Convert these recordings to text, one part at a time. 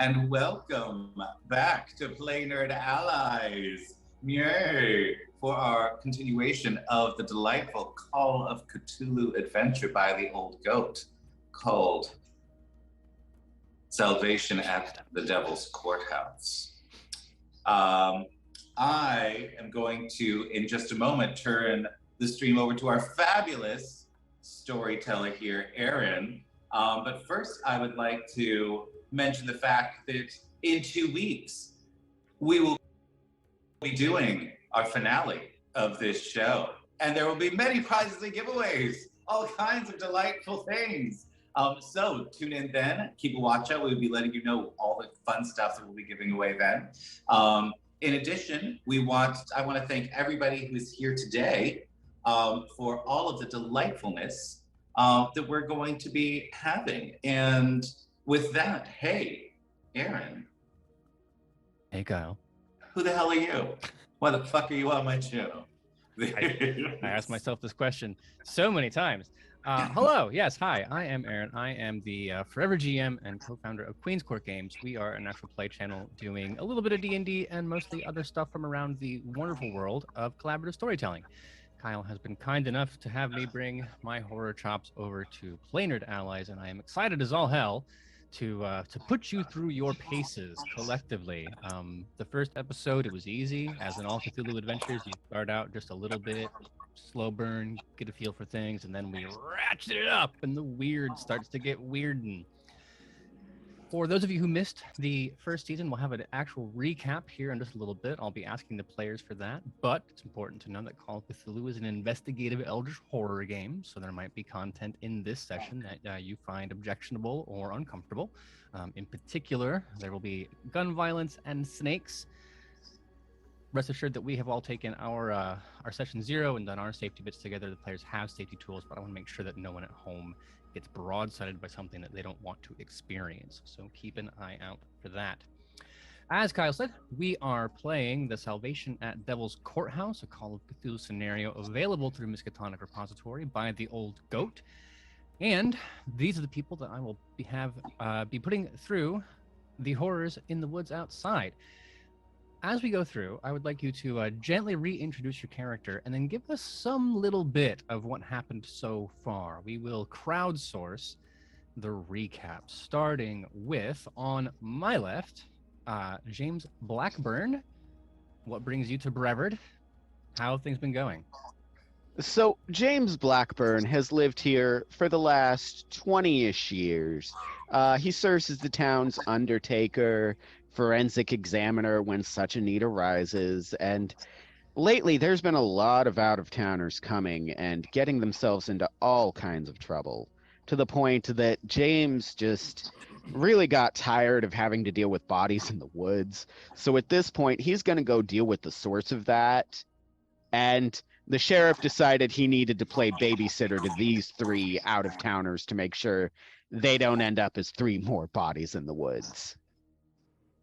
and welcome back to Play Nerd Allies. Yay! For our continuation of the delightful Call of Cthulhu adventure by the old goat called Salvation at the Devil's Courthouse. I am going to, in just a moment, turn the stream over to our fabulous storyteller here, Aaron. But first, I would like to mention the fact that in 2 weeks, we will be doing our finale of this show. And there will be many prizes and giveaways, all kinds of delightful things. So tune in then, keep a watch out. We'll be letting you know all the fun stuff that we'll be giving away then. In addition, I want to thank everybody who's here today for all of the delightfulness that we're going to be having. And with that, hey, Aaron. Hey, Kyle. Who the hell are you? Why the fuck are you on my channel? I asked myself this question so many times. Hello, yes, hi, I am Aaron. I am the Forever GM and co-founder of Queen's Court Games. We are a natural play channel doing a little bit of D&D and mostly other stuff from around the wonderful world of collaborative storytelling. Kyle has been kind enough to have me bring my horror chops over to Play Nerd Allies, and I am excited as all hell to put you through your paces collectively. The first episode, it was easy. As in all Cthulhu adventures, you start out just a little bit, slow burn, get a feel for things, and then we ratchet it up, and the weird starts to get weirden. For those of you who missed the first season, we'll have an actual recap here in just a little bit. I'll be asking the players for that, but it's important to know that Call of Cthulhu is an investigative eldritch horror game, so there might be content in this session that you find objectionable or uncomfortable. In particular, there will be gun violence and snakes. Rest assured that we have all taken our session 0 and done our safety bits together. The players have safety tools, but I want to make sure that no one at home gets broadsided by something that they don't want to experience. So keep an eye out for that. As Kyle said, we are playing the Salvation at Devil's Courthouse, a Call of Cthulhu scenario available through Miskatonic Repository by the Old Goat. And these are the people that I will be putting through the horrors in the woods outside. As we go through, I would like you to gently reintroduce your character and then give us some little bit of what happened so far. We will crowdsource the recap, starting with, on my left, James Blackburn. What brings you to Brevard? How have things been going? So James Blackburn has lived here for the last 20-ish years. He serves as the town's undertaker, forensic examiner when such a need arises, and lately there's been a lot of out-of-towners coming and getting themselves into all kinds of trouble, to the point that James just really got tired of having to deal with bodies in the woods. So at this point, he's going to go deal with the source of that, and the sheriff decided he needed to play babysitter to these 3 out-of-towners to make sure they don't end up as 3 more bodies in the woods.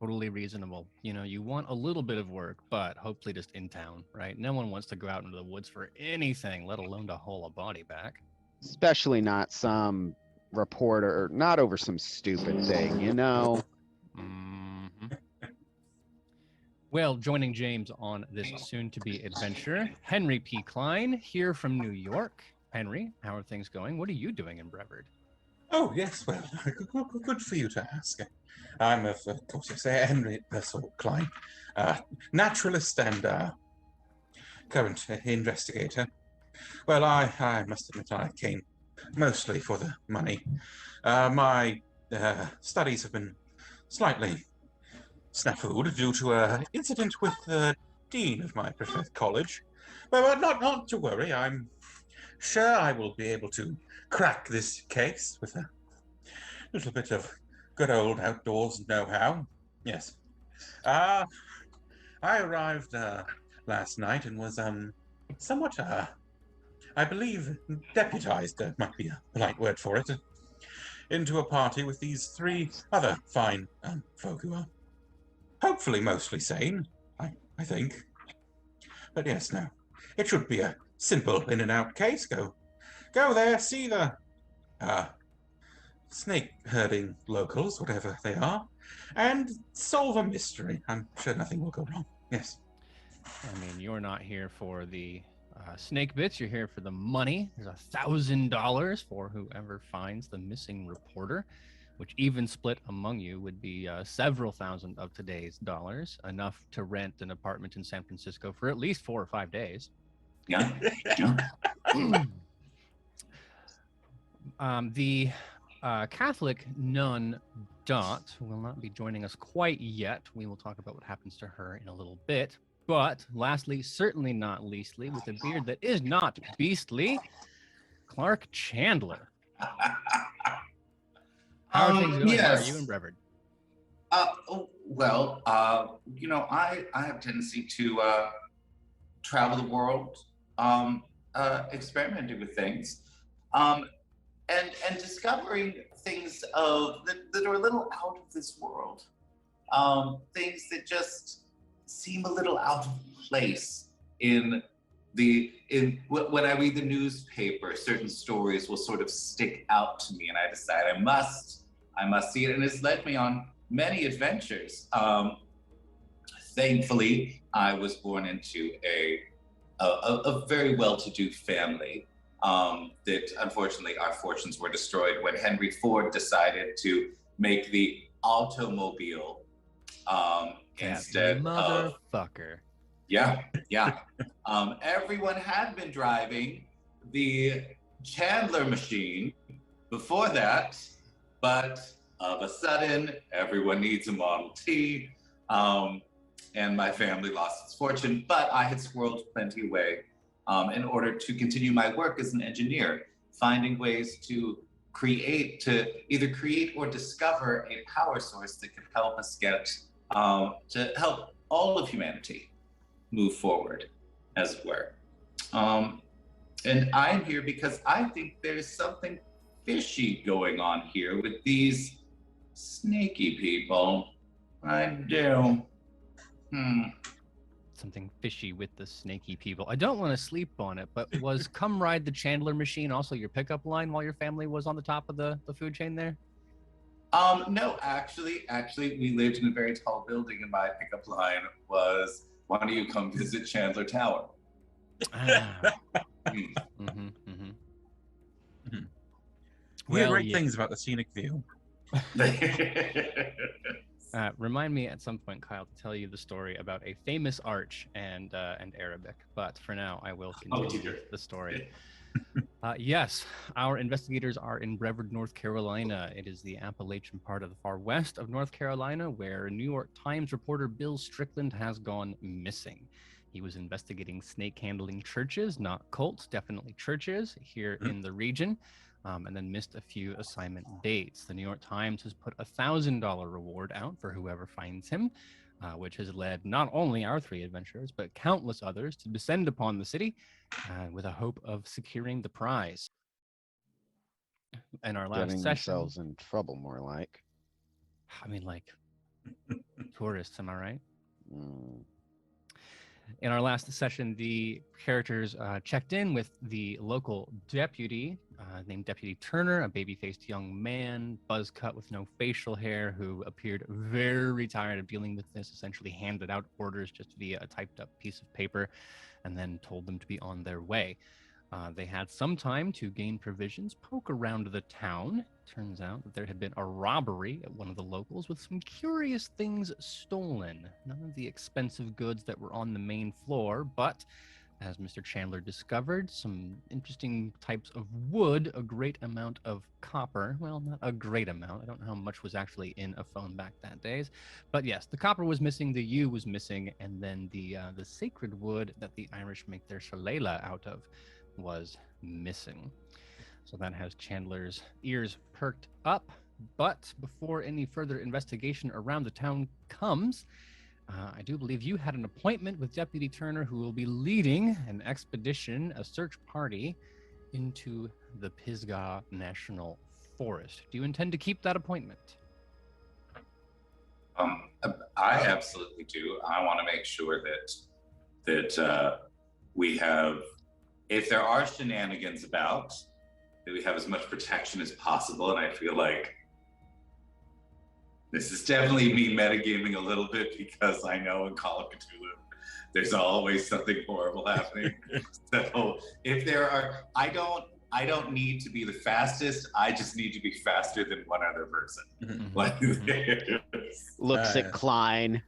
Totally reasonable. You know, you want a little bit of work, but hopefully just in town, right? No one wants to go out into the woods for anything, let alone to haul a body back. Especially not some reporter, not over some stupid thing, you know? Mm-hmm. Well, joining James on this soon-to-be adventure, Henry P. Klein, here from New York. Henry, how are things going? What are you doing in Brevard? Oh, yes, well, good for you to ask. I'm, of course, you say, Henry Klein, naturalist and current investigator. Well, I must admit I came mostly for the money. My studies have been slightly snafu'd due to an incident with the dean of my preferred college. But not to worry, I'm sure I will be able to crack this case with a little bit of good old outdoors know-how. Yes. I arrived last night and was somewhat, I believe, deputized, might be a polite word for it, into a party with these 3 other fine folk who are hopefully mostly sane, I think. But yes, no. It should be a simple in and out case. Go there, see the snake herding locals, whatever they are, and solve a mystery. I'm sure nothing will go wrong. Yes. I mean, you're not here for the snake bits. You're here for the money. There's $1,000 for whoever finds the missing reporter, which even split among you would be several thousand of today's dollars, enough to rent an apartment in San Francisco for at least 4 or 5 days. Yeah. The Catholic nun Dot will not be joining us quite yet. We will talk about what happens to her in a little bit. But lastly, certainly not leastly, with a beard that is not beastly, Clark Chandler. How are things going? Yes. How are you in Brevard? Well, I have a tendency to travel the world, experimenting with things, and discovering things that are a little out of this world, things that just seem a little out of place when I read the newspaper. Certain stories will sort of stick out to me, and I decide I must see it, and it's led me on many adventures. Thankfully, I was born into a very well-to-do family. That unfortunately our fortunes were destroyed when Henry Ford decided to make the automobile instead of motherfucker. Yeah. Everyone had been driving the Chandler machine before that, but of a sudden everyone needs a Model T, and my family lost its fortune, but I had squirreled plenty away in order to continue my work as an engineer, finding ways to either create or discover a power source that could help us to help all of humanity move forward, as it were. And I'm here because I think there's something fishy going on here with these snaky people. I do. Something fishy with the snaky people. I don't want to sleep on it, but was "Come Ride the Chandler Machine" also your pickup line while your family was on the top of the food chain there? No, actually, we lived in a very tall building, and my pickup line was, "Why don't you come visit Chandler Tower?" We hear great things about the scenic view. Remind me at some point, Kyle, to tell you the story about a famous arch and Arabic. But for now, I will continue the story. Yes, our investigators are in Brevard, North Carolina. It is the Appalachian part of the far west of North Carolina, where New York Times reporter Bill Strickland has gone missing. He was investigating snake handling churches, not cults, definitely churches here in the region. And then missed a few assignment dates. The New York Times has put a $1,000 reward out for whoever finds him, which has led not only our 3 adventurers, but countless others to descend upon the city with a hope of securing the prize. In our last Getting session, themselves in trouble, more like. I mean, like tourists, am I right? Mm. In our last session, the characters checked in with the local deputy named Deputy Turner, a baby-faced young man, buzz cut with no facial hair, who appeared very tired of dealing with this, essentially handed out orders just via a typed-up piece of paper, and then told them to be on their way. They had some time to gain provisions, poke around the town. Turns out that there had been a robbery at one of the locals with some curious things stolen. None of the expensive goods that were on the main floor, but as Mr. Chandler discovered, some interesting types of wood, a great amount of copper. Well, not a great amount. I don't know how much was actually in a phone back that days. But yes, the copper was missing, the yew was missing, and then the sacred wood that the Irish make their shillelagh out of was missing. So that has Chandler's ears perked up. But before any further investigation around the town comes, I do believe you had an appointment with Deputy Turner, who will be leading an expedition, a search party, into the Pisgah National Forest. Do you intend to keep that appointment? I absolutely do. I want to make sure that we have, if there are shenanigans about, that we have as much protection as possible, and I feel like this is definitely me metagaming a little bit because I know in Call of Cthulhu, there's always something horrible happening. So if there are, I don't need to be the fastest. I just need to be faster than one other person. Mm-hmm. Like, Looks at Klein.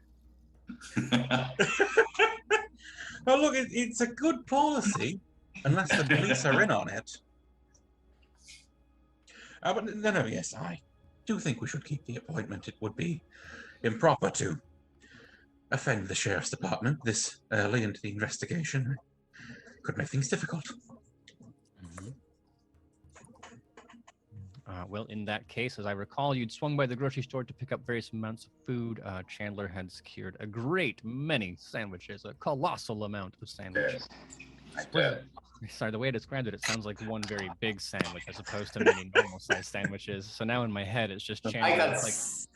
Well, look, it's a good policy, unless the police are in on it. But no, yes, I do think we should keep the appointment. It would be improper to offend the sheriff's department this early into the investigation. Could make things difficult. Mm-hmm. Well, in that case, as I recall, you'd swung by the grocery store to pick up various amounts of food. Chandler had secured a great many sandwiches, a colossal amount of sandwiches. Sorry, the way I described it, it sounds like one very big sandwich as opposed to many normal-sized sandwiches. So now in my head, it's just Chandler. It's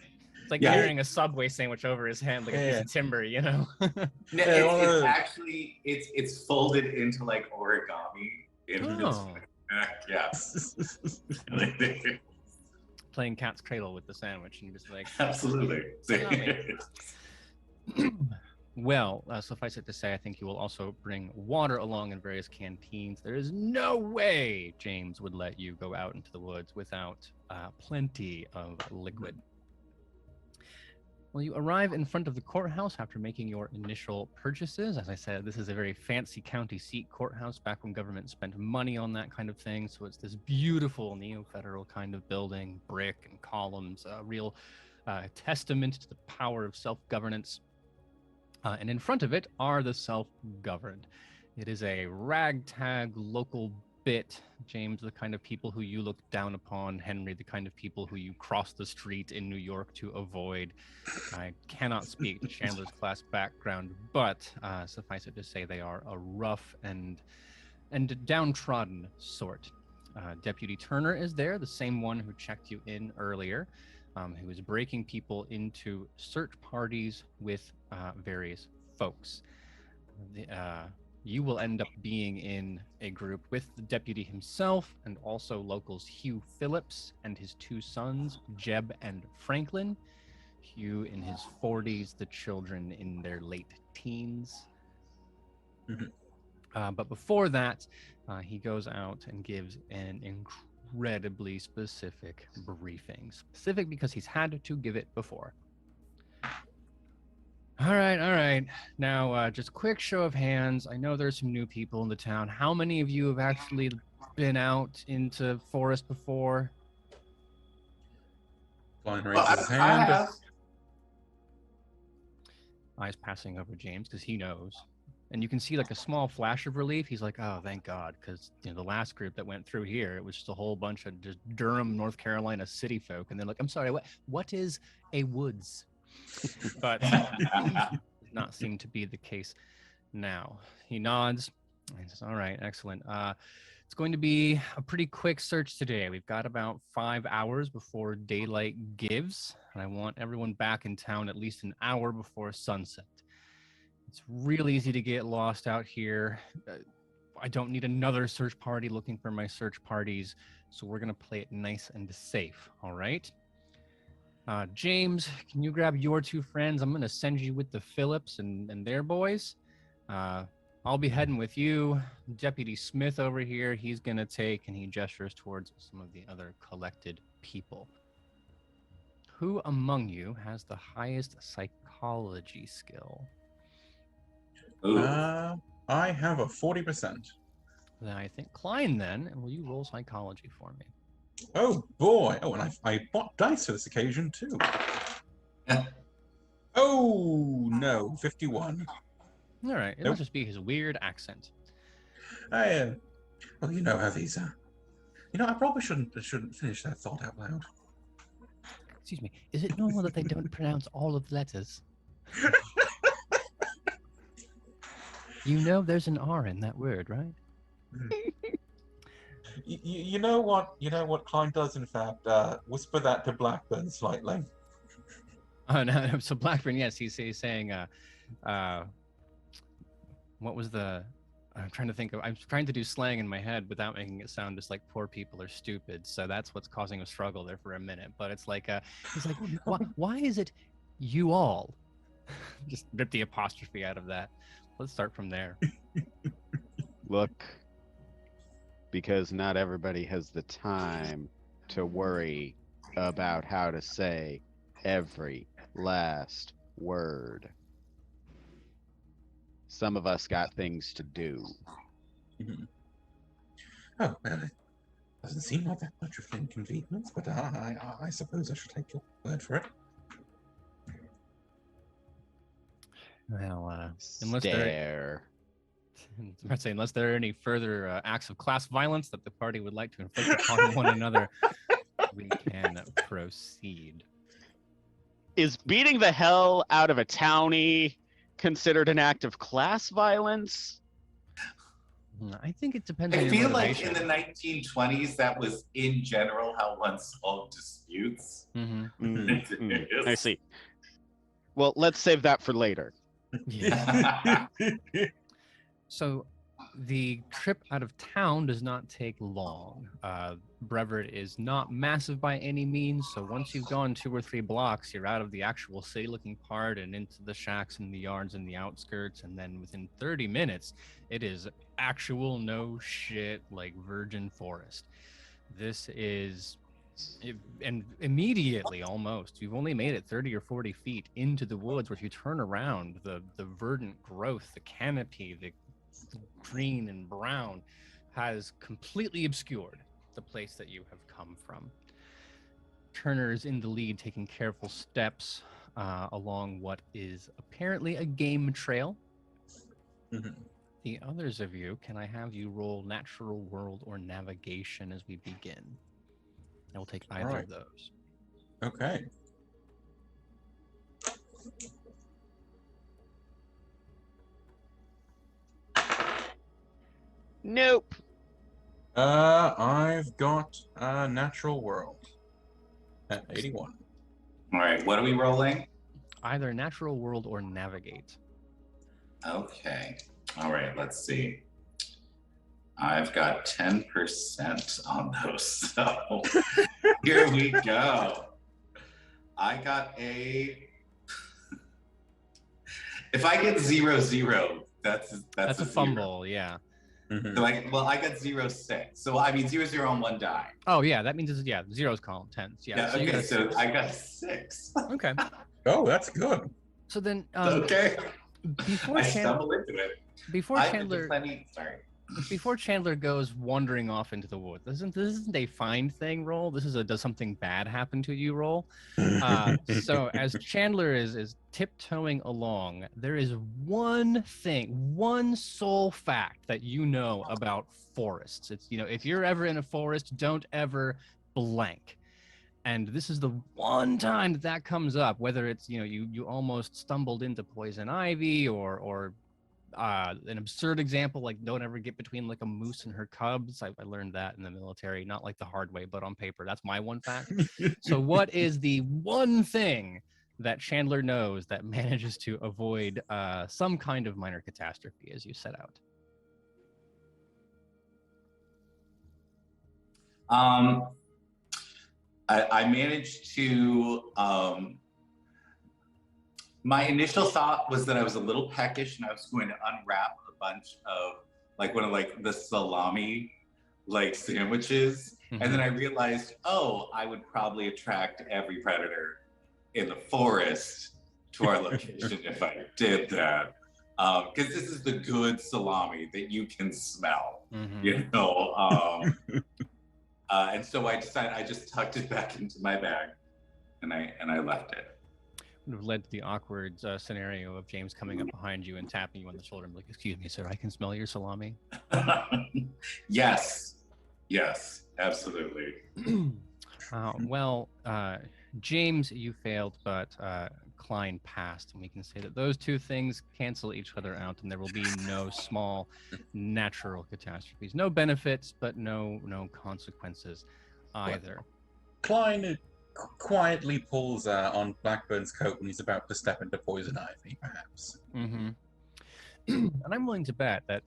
like carrying a Subway sandwich over his hand like a piece of timber, you know? It's actually, it's folded into like origami. Yeah. Playing cat's cradle with the sandwich and just like absolutely. Well, suffice it to say, I think you will also bring water along in various canteens. There is no way James would let you go out into the woods without plenty of liquid. Well, you arrive in front of the courthouse after making your initial purchases. As I said, this is a very fancy county seat courthouse back when government spent money on that kind of thing. So it's this beautiful neo-federal kind of building, brick and columns, a real testament to the power of self-governance. And in front of it are the self-governed. It is a ragtag local bit. James, the kind of people who you look down upon. Henry, the kind of people who you cross the street in New York to avoid. I cannot speak to Chandler's class background, but suffice it to say they are a rough and downtrodden sort. Deputy Turner is there, the same one who checked you in earlier, who is breaking people into search parties with various folks. You will end up being in a group with the deputy himself and also locals Hugh Phillips and his two sons, Jeb and Franklin. Hugh in his 40s, the children in their late teens. Mm-hmm. But before that, he goes out and gives an incredibly specific briefing. Specific because he's had to give it before. All right. Now, just quick show of hands. I know there's some new people in the town. How many of you have actually been out into forest before? Flying raises his hand. Eyes passing over James because he knows. And you can see like a small flash of relief. He's like, oh, thank God. Because the last group that went through here, it was just a whole bunch of just Durham, North Carolina city folk. And they're like, I'm sorry, what is a woods? But does not seem to be the case now. He nods and says, all right, excellent. It's going to be a pretty quick search today. We've got about 5 hours before daylight gives, and I want everyone back in town at least an hour before sunset. It's real easy to get lost out here. I don't need another search party looking for my search parties, so we're going to play it nice and safe, all right? James, can you grab your two friends? I'm going to send you with the Phillips and their boys. I'll be heading with you. Deputy Smith over here, he's going to take, and he gestures towards some of the other collected people. Who among you has the highest psychology skill? I have a 40%. Then I think Klein then, will you roll psychology for me? Oh boy! Oh, and I bought dice for this occasion too. Oh no, 51. All right, it must just be his weird accent. Well, you know how these are. I probably shouldn't finish that thought out loud. Excuse me. Is it normal that they don't pronounce all of the letters? You know, there's an R in that word, right? You know what Klein does, in fact, whisper that to Blackburn slightly. Oh, no. So Blackburn, yes, he's saying, what was the I'm trying to do slang in my head without making it sound just like poor people are stupid. So that's what's causing a struggle there for a minute. But it's like, he's like, why is it you all? Just rip the apostrophe out of that. Let's start from there. Look, because not everybody has the time to worry about how to say every last word. Some of us got things to do. Mhm. Oh, well, it doesn't seem like that much of an inconvenience, but I suppose I should take your word for it. Well, unless there are any further acts of class violence that the party would like to inflict upon one another, we can proceed. Is beating the hell out of a townie considered an act of class violence? I think it depends on I your feel like motivation. in the 1920s, that was in general how one solved disputes. I see. Well, let's save that for later. Yeah. So the trip out of town does not take long. Brevard is not massive by any means, so once you've gone 2 or 3 blocks, you're out of the actual city-looking part and into the shacks and the yards and the outskirts, and then within 30 minutes, it is actual no shit like virgin forest. This is... and immediately, almost, you've only made it 30 or 40 feet into the woods, where if you turn around, the verdant growth, the canopy, the green and brown has completely obscured the place that you have come from. Turner is in the lead, taking careful steps along what is apparently a game trail. Mhm. The others of you, can I have you roll natural world or navigation as we begin? I will take either of those. Okay. Nope. I've got natural world at 81. All right, what are we rolling? Either natural world or navigate. Okay. All right, let's see. I've got 10% on those, so here we go. I got a... If I get 0-0, that's a zero. fumble, yeah. Mhm. So I got 0-6. So I mean 0-0 on one die. Oh yeah, that means it's zeros column, tens. Yeah. Yeah, So you okay, got a so 6. I got a 6. Okay. Oh, that's good. So then, Okay. before I stumble into it. Before Chandler goes wandering off into the woods, this isn't a find thing roll. This is a does something bad happen to you roll. So as Chandler is tiptoeing along, there is one sole fact that you know about forests. It's, if you're ever in a forest, don't ever blank. And this is the one time that comes up, whether it's, you almost stumbled into poison ivy or an absurd example, like don't ever get between like a moose and her cubs. I learned that in the military, not like the hard way, but on paper. That's my one fact. So what is the one thing that Chandler knows that manages to avoid some kind of minor catastrophe as you set out? I managed to... my initial thought was that I was a little peckish and I was going to unwrap a bunch of one of the salami sandwiches. Mm-hmm. And then I realized, I would probably attract every predator in the forest to our location if I did that. Because this is the good salami that you can smell, and so I decided I just tucked it back into my bag and I left it. Would have led to the awkward scenario of James coming up behind you and tapping you on the shoulder and like, "Excuse me, sir, I can smell your salami." Yes, absolutely. James, you failed, but Klein passed, and we can say that those two things cancel each other out, and there will be no small natural catastrophes. No benefits, but no consequences either. Klein quietly pulls on Blackburn's coat when he's about to step into poison ivy, perhaps. Mm-hmm. And I'm willing to bet that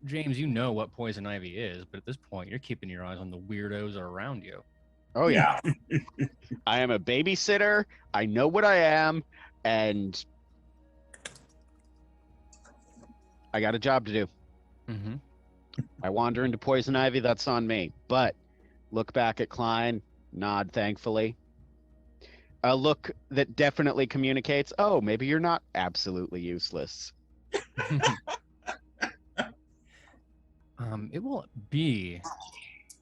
James, you know what poison ivy is, but at this point, you're keeping your eyes on the weirdos around you. Oh yeah. I am a babysitter. I know what I am, and I got a job to do. Mm-hmm. I wander into poison ivy, that's on me. But look back at Klein, nod thankfully. A look that definitely communicates, oh, maybe you're not absolutely useless. It will be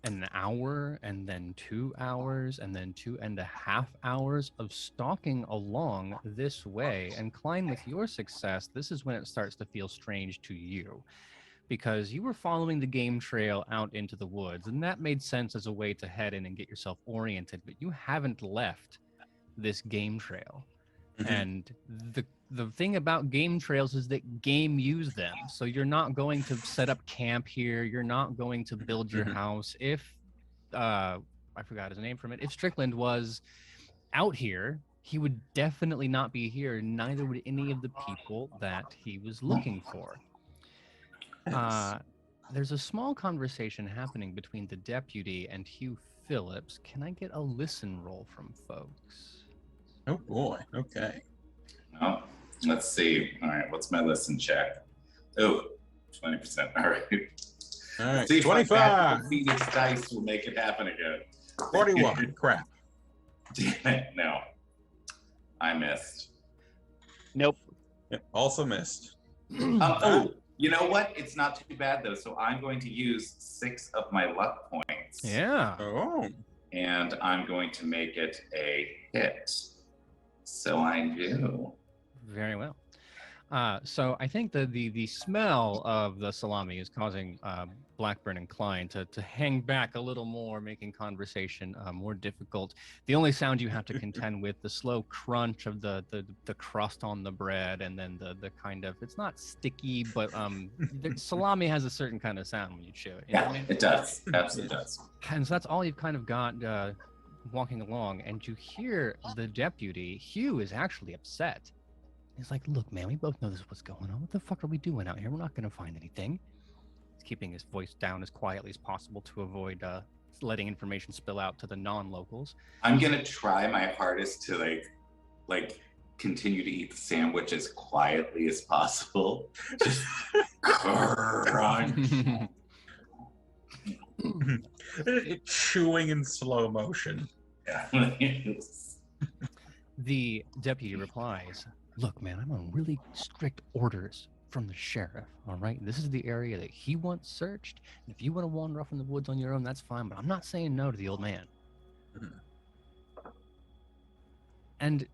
an hour and then 2 hours and then 2.5 hours of stalking along this way. And Klein, with your success, this is when it starts to feel strange to you, because you were following the game trail out into the woods, and that made sense as a way to head in and get yourself oriented, but you haven't left this game trail. Mhm. And the thing about game trails is that game use them. So you're not going to set up camp here. You're not going to build your Mhm. house. If I forgot his name from it. If Strickland was out here, he would definitely not be here. Neither would any of the people that he was looking for. Yes. There's a small conversation happening between the deputy and Hugh Phillips. Can I get a listen roll from folks? Oh boy. Okay. Oh, let's see. All right, what's my listen check? Oh, 20%. All right. All right. See if my 25. magical Phoenix dice will make it happen again. 41. Crap. Damn it, no. I missed. Nope. Yep, also missed. Oh, you know what? It's not too bad though. So I'm going to use 6 of my luck points. Yeah. Oh. And I'm going to make it a hit. So I do. Very well. So I think the smell of the salami is causing Blackburn and Klein to hang back a little more, making conversation more difficult. The only sound you have to contend with, the slow crunch of the crust on the bread, and then the kind of, it's not sticky, but the salami has a certain kind of sound when you chew it. You know what I mean? It does. Absolutely does. And so that's all you've kind of got walking along, and you hear the deputy. Hugh is actually upset. He's like, look, man, we both know this is what's going on. What the fuck are we doing out here? We're not going to find anything. He's keeping his voice down as quietly as possible to avoid letting information spill out to the non-locals. I'm going to try my hardest to like continue to eat the sandwich as quietly as possible. Just crunch. Chewing in slow motion. Yeah. The deputy replies, look, man, I'm on really strict orders from the sheriff, all right? This is the area that he wants searched. And if you want to wander off in the woods on your own, that's fine, but I'm not saying no to the old man. Mhm. And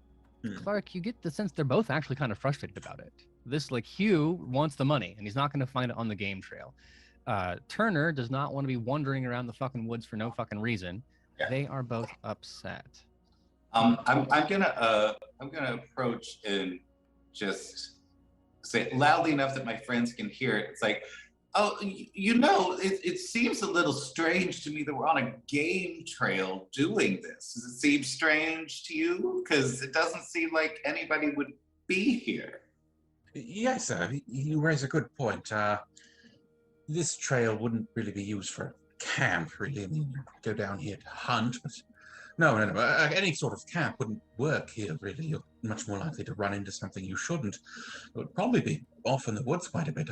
Clark, you get the sense they're both actually kind of frustrated about it. This, like, Hugh wants the money, and he's not going to find it on the game trail. Turner does not want to be wandering around the fucking woods for no fucking reason. Yeah. They are both upset. I'm gonna approach and just say it loudly enough that my friends can hear it. It's like, oh, it seems a little strange to me that we're on a game trail doing this. Does it seem strange to you? Because it doesn't seem like anybody would be here. Yes, sir. You raise a good point. This trail wouldn't really be used for camp, really. I mean, you go down here to hunt, but no. Any sort of camp wouldn't work here, really. You're much more likely to run into something you shouldn't. It would probably be off in the woods quite a bit.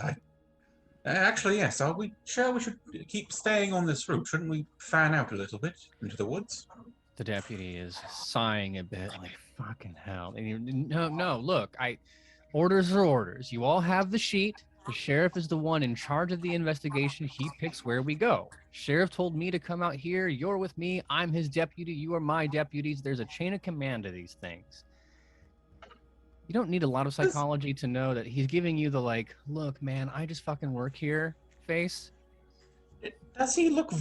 Actually, yes. Are we sure we should keep staying on this route? Shouldn't we fan out a little bit into the woods? The deputy is sighing a bit, like, fucking hell. And no, look, orders are orders. You all have the sheet. The sheriff is the one in charge of the investigation. He picks where we go. Sheriff told me to come out here. You're with me. I'm his deputy. You are my deputies. There's a chain of command to these things. You don't need a lot of psychology to know that he's giving you the, like, look, man, I just fucking work here face. Does he look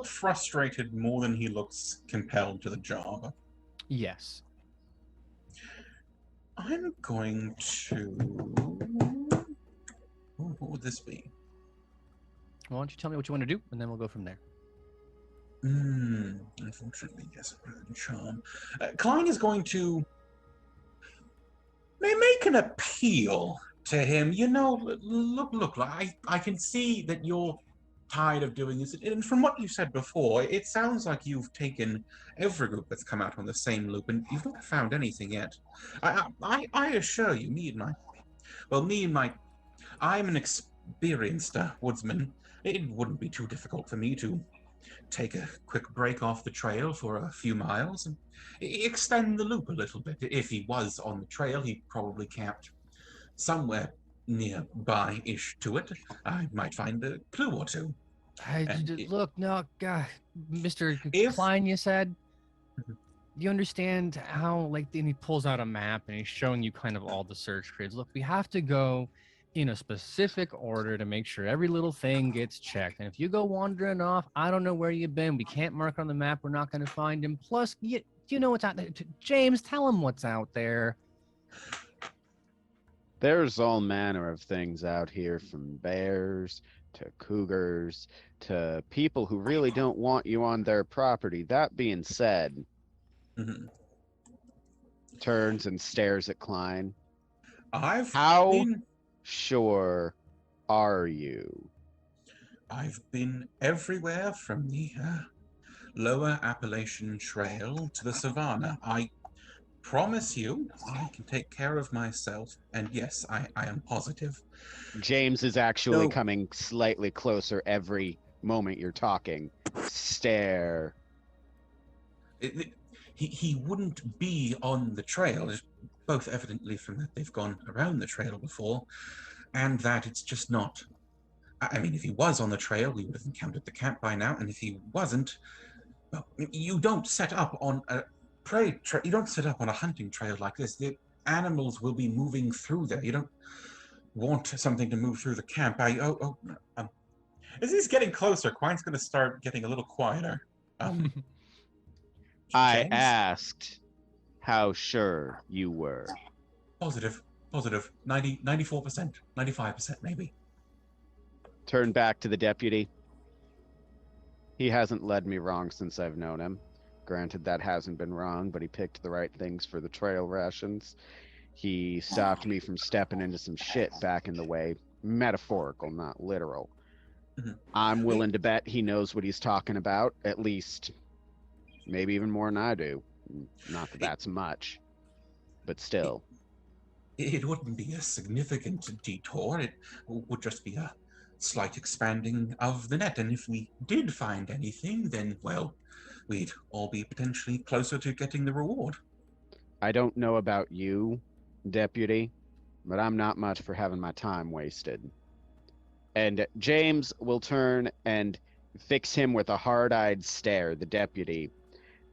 frustrated more than he looks compelled to the job? Yes. I'm going to... Ooh, what would this be? Why don't you tell me what you want to do, and then we'll go from there. Unfortunately, yes, charm. Klein is going to make an appeal to him, you know, look, I can see that you're tired of doing this. And from what you said before, it sounds like you've taken every group that's come out on the same loop and you've not found anything yet. I assure you, I'm an experienced woodsman. It wouldn't be too difficult for me to take a quick break off the trail for a few miles and extend the loop a little bit. If he was on the trail, he probably camped somewhere nearby-ish to it. I might find a clue or two. Look, no, God, Mr. If- Klein, you said? You understand how, like, then he pulls out a map and he's showing you kind of all the search grids. Look, we have to go in a specific order to make sure every little thing gets checked. And if you go wandering off, I don't know where you've been. We can't mark on the map. We're not going to find him. Plus, you know what's out there. James, tell him what's out there. There's all manner of things out here, from bears to cougars to people who really don't want you on their property. That being said, Mhm. turns and stares at Klein. How Sure are you? I've been everywhere from the lower Appalachian Trail to the Savannah. I promise you, I can take care of myself. And yes, I am positive. James is actually No. coming slightly closer every moment you're talking. Stare. He wouldn't be on the trail, both evidently from that they've gone around the trail before, and that it's just not. I mean, if he was on the trail, we would have encountered the camp by now, and if he wasn't, well, you don't set up on a prey trail. You don't set up on a hunting trail like this. The animals will be moving through there. You don't want something to move through the camp. As he's getting closer, Quine's going to start getting a little quieter. I James? asked how sure you were. Positive. 90, 94%, 95% maybe. Turn back to the deputy. He hasn't led me wrong since I've known him. Granted, that hasn't been wrong, but he picked the right things for the trail rations. He stopped me from stepping into some shit back in the way. Metaphorical, not literal. Mhm. I'm willing to bet he knows what he's talking about, at least maybe even more than I do. Not that that's much, but still. It wouldn't be a significant detour. It would just be a slight expanding of the net. And if we did find anything, then, well, we'd all be potentially closer to getting the reward. I don't know about you, deputy, but I'm not much for having my time wasted. And James will turn and fix him with a hard-eyed stare, the deputy.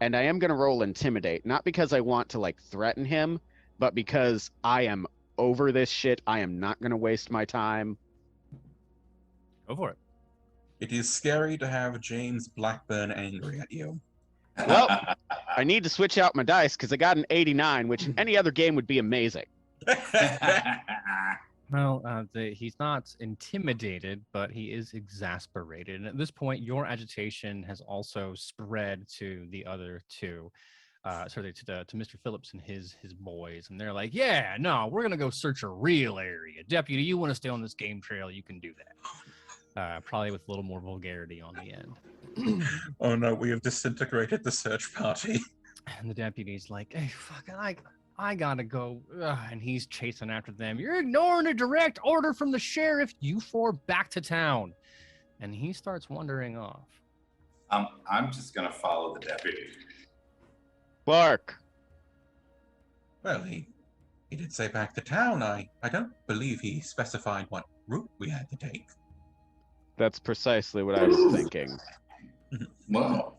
And I am going to roll intimidate, not because I want to, like, threaten him, but because I am over this shit. I am not going to waste my time. Go for it. It is scary to have James Blackburn angry at you. Well, I need to switch out my dice because I got an 89, which in any other game would be amazing. Well, he's not intimidated, but he is exasperated. And at this point, your agitation has also spread to the other two. To Mr. Phillips and his boys. And they're like, yeah, no, we're going to go search a real area. Deputy, you want to stay on this game trail, you can do that. Probably with a little more vulgarity on the end. Oh no, we have disintegrated the search party. And the deputy's like, hey, fucking, I gotta go. And he's chasing after them. You're ignoring a direct order from the sheriff. You four back to town. And he starts wandering off. I'm just gonna follow the deputy. Clark. Well, he did say back to town. I don't believe he specified what route we had to take. That's precisely what I was thinking. Whoa.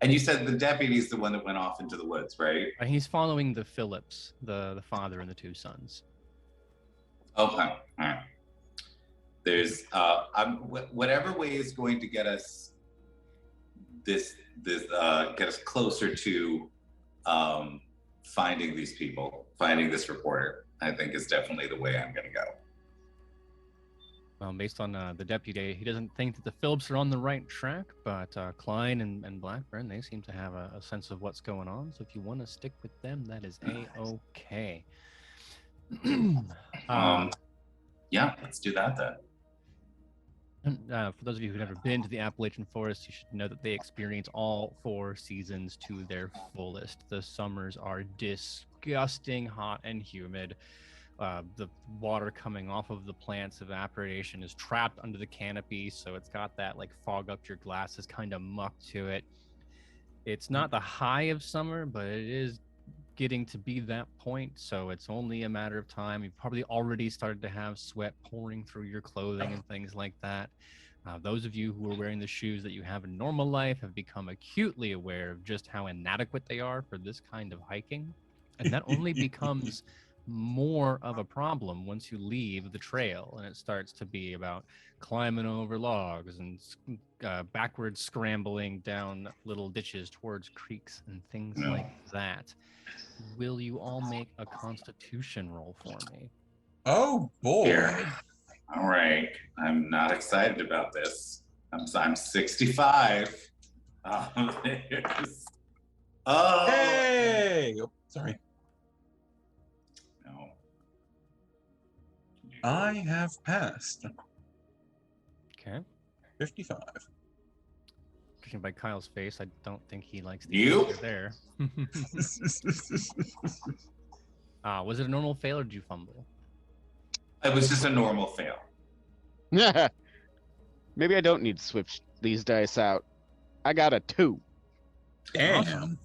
And you said the deputy's the one that went off into the woods, right? He's following the Phillips, the father and the two sons. Okay. All right. There's whatever way is going to get us get us closer to finding these people, finding this reporter, I think is definitely the way I'm going to go. Well, based on the deputy, he doesn't think that the Phillips are on the right track, but Klein and Blackburn, they seem to have a sense of what's going on. So if you want to stick with them, that is A-okay. Yeah, let's do that then. For those of you who've never been to the Appalachian Forest, you should know that they experience all 4 seasons to their fullest. The summers are disgusting hot and humid. The water coming off of the plants, evaporation is trapped under the canopy, so it's got that like fog up your glasses kind of muck to it. It's not the high of summer, but it is getting to be that point, so it's only a matter of time. You've probably already started to have sweat pouring through your clothing and things like that. Those of you who are wearing the shoes that you have in normal life have become acutely aware of just how inadequate they are for this kind of hiking, and that only becomes more of a problem once you leave the trail and it starts to be about climbing over logs and backwards scrambling down little ditches towards creeks and things like that. Will you all make a constitution roll for me? Oh boy. Here. All right. I'm not excited about this. I'm 65. Oh. Hey! Oh, sorry. No. I have passed. Okay. 55. Judging by Kyle's face, I don't think he likes the You? answer there. Was it a normal fail or did you fumble? It was just a normal fail. Maybe I don't need to switch these dice out. I got a 2. Damn. Awesome.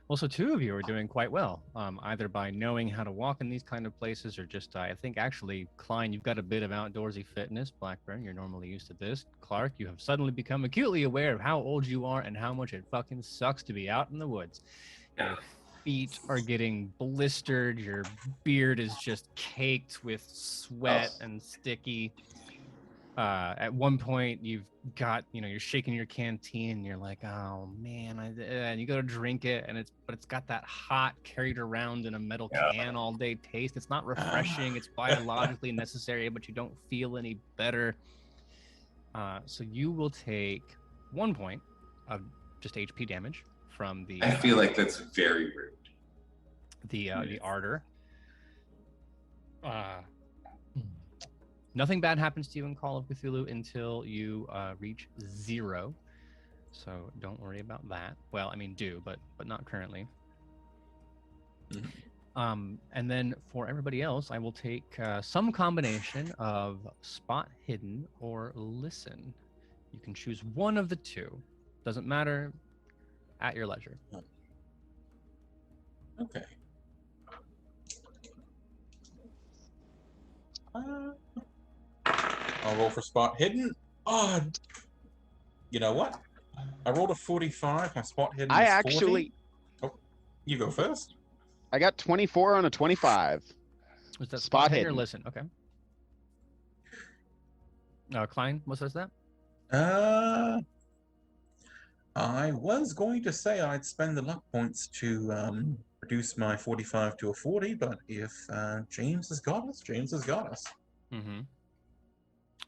Well, so 2 of you are doing quite well, either by knowing how to walk in these kind of places or just, I think actually, Klein, you've got a bit of outdoorsy fitness. Blackburn, you're normally used to this. Clark, you have suddenly become acutely aware of how old you are and how much it fucking sucks to be out in the woods. Your feet are getting blistered. Your beard is just caked with sweat and sticky. At one point you've got, you're shaking your canteen and you're like, oh man, and you go to drink it and it's got that hot carried around in a metal can all day taste. It's not refreshing. It's biologically necessary, but you don't feel any better. So you will take 1 point of just HP damage from the. I feel like that's very rude. The ardor. Nothing bad happens to you in Call of Cthulhu until you reach 0. So don't worry about that. Well, I mean, do, but not currently. Mm-hmm. And then for everybody else, I will take some combination of spot hidden or listen. You can choose one of the 2. Doesn't matter, at your leisure. Okay. I'll roll for spot hidden. Oh, you know what? I rolled a 45. My spot hidden is 40. Oh, you go first. I got 24 on a 25. Was that Spot hidden or hidden. listen? Okay. Klein, what says that? I was going to say I'd spend the luck points to reduce my 45 to a 40, but if James has got us, James has got us. Mm-hmm.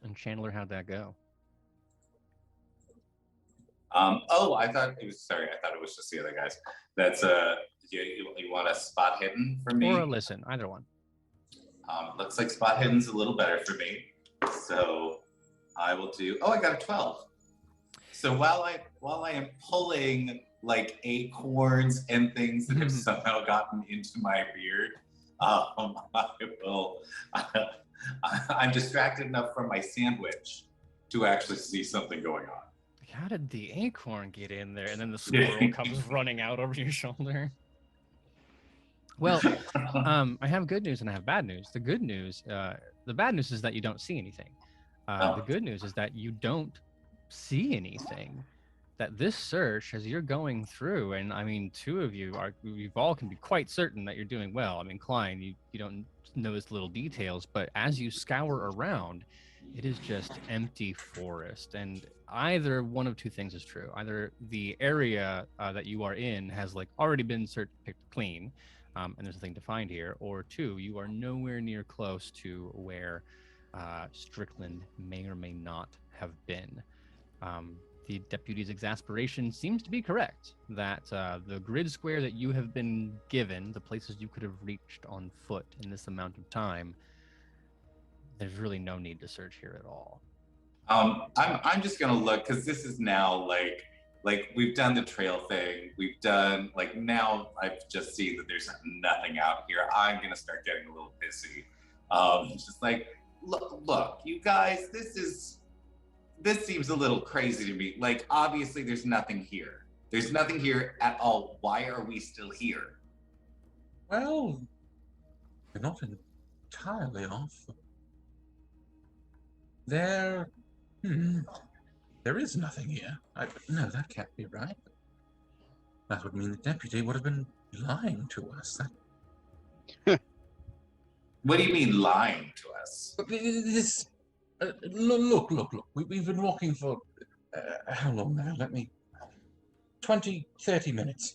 And Chandler, how'd that go? I thought it was just the other guys. That's you want a spot hidden for me? Or a listen, either one. Looks like spot hidden's a little better for me. So I will do. Oh, I got a 12. So while I am pulling like acorns and things that have somehow gotten into my beard, I'm distracted enough from my sandwich to actually see something going on. How did the acorn get in there? And then the squirrel comes running out over your shoulder. Well, I have good news and I have bad news. The good news, the bad news is that you don't see anything. The good news is that you don't see anything. That this search, as you're going through, and I mean, 2 of you all can be quite certain that you're doing well. I mean, Klein, you don't notice little details, but as you scour around, it is just empty forest. And either one of 2 things is true. Either the area that you are in has like already been picked clean, and there's nothing to find here, or 2, you are nowhere near close to where Strickland may or may not have been. The deputy's exasperation seems to be correct, that the grid square that you have been given, the places you could have reached on foot in this amount of time, there's really no need to search here at all. I'm just gonna look, because this is now like we've done the trail thing. We've done, like, now I've just seen that there's nothing out here. I'm gonna start getting a little pissy. It's just like, look, you guys, this seems a little crazy to me. Like, obviously there's nothing here. There's nothing here at all. Why are we still here? Well, you're not entirely off. There is nothing here. No, that can't be right. That would mean the deputy would have been lying to us. What do you mean lying to us? This, look. We've been walking for, how long now? 20, 30 minutes.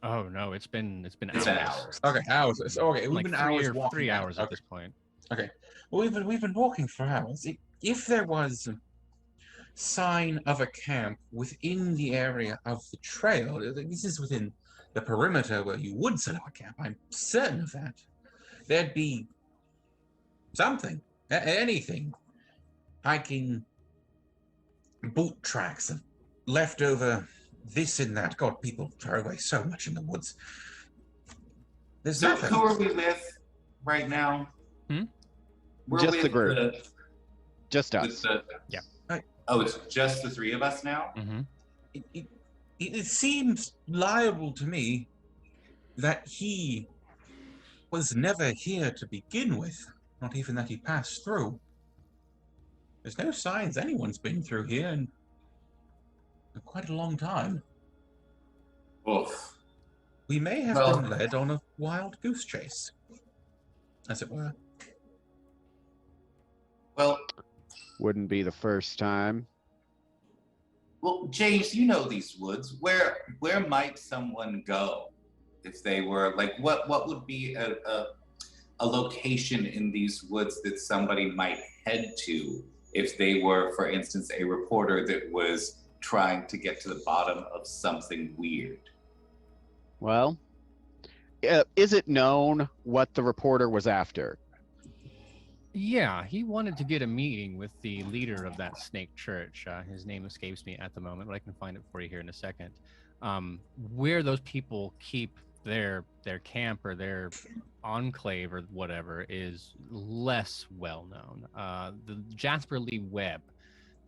Oh no, it's been It's hours. been hours. Okay, hours. Okay, we've Like been hours 3 hours walking. at this point. Okay. Well, we've been walking for hours. If there was a sign of a camp within the area of the trail, this is within the perimeter where you would set up a camp, I'm certain of that. There'd be something, anything. Hiking, boot tracks, and leftover this and that. God, people throw away so much in the woods. There's So nothing. who are we with right now? We're Just with the group. Just us. Yeah. Oh, it's just the three of us now? Mm-hmm. It seems liable to me that he was never here to begin with, not even that he passed through. There's no signs anyone's been through here in quite a long time. Oof. We may have Well- been led on a wild goose chase, as it were. Well, Wouldn't be the first time. James, you know these woods. Where might someone go if they were, like, what would be a location in these woods that somebody might head to if they were, for instance, a reporter that was trying to get to the bottom of something weird? Well, is it known what the reporter was after? Yeah, he wanted to get a meeting with the leader of that snake church. His name escapes me at the moment, but I can find it for you here in a second. Where those people keep their camp or their enclave or whatever is less well known. The Jasper Lee Webb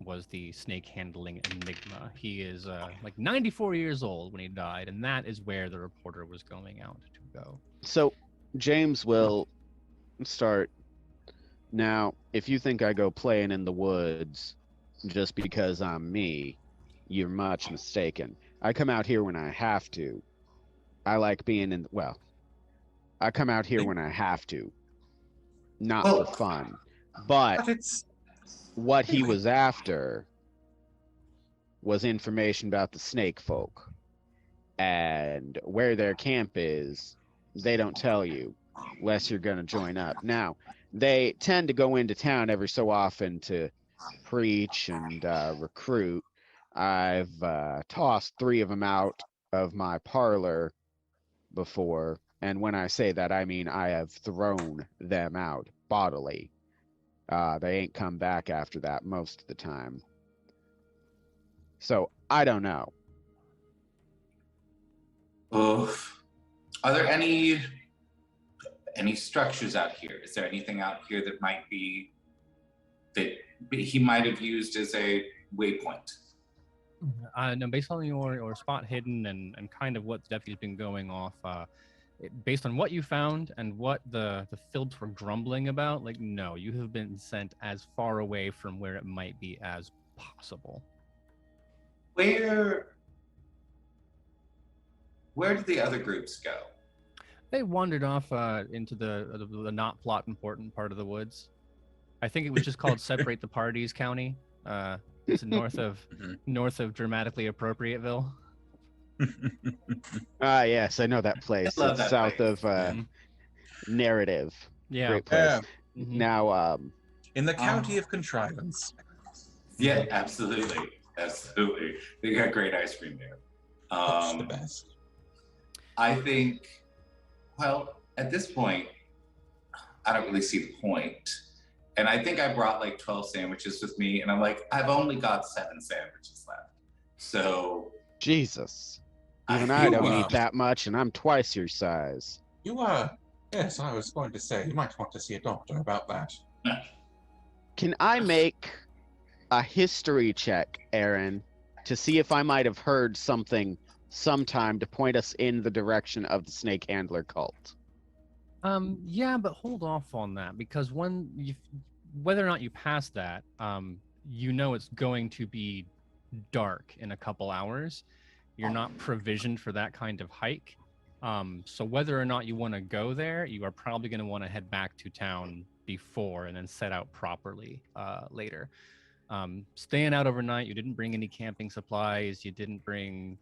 was the snake handling enigma. He is like 94 years old when he died, and that is where the reporter was going out to go. So James will start. Now, if you think I go playing in the woods just because I'm me, you're much mistaken. I come out here when I have to. I like being in, well, I come out here when I have to, not for fun. But it's what he was after was information about the snake folk. And where their camp is, they don't tell you unless you're going to join up. Now, they tend to go into town every so often to preach and recruit. I've tossed 3 of them out of my parlor before. And when I say that, I mean I have thrown them out bodily. They ain't come back after that most of the time. So I don't know. Oof. Are there any structures out here? Is there anything out here that might be, that he might have used as a waypoint? No, based on your spot hidden and kind of what the deputy's been going off, based on what you found and what the Philps were grumbling about, like, no, you have been sent as far away from where it might be as possible. Where did the other groups go? They wandered off into the not plot important part of the woods. I think it was just called Separate the Parties County. It's north of Dramatically Appropriateville. Yes, I know that place. love It's that south place. of Narrative. Yeah. Great place. Yeah. Mhm. Now, In the county of contrivance. Yeah, absolutely. Absolutely. They got great ice cream there. That's the best. I think, well, at this point, I don't really see the point. And I think I brought like 12 sandwiches with me, and I'm like, I've only got 7 sandwiches left. So Jesus. Even I don't eat that much, and I'm twice your size. You are. Yes, I was going to say, you might want to see a doctor about that. Can I make a history check, Aaron, to see if I might have heard something sometime to point us in the direction of the snake handler cult? Yeah, but hold off on that, because whether or not you pass that, you know it's going to be dark in a couple hours. You're not provisioned for that kind of hike. So whether or not you want to go there, you are probably going to want to head back to town before and then set out properly later. Staying out overnight, you didn't bring any camping supplies. You didn't bring.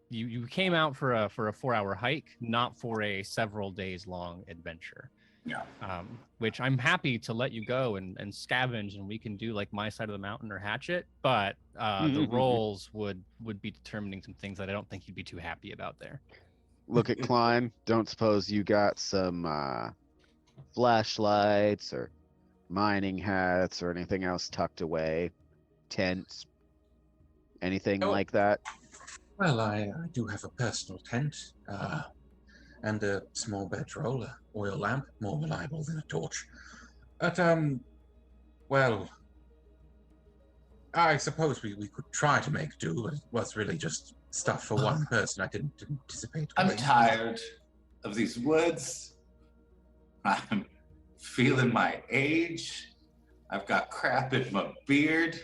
You came out for a 4-hour hike, not for a several days long adventure. Yeah. Which I'm happy to let you go and scavenge, and we can do like my side of the mountain or hatchet. But the rolls would be determining some things that I don't think you'd be too happy about there. Look at Klein. Don't suppose you got some flashlights or mining hats or anything else tucked away? Tents? Anything like that? Well, I do have a personal tent, and a small bedroll, a oil lamp, more reliable than a torch. But, well, I suppose we could try to make do, but it was really just stuff for one person. I didn't anticipate. I'm tired of these woods. I'm feeling my age. I've got crap in my beard.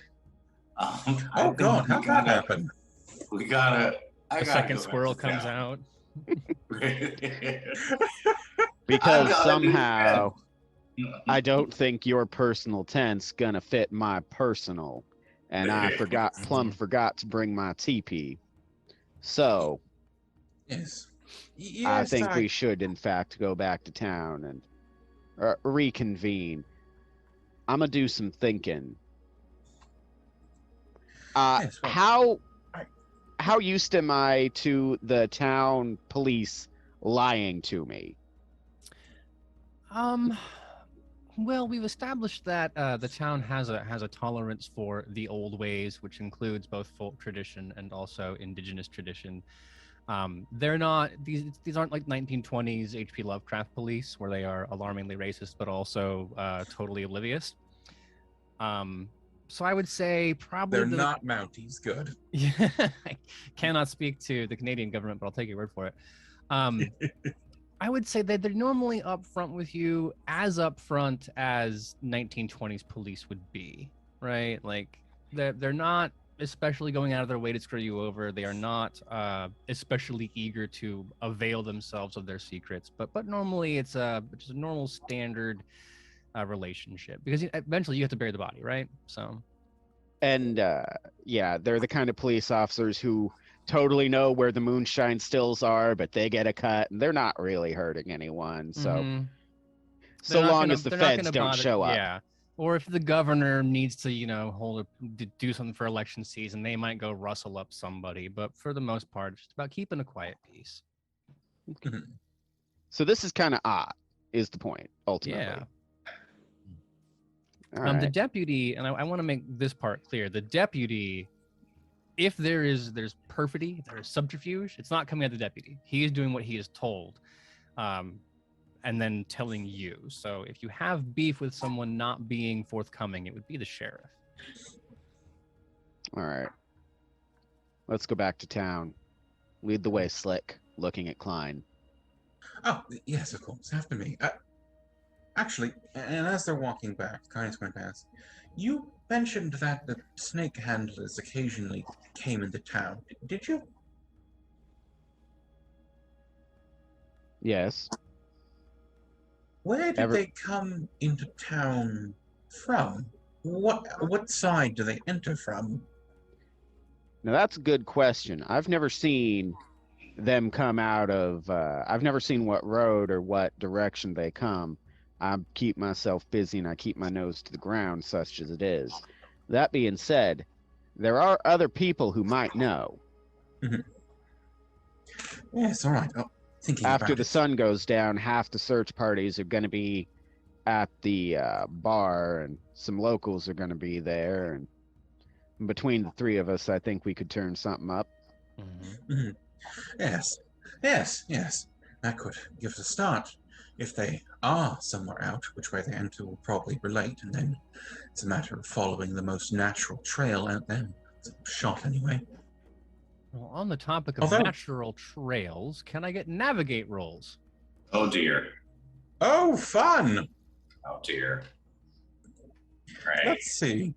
Oh God, how'd that happen? We gotta. The second squirrel comes out. Because somehow I don't think your personal tent's gonna fit my personal, and I forgot to bring my teepee. So Yes. I think we should, in fact, go back to town and reconvene. I'm gonna do some thinking. Yes, well, How used am I to the town police lying to me? Well, we've established that the town has a tolerance for the old ways, which includes both folk tradition and also indigenous tradition. They're not these aren't like 1920s H.P. Lovecraft police, where they are alarmingly racist but also totally oblivious. So I would say probably they're not Mounties. Good. Yeah, I cannot speak to the Canadian government, but I'll take your word for it. I would say that they're normally upfront with you, as upfront as 1920s police would be, right? Like they're not especially going out of their way to screw you over. They are not especially eager to avail themselves of their secrets, but normally it's just a normal standard relationship, because eventually you have to bury the body, right? So, and yeah, they're the kind of police officers who totally know where the moonshine stills are, but they get a cut and they're not really hurting anyone. So so long as the feds don't show up. Yeah. Or if the governor needs to, do something for election season, they might go rustle up somebody. But for the most part, it's just about keeping a quiet peace. So this is kind of odd, is the point, ultimately. Yeah. All right. The deputy, and I want to make this part clear, the deputy, if there's perfidy, there's subterfuge, it's not coming at the deputy. He is doing what he is told, and then telling you. So if you have beef with someone not being forthcoming, it would be the sheriff. All right. Let's go back to town. Lead the way, Slick, looking at Klein. Oh, yes, of course. After me. Actually, and as they're walking back, Klein is going to ask, you mentioned that the snake handlers occasionally came into town. Did you? Yes. Where did they come into town from? What side do they enter from? Now that's a good question. I've never seen them come out of I've never seen what road or what direction they come. I keep myself busy and I keep my nose to the ground, such as it is. That being said, There are other people who might know. Yes, all right. Oh, thinking After about the it. sun goes down, half the search parties are going to be at the bar, and some locals are going to be there. And between the three of us, I think we could turn something up. Mhm. Yes, yes. That could give us a start. If they are somewhere out, which way they enter will probably relate, and then it's a matter of following the most natural trail out there. It's a shot anyway. Well, on the topic of Although- natural trails, can I get navigate rolls? Oh dear. Oh, fun! Oh dear. Right. Let's see.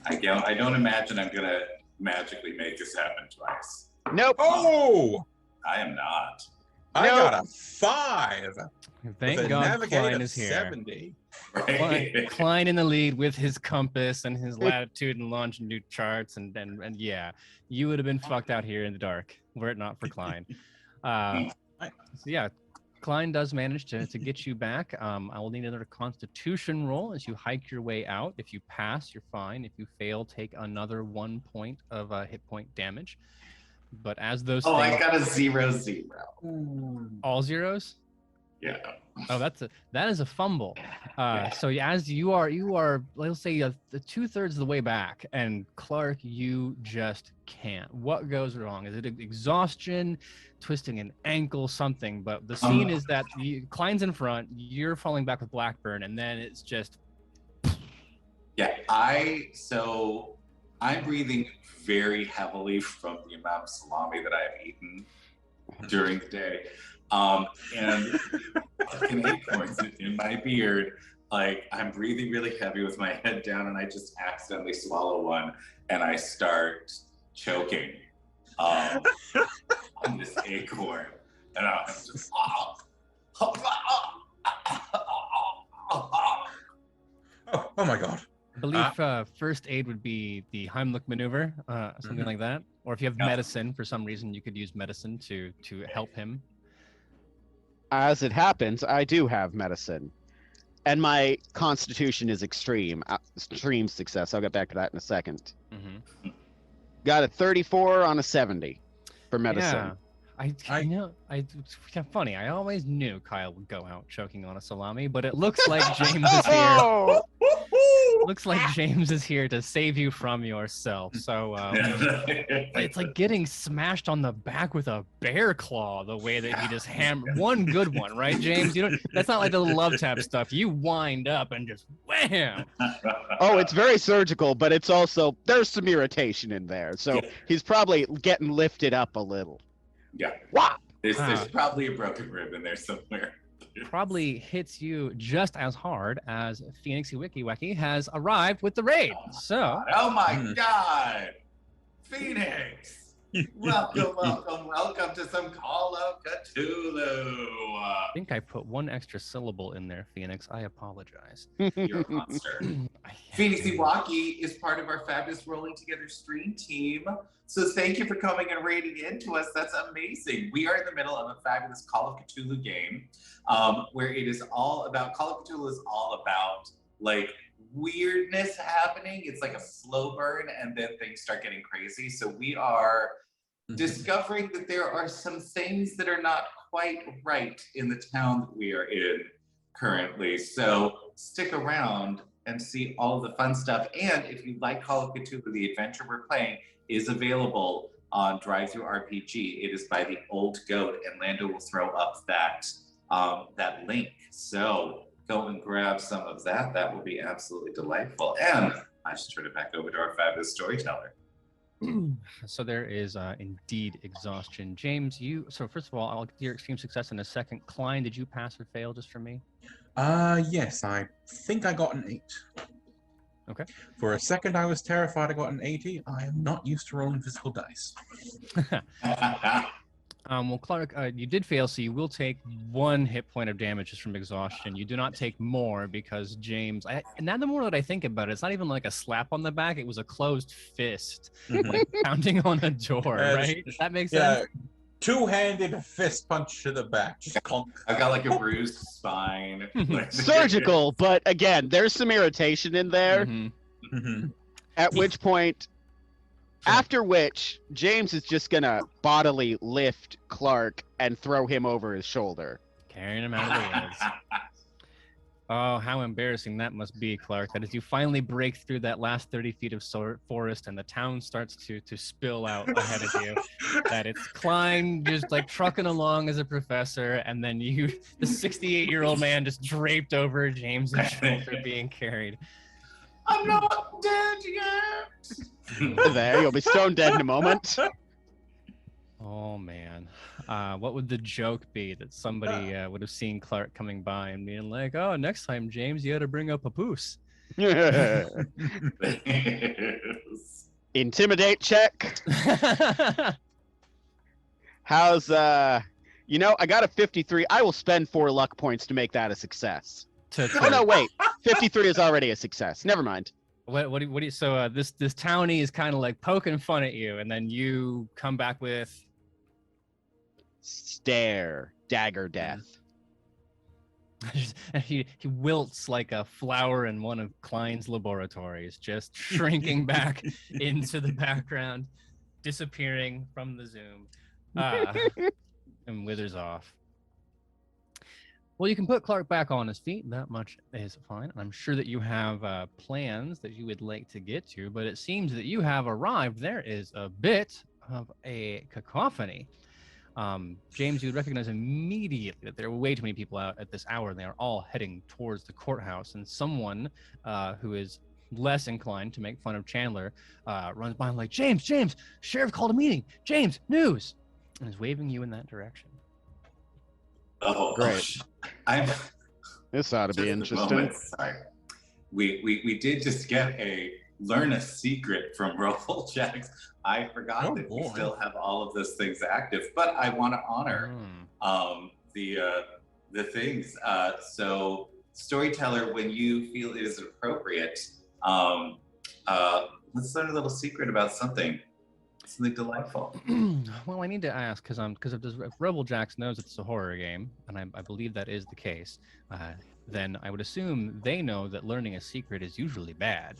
I don't imagine I'm gonna magically make this happen twice. Nope. Oh! I am not. I Nope. got a 5. Thank with a God navigate Klein of is here. 70. Right? Klein in the lead with his compass and his latitude and longitude charts, and yeah, you would have been fucked out here in the dark were it not for Klein. So yeah, Klein does manage to get you back. I will need another Constitution roll as you hike your way out. If you pass, you're fine. If you fail, take another 1 point of hit point damage. But as those Oh, I things, got a 0-0. all zeros. Yeah. Oh, that is a fumble. So as you are, let's say the 2/3 of the way back, and Clark, you just can't. What goes wrong? Is it exhaustion, twisting an ankle, something? But the scene is that Klein's in front, you're falling back with Blackburn, and then it's just. Yeah. I'm breathing very heavily from the amount of salami that I have eaten during the day. And fucking acorns in my beard. Like, I'm breathing really heavy with my head down, and I just accidentally swallow one, and I start choking on this acorn. And I'm just, Oh my God. I believe first aid would be the Heimlich maneuver, something like that. Or if you have medicine, for some reason, you could use medicine to help him. As it happens, I do have medicine. And my constitution is extreme. Extreme success. I'll get back to that in a second. Mm-hmm. Got a 34 on a 70 for medicine. Yeah. It's funny. I always knew Kyle would go out choking on a salami, but it looks like James is here. Oh! Looks like James is here to save you from yourself. So it's like getting smashed on the back with a bear claw. The way that he just hammered one good one, right, James? You don't. That's not like the love tap stuff. You wind up and just wham. Oh, it's very surgical, but it's also there's some irritation in there. So he's probably getting lifted up a little. Yeah. Wow. There's probably a broken rib in there somewhere. Probably hits you just as hard as Phoenixy Wiki Wacky has arrived with the raid. So, Oh my God, Phoenix! welcome to some Call of Cthulhu. I think I put one extra syllable in there, Phoenix. I apologize. You're a monster. Phoenix Iwaki is part of our fabulous Rolling Together stream team. So thank you for coming and raiding into us. That's amazing. We are in the middle of a fabulous Call of Cthulhu game, where it is all about, Call of Cthulhu is all about like weirdness happening. It's like a slow burn and then things start getting crazy. So we are discovering that there are some things that are not quite right in the town that we are in currently. So stick around and see all of the fun stuff. And if you like Call of Cthulhu, the adventure we're playing is available on Drive-Thru RPG. It is by the Old Goat, and Lando will throw up that link. So go and grab some of that. That will be absolutely delightful. And I just turn it back over to our fabulous storyteller. So there is indeed exhaustion. James, so first of all, I'll get your extreme success in a second. Klein, did you pass or fail just for me? Yes, I think I got an 8. Okay. For a second, I was terrified I got an 80. I am not used to rolling physical dice. Well, Clark, you did fail, so you will take 1 hit point of damage just from exhaustion. You do not take more because James, and now the more that I think about it, it's not even like a slap on the back. It was a closed fist, like pounding on a door, right? Does that make sense? Two-handed fist punch to the back. Just clunk. I've got like a bruised spine. Surgical, but again, there's some irritation in there. Mm-hmm. At which point, After which, James is just gonna bodily lift Clark and throw him over his shoulder. Carrying him out of the woods. Oh, how embarrassing that must be, Clark. That as you finally break through that last 30 feet of forest and the town starts to spill out ahead of you, that it's Klein just like trucking along as a professor, and then you, the 68-year-old man, just draped over James's shoulder being carried. I'm not dead yet. There, you'll be stone dead in a moment. Oh, man. What would the joke be that somebody would have seen Clark coming by and being like, oh, next time, James, you got to bring up a papoose. Intimidate check. How's, I got a 53. I will spend 4 luck points to make that a success. Oh, no, wait. 53 is already a success. Never mind. What do you, so this townie is kind of like poking fun at you, and then you come back with... Stare, dagger death. he wilts like a flower in one of Klein's laboratories, just shrinking back into the background, disappearing from the zoom, and withers off. Well, you can put Clark back on his feet. That much is fine. I'm sure that you have plans that you would like to get to, but it seems that you have arrived. There is a bit of a cacophony. James, you would recognize immediately that there are way too many people out at this hour, and they are all heading towards the courthouse. And someone who is less inclined to make fun of Chandler runs by and like, James, sheriff called a meeting. James, news, and is waving you in that direction. Oh, great! This ought to be interesting. Sorry, we did just get a learn a secret from Rolljax. I forgot that we still have all of those things active, but I want to honor the things. So, storyteller, when you feel it is appropriate, let's learn a little secret about something delightful. Well, I need to ask because if Rolljax knows it's a horror game, and I believe that is the case, then I would assume they know that learning a secret is usually bad.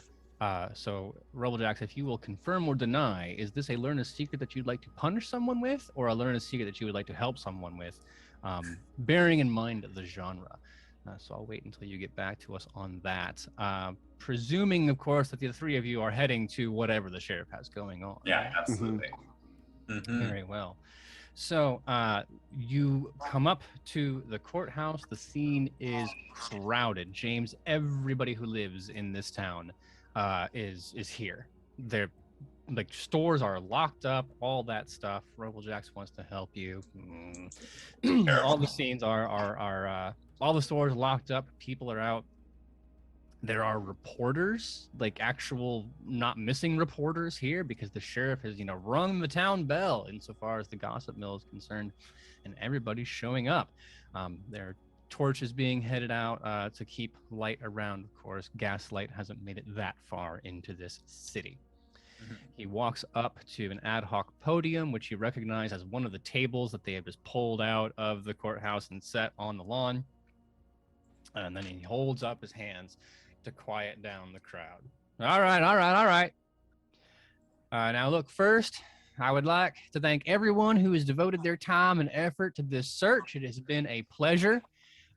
So, Rolljax, if you will confirm or deny, is this a learn a secret that you'd like to punish someone with, or a learn a secret that you would like to help someone with, bearing in mind the genre? So I'll wait until you get back to us on that. Presuming, of course, that the three of you are heading to whatever the sheriff has going on. Yeah, absolutely. Mm-hmm. Very well. So you come up to the courthouse. The scene is crowded. James, everybody who lives in this town is here. They're like stores are locked up, all that stuff. Rolljax wants to help you. All the scenes are all the stores locked up. People are out. There are reporters, like actual not missing reporters here, because the sheriff has rung the town bell insofar as the gossip mill is concerned, and everybody's showing up. There are torches being headed out to keep light around. Of course, gaslight hasn't made it that far into this city. Mm-hmm. He walks up to an ad hoc podium, which you recognize as one of the tables that they have just pulled out of the courthouse and set on the lawn. And then he holds up his hands to quiet down the crowd. All right. Now look, first, I would like to thank everyone who has devoted their time and effort to this search. It has been a pleasure.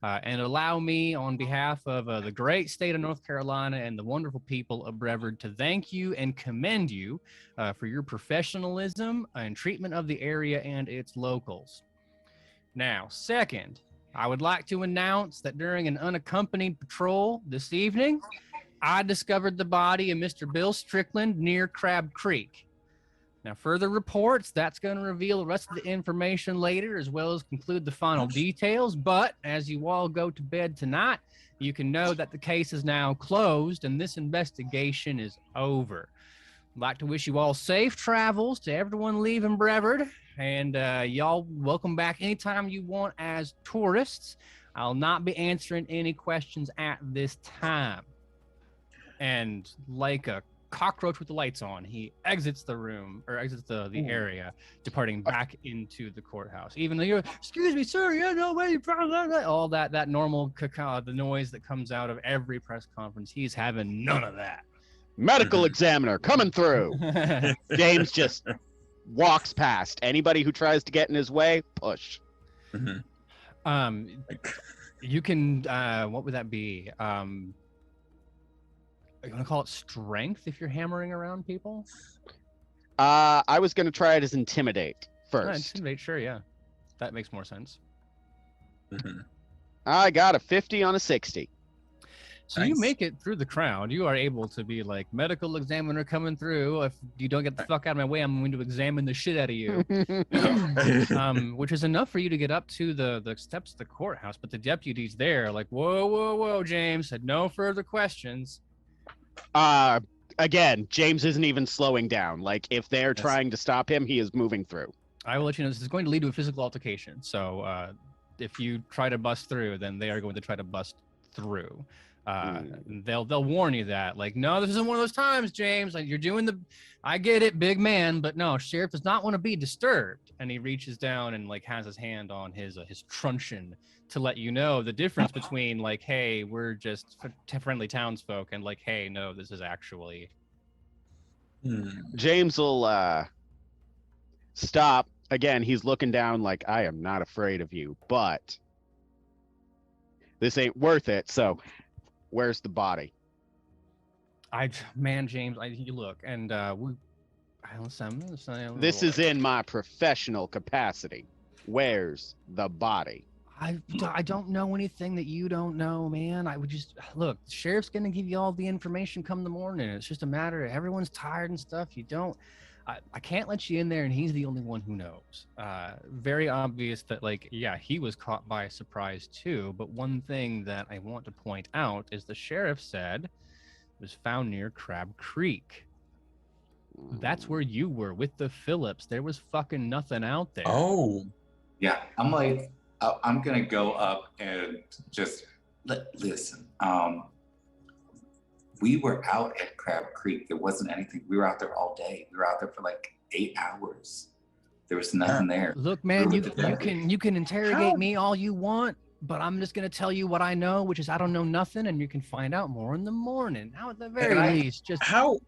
And allow me, on behalf of the great state of North Carolina and the wonderful people of Brevard, to thank you and commend you for your professionalism and treatment of the area and its locals. Now, second, I would like to announce that during an unaccompanied patrol this evening, I discovered the body of Mr. Bill Strickland near Crab Creek. Now, further reports, that's going to reveal the rest of the information later, as well as conclude the final details. But as you all go to bed tonight, you can know that the case is now closed and this investigation is over. I'd like to wish you all safe travels to everyone leaving Brevard. And y'all welcome back anytime you want as tourists. I'll not be answering any questions at this time. And like a cockroach with the lights on, he exits the room, or exits the area, departing back into the courthouse. Even though you're, excuse me, sir, you know where you from? All that normal the noise that comes out of every press conference, he's having none of that. medical examiner coming through. James just walks past. Anybody who tries to get in his way, push. You can, what would that be? You want to call it strength if you're hammering around people? I was going to try it as intimidate first. Intimidate, sure, yeah. That makes more sense. I got a 50 on a 60. So you make it through the crowd. You are able to be like, medical examiner coming through. If you don't get the fuck out of my way, I'm going to examine the shit out of you. Which is enough for you to get up to the steps of the courthouse. But the deputies there are like, whoa, whoa, whoa, James, had no further questions. Again, James isn't even slowing down. Like, if they're trying to stop him, he is moving through. I will let you know this is going to lead to a physical altercation. So if you try to bust through, then they are going to try to bust through. They'll warn you that, like, no, this isn't one of those times, James. Like, you're doing I get it, big man, but no, sheriff does not want to be disturbed. And he reaches down and like has his hand on his truncheon to let you know the difference between like, hey, we're just friendly townsfolk, and like, hey, no, this is actually. James will stop. Again, he's looking down like, I am not afraid of you, but this ain't worth it. So where's the body? James, you look, and this is in my professional capacity. Where's the body? I don't know anything that you don't know, man. I would just look. The sheriff's gonna give you all the information come the morning. It's just a matter of everyone's tired and stuff. You don't. I can't let you in there, and he's the only one who knows. Very obvious that, like, yeah, he was caught by surprise too. But one thing that I want to point out is the sheriff said it was found near Crab Creek. That's where you were with the Phillips. There was fucking nothing out there. Oh. Yeah, I'm like, I'm going to go up and just listen. We were out at Crab Creek. There wasn't anything. We were out there all day. We were out there for like 8 hours. There was nothing there. Look, man, you can interrogate me all you want, but I'm just gonna tell you what I know, which is I don't know nothing, and you can find out more in the morning. Now, at the very least, just how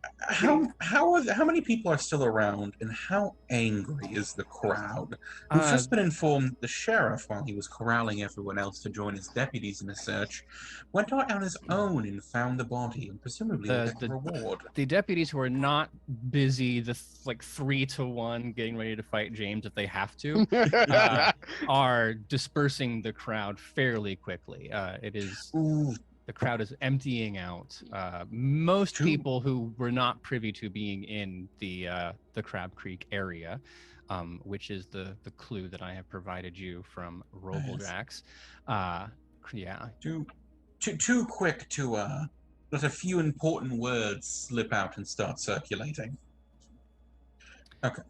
many people are still around, and how angry is the crowd? We've just been informed that the sheriff, while he was corralling everyone else to join his deputies in a search, went out on his own and found the body, and presumably the reward. The deputies who are not busy, 3-to-1 getting ready to fight James if they have to, are dispersing the crowd fairly quickly. The crowd is emptying out. Most people who were not privy to being in the Crab Creek area, which is the clue that I have provided you from Robojax. Yeah. Too quick to let a few important words slip out and start circulating. Okay.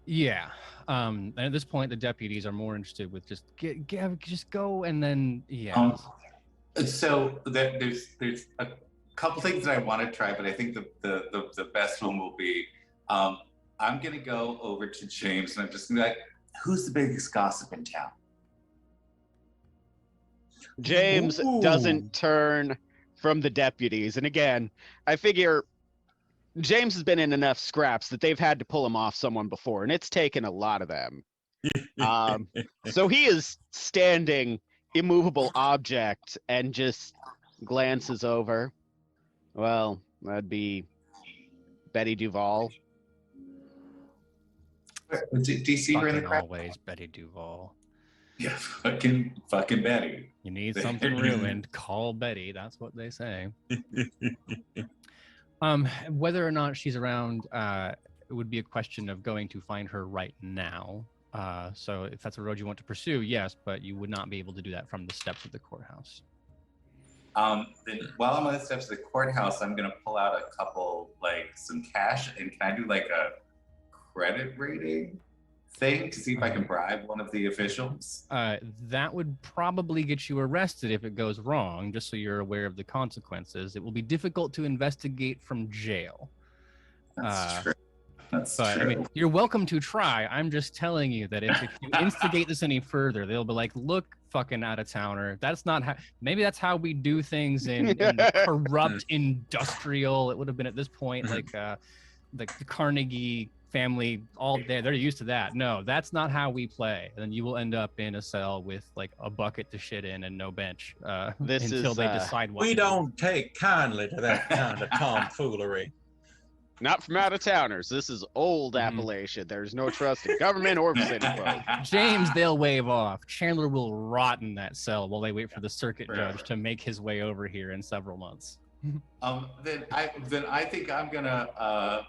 Yeah. And at this point, the deputies are more interested with just go, and then So there's a couple things that I want to try, but I think the best one will be I'm gonna go over to James and I'm just gonna be like, who's the biggest gossip in town? James doesn't turn from the deputies, and again, I figure James has been in enough scraps that they've had to pull him off someone before, and it's taken a lot of them. So he is standing immovable object and just glances over. Well, that'd be Betty Duval. Do you see her in the crowd? Always Betty Duval. Yeah, fucking Betty. You need something ruined, call Betty. That's what they say. Whether or not she's around, it would be a question of going to find her right now. So if that's a road you want to pursue, yes, but you would not be able to do that from the steps of the courthouse. Then while I'm on the steps of the courthouse, I'm gonna pull out a couple, some cash, and can I do a credit rating thing to see if I can bribe one of the officials? That would probably get you arrested if it goes wrong, just so you're aware of the consequences. It will be difficult to investigate from jail. That's true. That's true. I mean, you're welcome to try. I'm just telling you that if you instigate this any further, they'll be like, look, fucking out of towner. That's not how. Maybe that's how we do things in corrupt industrial. It would have been at this point like the Carnegie family. All day they're used to that. No, that's not how we play. And then you will end up in a cell with like a bucket to shit in and no bench until they decide what. We don't take kindly to that kind of tomfoolery. Not from out of towners. This is old Appalachia. There's no trust in government or city folk. James, they'll wave off. Chandler will rot in that cell while they wait for the circuit judge to make his way over here in several months. Then I think I'm gonna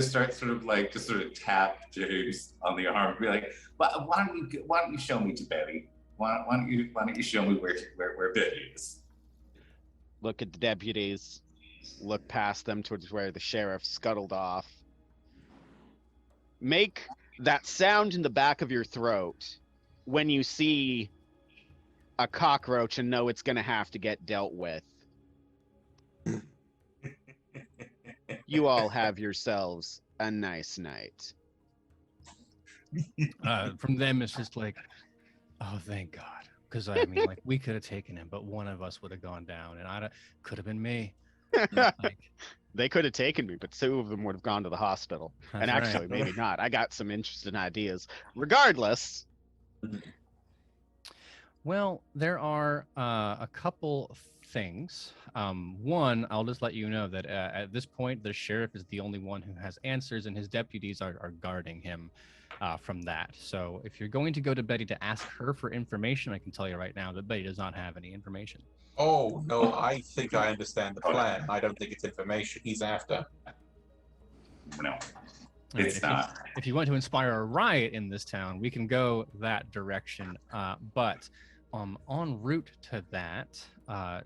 start sort of tap James on the arm and be like, why don't you show me to Betty? Why don't you show me where Betty is? Look at the deputies. Look past them towards where the sheriff scuttled off. Make that sound in the back of your throat when you see a cockroach and know it's going to have to get dealt with. You all have yourselves a nice night. From them, it's just like, oh, thank God. Because, I mean, like, we could have taken him, but one of us would have gone down, and could have been me. Like, they could have taken me, but two of them would have gone to the hospital. And actually, maybe not. I got some interesting ideas. Regardless. Well, there are a couple things. One, I'll just let you know that at this point, the sheriff is the only one who has answers, and his deputies are guarding him from that. So if you're going to go to Betty to ask her for information, I can tell you right now that Betty does not have any information. Oh, no, I think I understand the plan. I don't think it's information he's after. No, it's not. If you want to inspire a riot in this town, we can go that direction. But en route to that,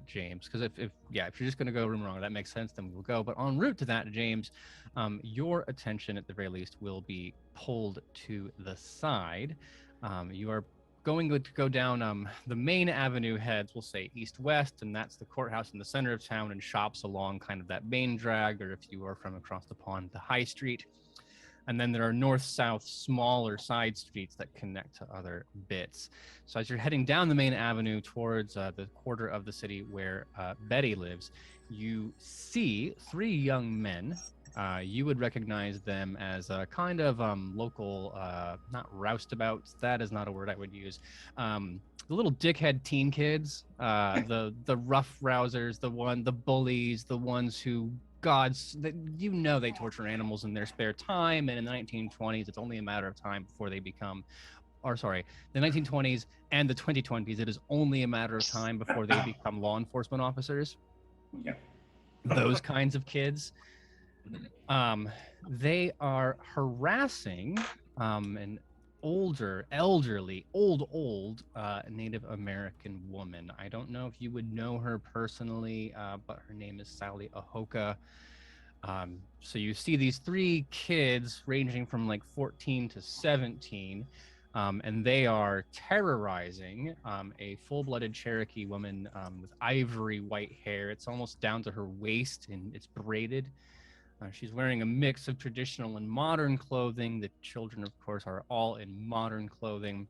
James, because if you're just going to go room wrong, that makes sense, then we will go. But en route to that, James, your attention at the very least will be pulled to the side. You are going to go down the main avenue heads, we'll say east-west, and that's the courthouse in the center of town and shops along kind of that main drag, or if you are from across the pond, the high street. And then there are north-south smaller side streets that connect to other bits. So as you're heading down the main avenue towards the quarter of the city where Betty lives, you see three young men. You would recognize them as a kind of local, not roustabouts, that is not a word I would use. The little dickhead teen kids, the rough rousers, the bullies, the ones who, they torture animals in their spare time. And in the 1920s, it's only a matter of time before they become, the 1920s and the 2020s, it is only a matter of time before they become law enforcement officers. Yeah. Those kinds of kids. They are harassing an elderly Native American woman. I don't know if you would know her personally, but her name is Sally Ahoka. So you see these three kids ranging from like 14 to 17, and they are terrorizing a full-blooded Cherokee woman with ivory white hair. It's almost down to her waist, and it's braided. She's wearing a mix of traditional and modern clothing. The children, of course, are all in modern clothing.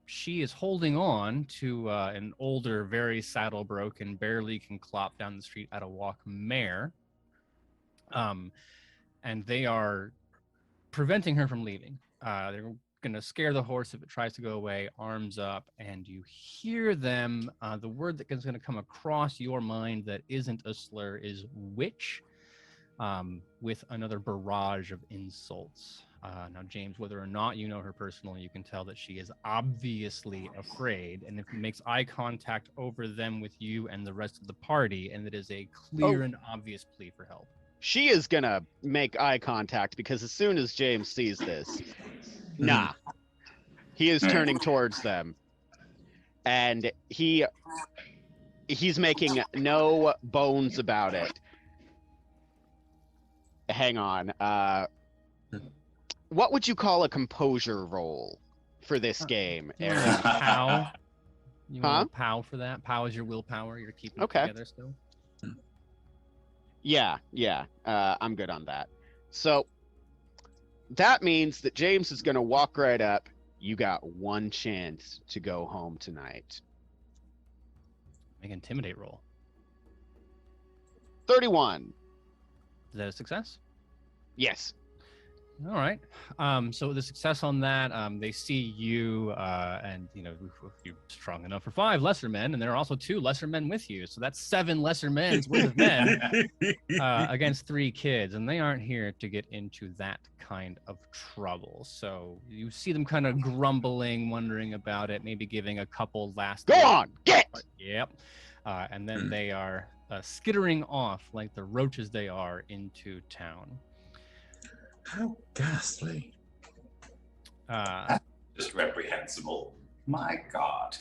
She is holding on to an older, very saddle-broken, barely can clop down the street at a walk mare. And they are preventing her from leaving. They're going to scare the horse if it tries to go away, arms up, and you hear them. The word that is going to come across your mind that isn't a slur is witch. With another barrage of insults. Now, James, whether or not you know her personally, you can tell that she is obviously afraid, and if it makes eye contact over them with you and the rest of the party, and it is a clear and obvious plea for help. She is gonna make eye contact because as soon as James sees this, he is turning towards them, and he's making no bones about it. Hang on. What would you call a composure roll for this game, Aaron? POW. You want a POW for that? POW is your willpower. You're keeping it together still. Yeah. I'm good on that. So that means that James is going to walk right up, You got one chance to go home tonight. Make an intimidate roll. 31. Is that a success? Yes. All right. So the success on that, they see you, and if you're strong enough for 5 lesser men, and there are also 2 lesser men with you, so that's 7 lesser men's worth of men against 3 kids, and they aren't here to get into that kind of trouble. So you see them kind of grumbling, wondering about it, maybe giving a couple last. Go on, get. Yep. And then they are skittering off like the roaches they are into town. How ghastly. Just reprehensible. My God.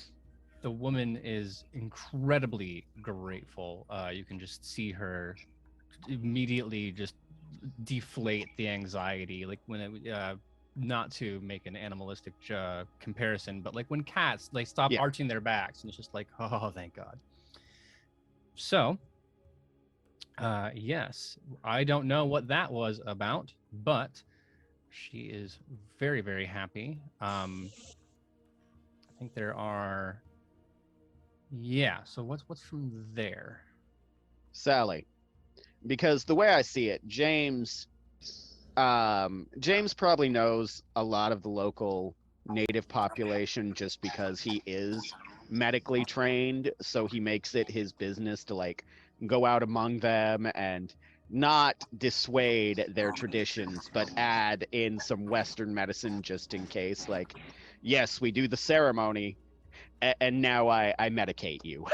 The woman is incredibly grateful. You can just see her immediately just deflate the anxiety. Like when it, not to make an animalistic comparison, but like when cats, they stop arching their backs and it's just like, oh, thank God. So, yes, I don't know what that was about, but she is very, very happy. I think there are, so what's from there? Sally, because the way I see it, James probably knows a lot of the local native population just because he is medically trained, so he makes it his business to like go out among them and not dissuade their traditions, but add in some Western medicine just in case. Like, yes, we do the ceremony, and now I medicate you.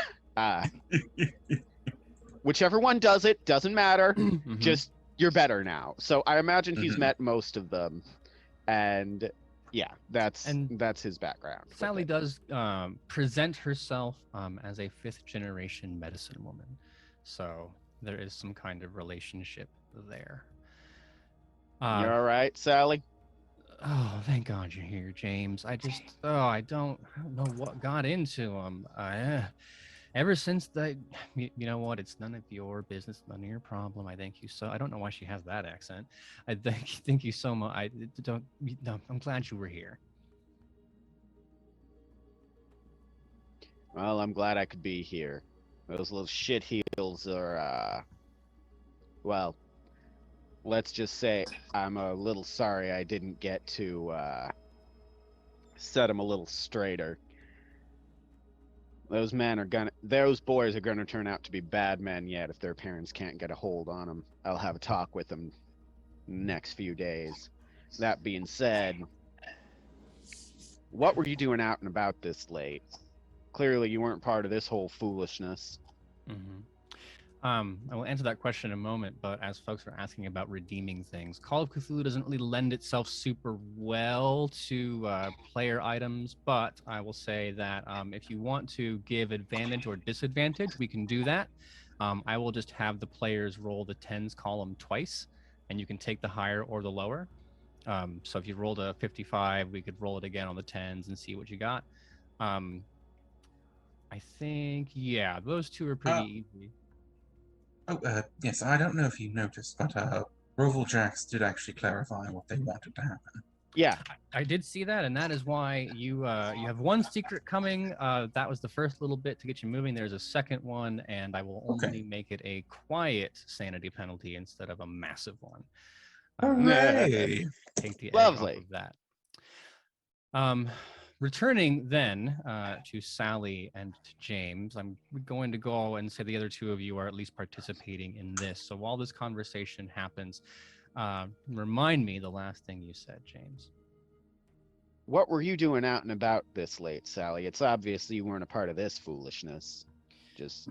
Whichever one does it, doesn't matter. Just, you're better now. So I imagine he's met most of them. And yeah, that's his background. Sally does present herself as a 5th generation medicine woman. So there is some kind of relationship there. You're all right, Sally? Oh, thank God you're here, James. I don't know what got into him. Ever since you know what? It's none of your business, none of your problem. I thank you so. I don't know why she has that accent. I thank you so much. I'm glad you were here. Well, I'm glad I could be here. Those little shit heels are, well, let's just say I'm a little sorry I didn't get to set them a little straighter. Those boys are gonna turn out to be bad men yet if their parents can't get a hold on them. I'll have a talk with them next few days. That being said, what were you doing out and about this late? Clearly you weren't part of this whole foolishness. I will answer that question in a moment, but as folks are asking about redeeming things, Call of Cthulhu doesn't really lend itself super well to player items, but I will say that if you want to give advantage or disadvantage, we can do that. I will just have the players roll the 10s column twice, and you can take the higher or the lower. So if you rolled a 55, we could roll it again on the 10s and see what you got. I think, those 2 are pretty easy. Yes, I don't know if you noticed, but Roval Jacks did actually clarify what they wanted to happen. Yeah, I did see that, and that is why you have one secret coming. That was the first little bit to get you moving. There's a second one, and I will only make it a quiet sanity penalty instead of a massive one. Hooray! Take the edge lovely. off of that. Returning then to Sally and to James, I'm going to go and say the other 2 of you are at least participating in this. So while this conversation happens, remind me the last thing you said, James. What were you doing out and about this late, Sally? It's obvious you weren't a part of this foolishness. Just...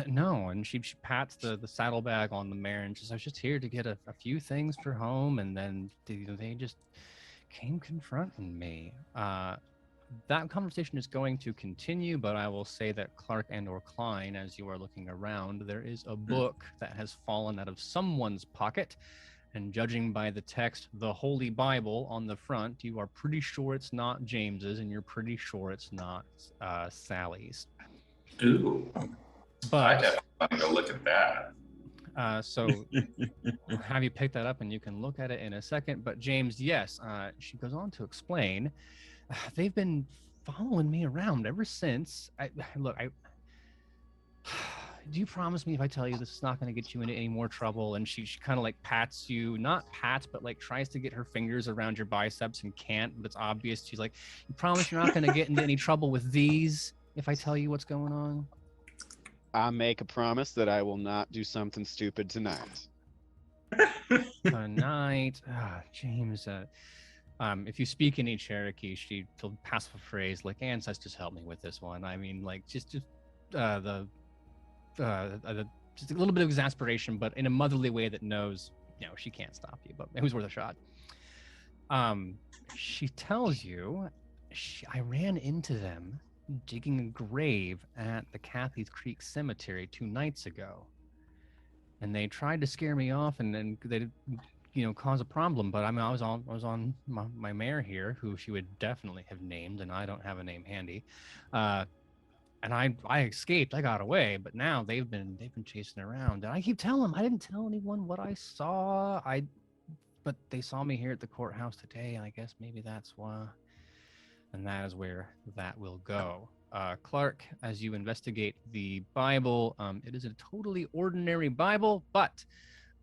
No, and she pats the saddlebag on the mare and says, I was just here to get a few things for home, and then they just came confronting me. That conversation is going to continue, but I will say that Clark and or Klein, as you are looking around, there is a book that has fallen out of someone's pocket, and judging by the text, the Holy Bible on the front, you are pretty sure it's not James's, and you're pretty sure it's not Sally's. Ooh. But I definitely want to go look at that. So I'll have you pick that up and you can look at it in a second. But James, yes, she goes on to explain, they've been following me around ever since. Do you promise me if I tell you this is not going to get you into any more trouble? And she kind of like pats you, not pats, but like tries to get her fingers around your biceps and can't, but it's obvious. She's like, you promise you're not going to get into any trouble with these if I tell you what's going on? I make a promise that I will not do something stupid tonight. Tonight, James, if you speak any Cherokee, she'll pass a phrase like ancestors help me with this one. I mean, like just just a little bit of exasperation, but in a motherly way that knows, she can't stop you, but it was worth a shot. She tells you, I ran into them digging a grave at the Cathy's Creek Cemetery 2 nights ago. And they tried to scare me off and then they cause a problem. But I mean, I was on my mare here, who she would definitely have named, and I don't have a name handy. And I escaped. I got away, but now they've been chasing around. And I keep telling them I didn't tell anyone what I saw. But they saw me here at the courthouse today, and I guess maybe that's why. And that is where that will go. Clark, as you investigate the Bible, it is a totally ordinary Bible, but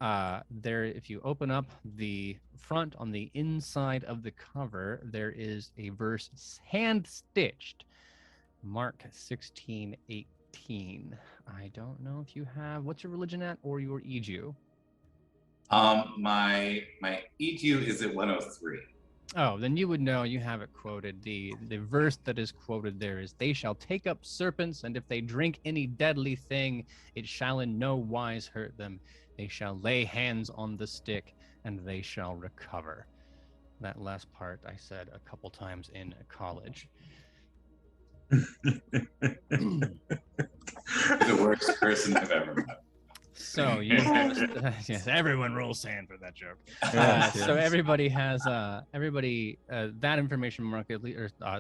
if you open up the front on the inside of the cover, there is a verse hand-stitched. Mark 16:18. I don't know if you have, what's your religion at, or your EJU? My EJU is at 103. Oh, then you would know, you have it quoted. The verse that is quoted there is, they shall take up serpents, and if they drink any deadly thing, it shall in no wise hurt them. They shall lay hands on the stick, and they shall recover. That last part I said a couple times in college. The worst person I've ever met. So you yes, everyone rolls sand for that joke. So everybody has that information. Mark,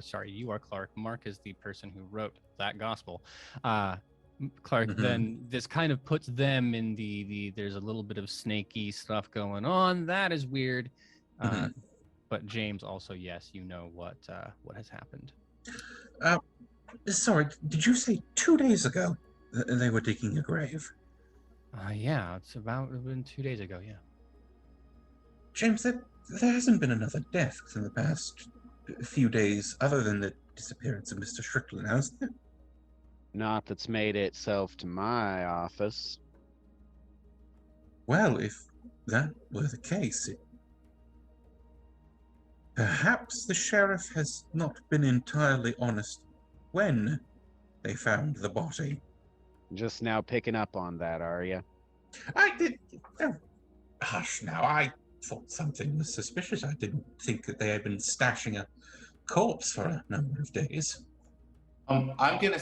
sorry, you are Clark. Mark is the person who wrote that gospel. Clark, then this kind of puts them in the there's a little bit of snaky stuff going on. That is weird. But James also, yes, you know what has happened. Sorry, did you say 2 days ago they were digging a grave? Yeah, it's been 2 days ago, yeah. James, there hasn't been another death within the past few days other than the disappearance of Mr. Strickland, has there? Not that's made itself to my office. Well, if that were the case, perhaps the sheriff has not been entirely honest when they found the body. Just now picking up on that, are you? I did. Oh, hush now. I thought something was suspicious. I didn't think that they had been stashing a corpse for a number of days. I'm gonna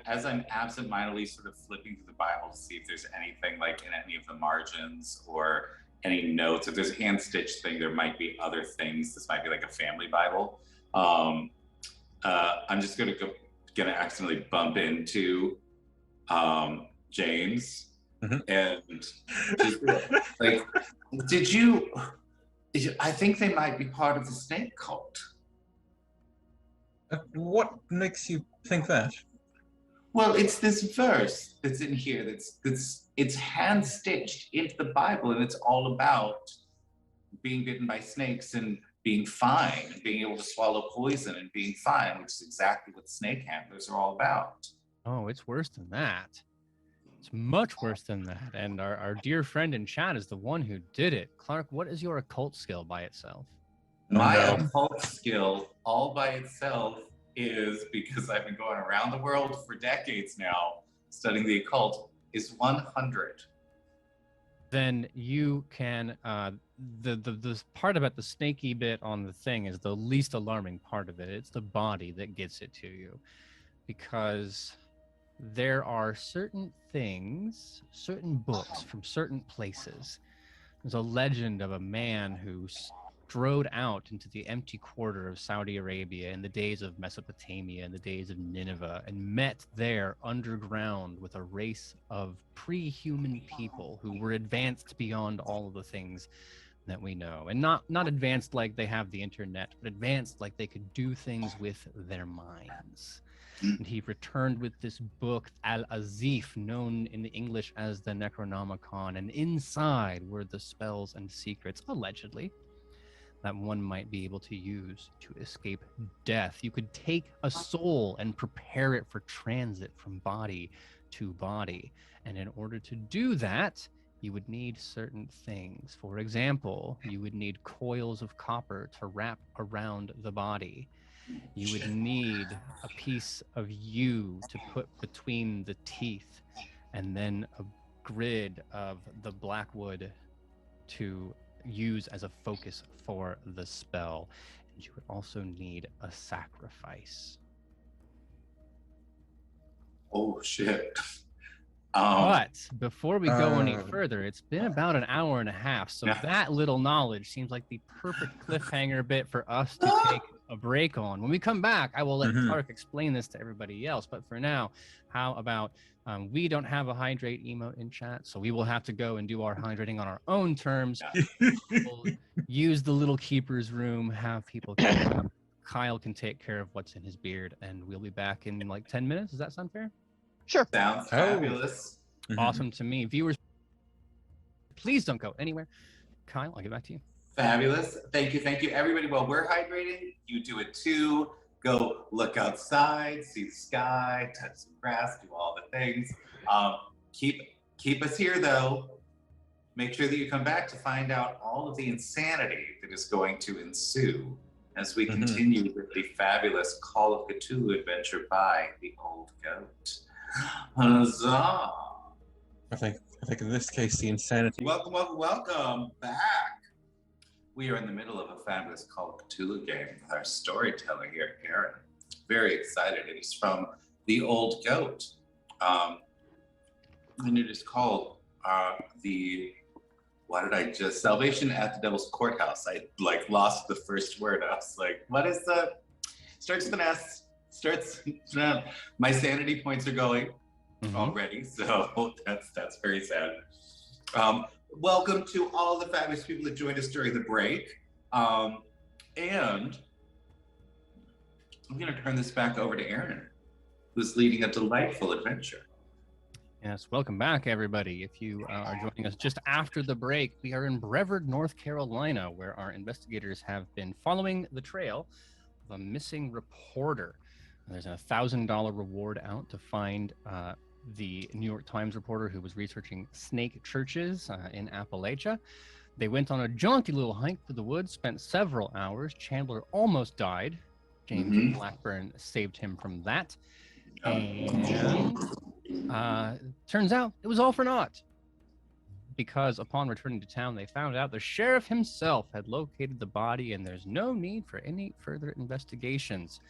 as I'm absentmindedly sort of flipping through the Bible to see if there's anything like in any of the margins or any notes. If there's a hand-stitched thing, there might be other things. This might be like a family Bible. I'm just gonna accidentally bump into James and just like, I think they might be part of the snake cult. What makes you think that? Well, it's this verse that's in here it's hand stitched into the Bible, and it's all about being bitten by snakes and being fine, and being able to swallow poison and being fine, which is exactly what snake handlers are all about. Oh, it's worse than that. It's much worse than that. And our dear friend in chat is the one who did it. Clark, what is your occult skill by itself? My occult skill all by itself is, because I've been going around the world for decades now studying the occult, is 100. Then you can the part about the snaky bit on the thing is the least alarming part of it. It's the body that gets it to you, because there are certain things, certain books from certain places. There's a legend of a man who strode out into the empty quarter of Saudi Arabia in the days of Mesopotamia and the days of Nineveh, and met there underground with a race of pre-human people who were advanced beyond all of the things that we know, and not advanced like they have the internet, but advanced like they could do things with their minds. And he returned with this book, Al-Azif, known in the English as the Necronomicon, and inside were the spells and secrets, allegedly, that one might be able to use to escape death. You could take a soul and prepare it for transit from body to body. And in order to do that, you would need certain things. For example, you would need coils of copper to wrap around the body. You would need a piece of you to put between the teeth, and then a grid of the blackwood to use as a focus for the spell. And you would also need a sacrifice. Oh, shit. But before we go any further, it's been about an hour and a half, so Yeah. that little knowledge seems like the perfect cliffhanger bit for us to take a break on. When we come back, I will let Clark explain this to everybody else, but for now, how about we don't have a hydrate emote in chat, so we will have to go and do our hydrating on our own terms. We'll use the little keeper's room, have people come up. Kyle can take care of what's in his beard, and we'll be back in like 10 minutes. Does that sound fair? Sure. Sounds fabulous. Awesome to me. Viewers, please don't go anywhere. Kyle, I'll get back to you. Fabulous. Thank you. Everybody, while we're hydrating, you do it too. Go look outside, see the sky, touch some grass, do all the things. Keep us here, though. Make sure that you come back to find out all of the insanity that is going to ensue as we continue with the fabulous Call of Cthulhu adventure by the Old Goat. Huzzah! I think in this case the insanity. Welcome back. We are in the middle of a fabulous Call of Cthulhu game with our storyteller here, Aaron. Very excited. It is from the Old Goat. And it is called Salvation at the Devil's Courthouse. I lost the first word. I was like, what is the, starts with an S. My sanity points are going already, so that's very sad. Welcome to all the fabulous people that joined us during the break. And I'm going to turn this back over to Aaron, who's leading a delightful adventure. Yes, welcome back, everybody. If you are joining us just after the break, we are in Brevard, North Carolina, where our investigators have been following the trail of a missing reporter. There's a $1,000 reward out to find the New York Times reporter who was researching snake churches in Appalachia. They went on a jaunty little hike through the woods, spent several hours. Chandler almost died. James Blackburn saved him from that. And turns out it was all for naught, because upon returning to town, they found out the sheriff himself had located the body, and there's no need for any further investigations.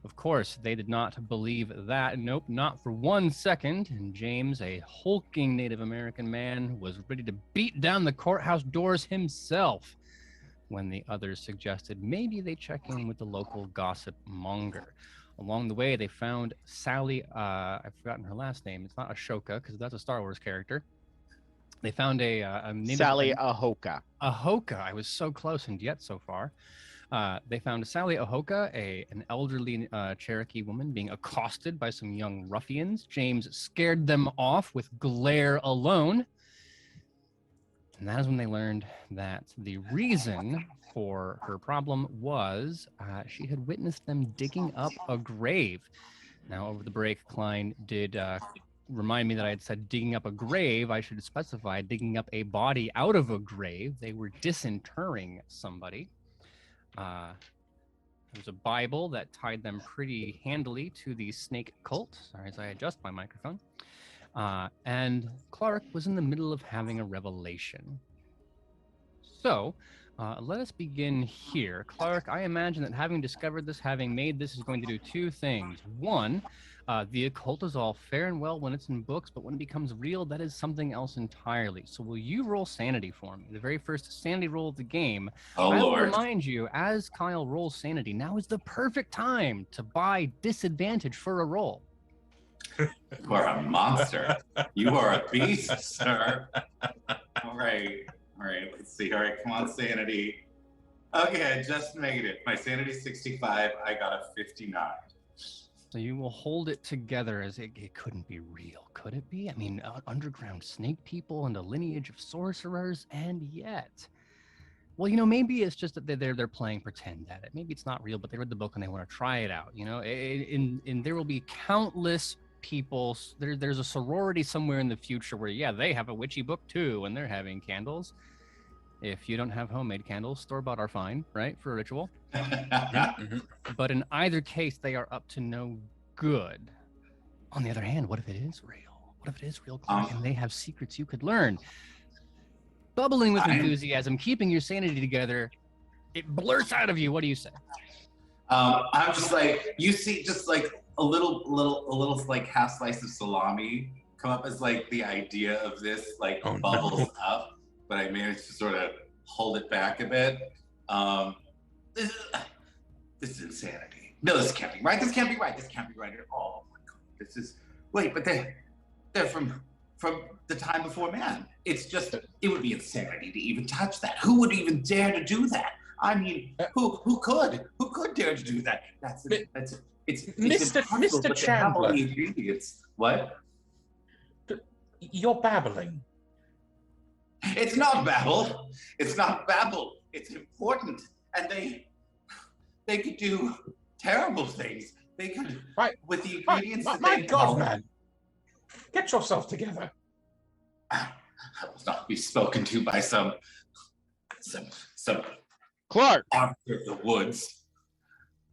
Of course, they did not believe that. Nope, not for 1 second. And James, a hulking Native American man, was ready to beat down the courthouse doors himself when the others suggested maybe they check in with the local gossip monger. Along the way, they found Sally, I've forgotten her last name. It's not Ashoka, because that's a Star Wars character. They found a Sally Ahoka. Ahoka. I was so close and yet so far. They found Sally Ahoka, an elderly Cherokee woman, being accosted by some young ruffians. James scared them off with glare alone. And that is when they learned that the reason for her problem was she had witnessed them digging up a grave. Now, over the break, Klein did remind me that I had said digging up a grave. I should specify digging up a body out of a grave. They were disinterring somebody. There was a Bible that tied them pretty handily to the snake cult. Sorry, as I adjust my microphone. And Clark was in the middle of having a revelation. So Let us begin here. Clark, I imagine that having discovered this, having made this, is going to do two things. One, the occult is all fair and well when it's in books, but when it becomes real, that is something else entirely. So will you roll sanity for me? The very first sanity roll of the game. Oh, I will Lord. remind you, as Kyle rolls sanity, now is the perfect time to buy disadvantage for a roll. You are a monster. You are a beast, sir. All right, let's see. All right, come on, sanity. Okay, I just made it. My sanity's 65. I got a 59. So you will hold it together as it couldn't be real, could it be? I mean, underground snake people and a lineage of sorcerers, and yet... Well, you know, maybe it's just that they're playing pretend at it. Maybe it's not real, but they read the book and they want to try it out. You know, and there will be countless people. There's a sorority somewhere in the future where, yeah, they have a witchy book too, and they're having candles. If you don't have homemade candles, store-bought are fine, right, for a ritual. But in either case, they are up to no good. On the other hand, what if it is real? What if it is real, Clark, and they have secrets you could learn? Bubbling with enthusiasm, keeping your sanity together, it blurts out of you. What do you say? I'm just like, you see just like a little like half slice of salami come up as like the idea of this like bubbles up, but I managed to sort of hold it back a bit. This is insanity. No, this can't be right. This can't be right. This can't be right at all. Oh my God. This is, wait, but they're from the time before man. It's just, it would be insanity to even touch that. Who would even dare to do that? I mean, who could dare to do that? It's Mr. Chandler. The ingredients. What? You're babbling. It's not babble. It's not babble. It's important. And they could do terrible things. They could, with the ingredients that my they God, know. man. Get yourself together. I will not be spoken to by some Clark. After the woods.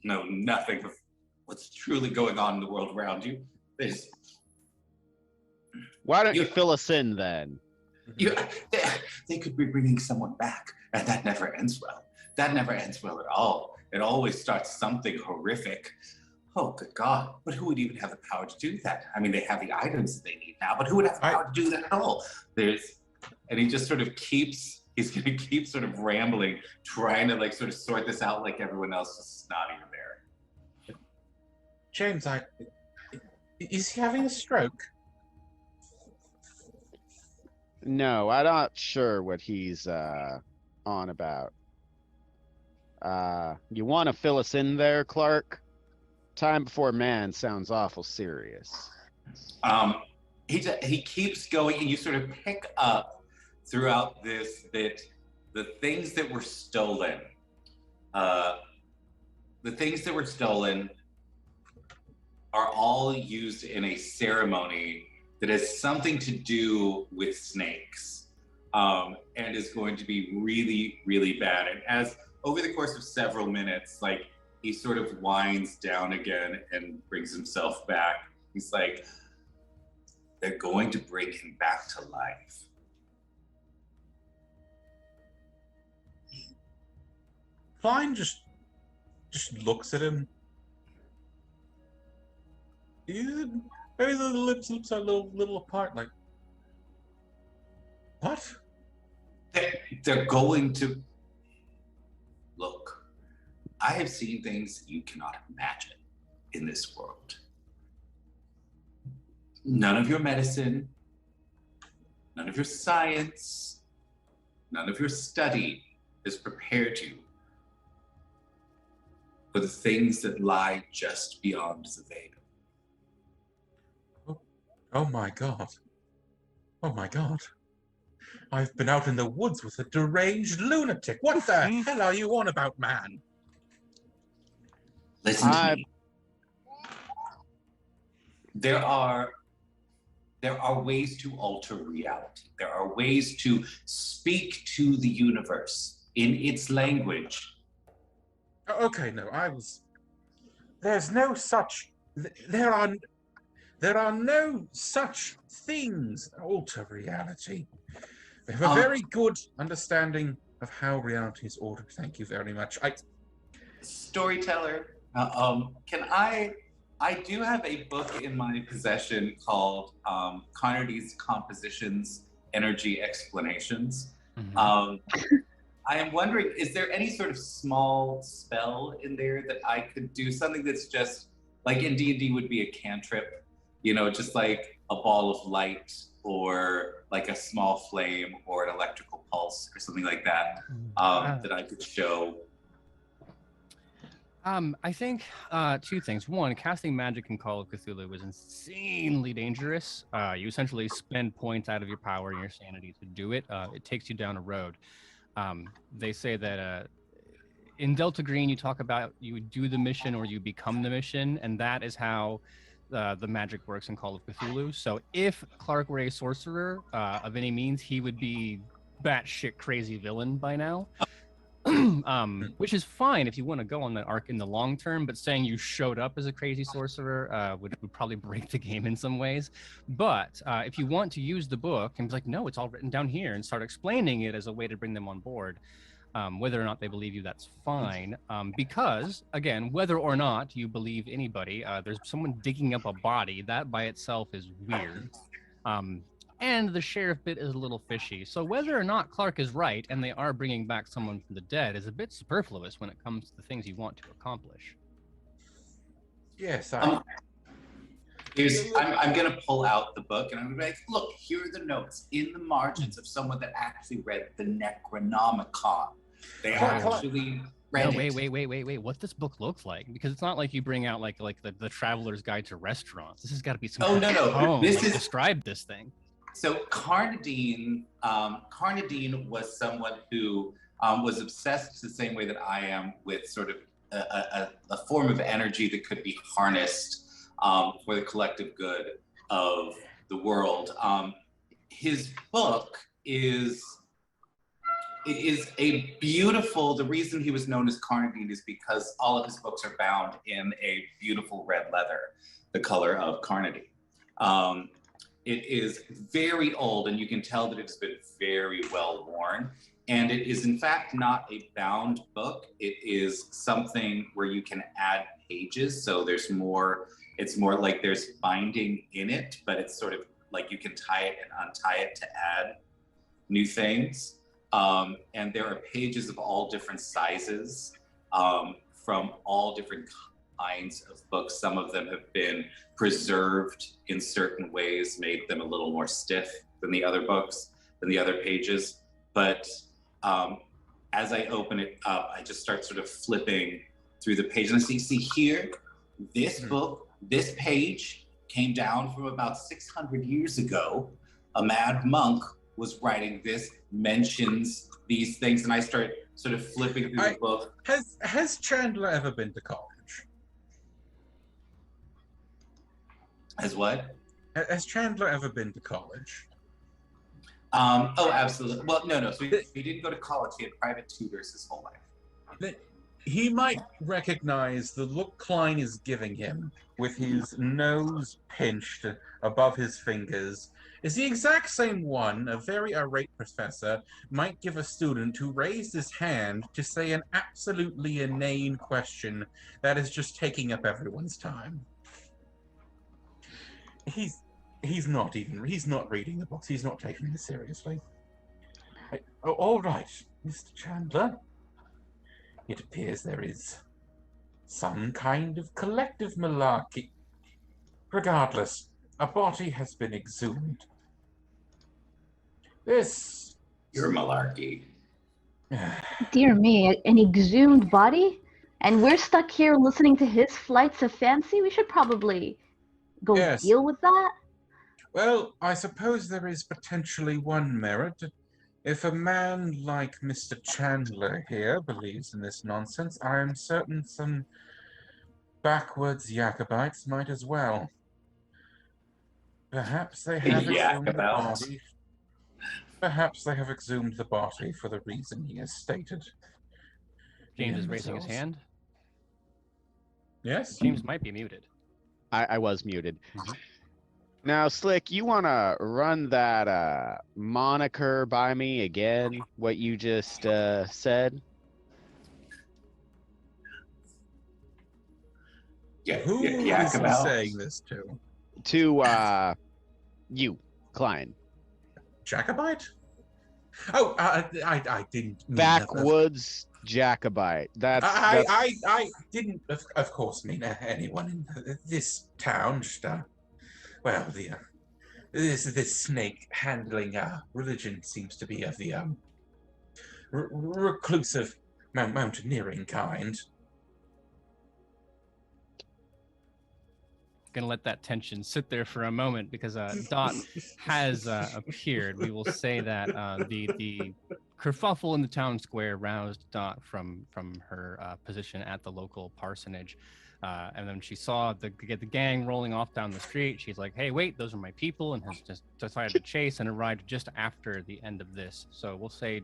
Know nothing of what's truly going on in the world around you. Why don't you fill us in then? They could be bringing someone back, and that never ends well. That never ends well at all. It always starts something horrific. Oh, good God. But who would even have the power to do that? I mean, they have the items that they need now, but who would have the power to do that at all? And he just sort of he's going to keep sort of rambling, trying to like sort of sort this out like everyone else just not even there. James, is he having a stroke? No, I'm not sure what he's on about. You want to fill us in there, Clark? Time before man sounds awful serious. He keeps going, and you sort of pick up throughout this that the things that were stolen, are all used in a ceremony that has something to do with snakes, and is going to be really, really bad. And as over the course of several minutes, like he sort of winds down again and brings himself back. He's like, they're going to bring him back to life. Klein just looks at him. Maybe the lips are a little apart, like, what? They're going to... Look, I have seen things you cannot imagine in this world. None of your medicine, none of your science, none of your study has prepared you for the things that lie just beyond the veil. Oh my God. Oh my God. I've been out in the woods with a deranged lunatic. What the hell are you on about, man? Listen to me. There are ways to alter reality. There are ways to speak to the universe in its language. Okay, no, there's no such... There are no such things alter reality. We have a very good understanding how reality is ordered. Thank you very much. Storyteller, can I do have a book in my possession called Carnedy's Compositions, Energy Explanations. I am wondering, is there any sort of small spell in there that I could do? Something that's just, like in D&D would be a cantrip, just like a ball of light or like a small flame or an electrical pulse or something like that, that I could show. I think two things. One, casting magic in Call of Cthulhu is insanely dangerous. You essentially spend points out of your power and your sanity to do it. It takes you down a road. They say that in Delta Green, you talk about you do the mission or you become the mission, and that is how the magic works in Call of Cthulhu. So if Clark were a sorcerer of any means, he would be batshit crazy villain by now. Which is fine if you want to go on that arc in the long term, but saying you showed up as a crazy sorcerer would probably break the game in some ways. But if you want to use the book and be like, no, it's all written down here, and start explaining it as a way to bring them on board, whether or not they believe you, that's fine. Because, again, whether or not you believe anybody, there's someone digging up a body. That by itself is weird. And the sheriff bit is a little fishy. So whether or not Clark is right and they are bringing back someone from the dead is a bit superfluous when it comes to the things you want to accomplish. Yes, I'm going to pull out the book and I'm going to be like, look, here are the notes in the margins of someone that actually read the Necronomicon. They actually read it. Wait. What this book looks like? Because it's not like you bring out like the Traveler's Guide to Restaurants. This has got to be some. Oh, no. This is describe this thing. So Carnadine was someone who was obsessed the same way that I am with sort of a form of energy that could be harnessed for the collective good of the world. His book is a beautiful, the reason he was known as Carnadine is because all of his books are bound in a beautiful red leather, the color of Carnadine. It is very old, and you can tell that it's been very well worn. And it is, in fact, not a bound book. It is something where you can add pages. So it's more like there's binding in it, but it's sort of like you can tie it and untie it to add new things. And there are pages of all different sizes from all different kinds of books. Some of them have been preserved in certain ways, made them a little more stiff than the other books, than the other pages. But as I open it up, I just start sort of flipping through the page. And I see here, this book, this page came down from about 600 years ago. A mad monk was writing this, mentions these things, and I start sort of flipping through the book. Has Chandler ever been to college? As what? Has Chandler ever been to college? Oh, absolutely. Well, no. So he didn't go to college. He had private tutors his whole life. He might recognize the look Klein is giving him with his nose pinched above his fingers is the exact same one a very irate professor might give a student who raised his hand to say an absolutely inane question that is just taking up everyone's time. He's not reading the books. He's not taking this seriously. All right, Mr. Chandler. It appears there is some kind of collective malarkey. Regardless, a body has been exhumed. This... You're malarkey. Dear me, an exhumed body? And we're stuck here listening to his flights of fancy? We should probably go deal with that? Well, I suppose there is potentially one merit. If a man like Mr. Chandler here believes in this nonsense, I am certain some backwards Jacobites might as well. Perhaps they have exhumed the body. Perhaps they have exhumed the body for the reason he has stated. James is raising his hand. Yes? James might be muted. I was muted. Now, Slick, you want to run that moniker by me again? What you just said? Who is he Yakabal. saying this to? To you, Klein. Jacobite? Oh, I didn't mean Backwoods Jacobite. I didn't, of course, mean anyone in this town. Just, well, this snake handling religion seems to be of the reclusive mountaineering kind. Gonna let that tension sit there for a moment because Dot has appeared. We will say that the kerfuffle in the town square roused Dot from her position at the local parsonage, and then she saw the gang rolling off down the street. She's like, "Hey, wait, those are my people," and has just decided to chase and arrived just after the end of this. So we'll say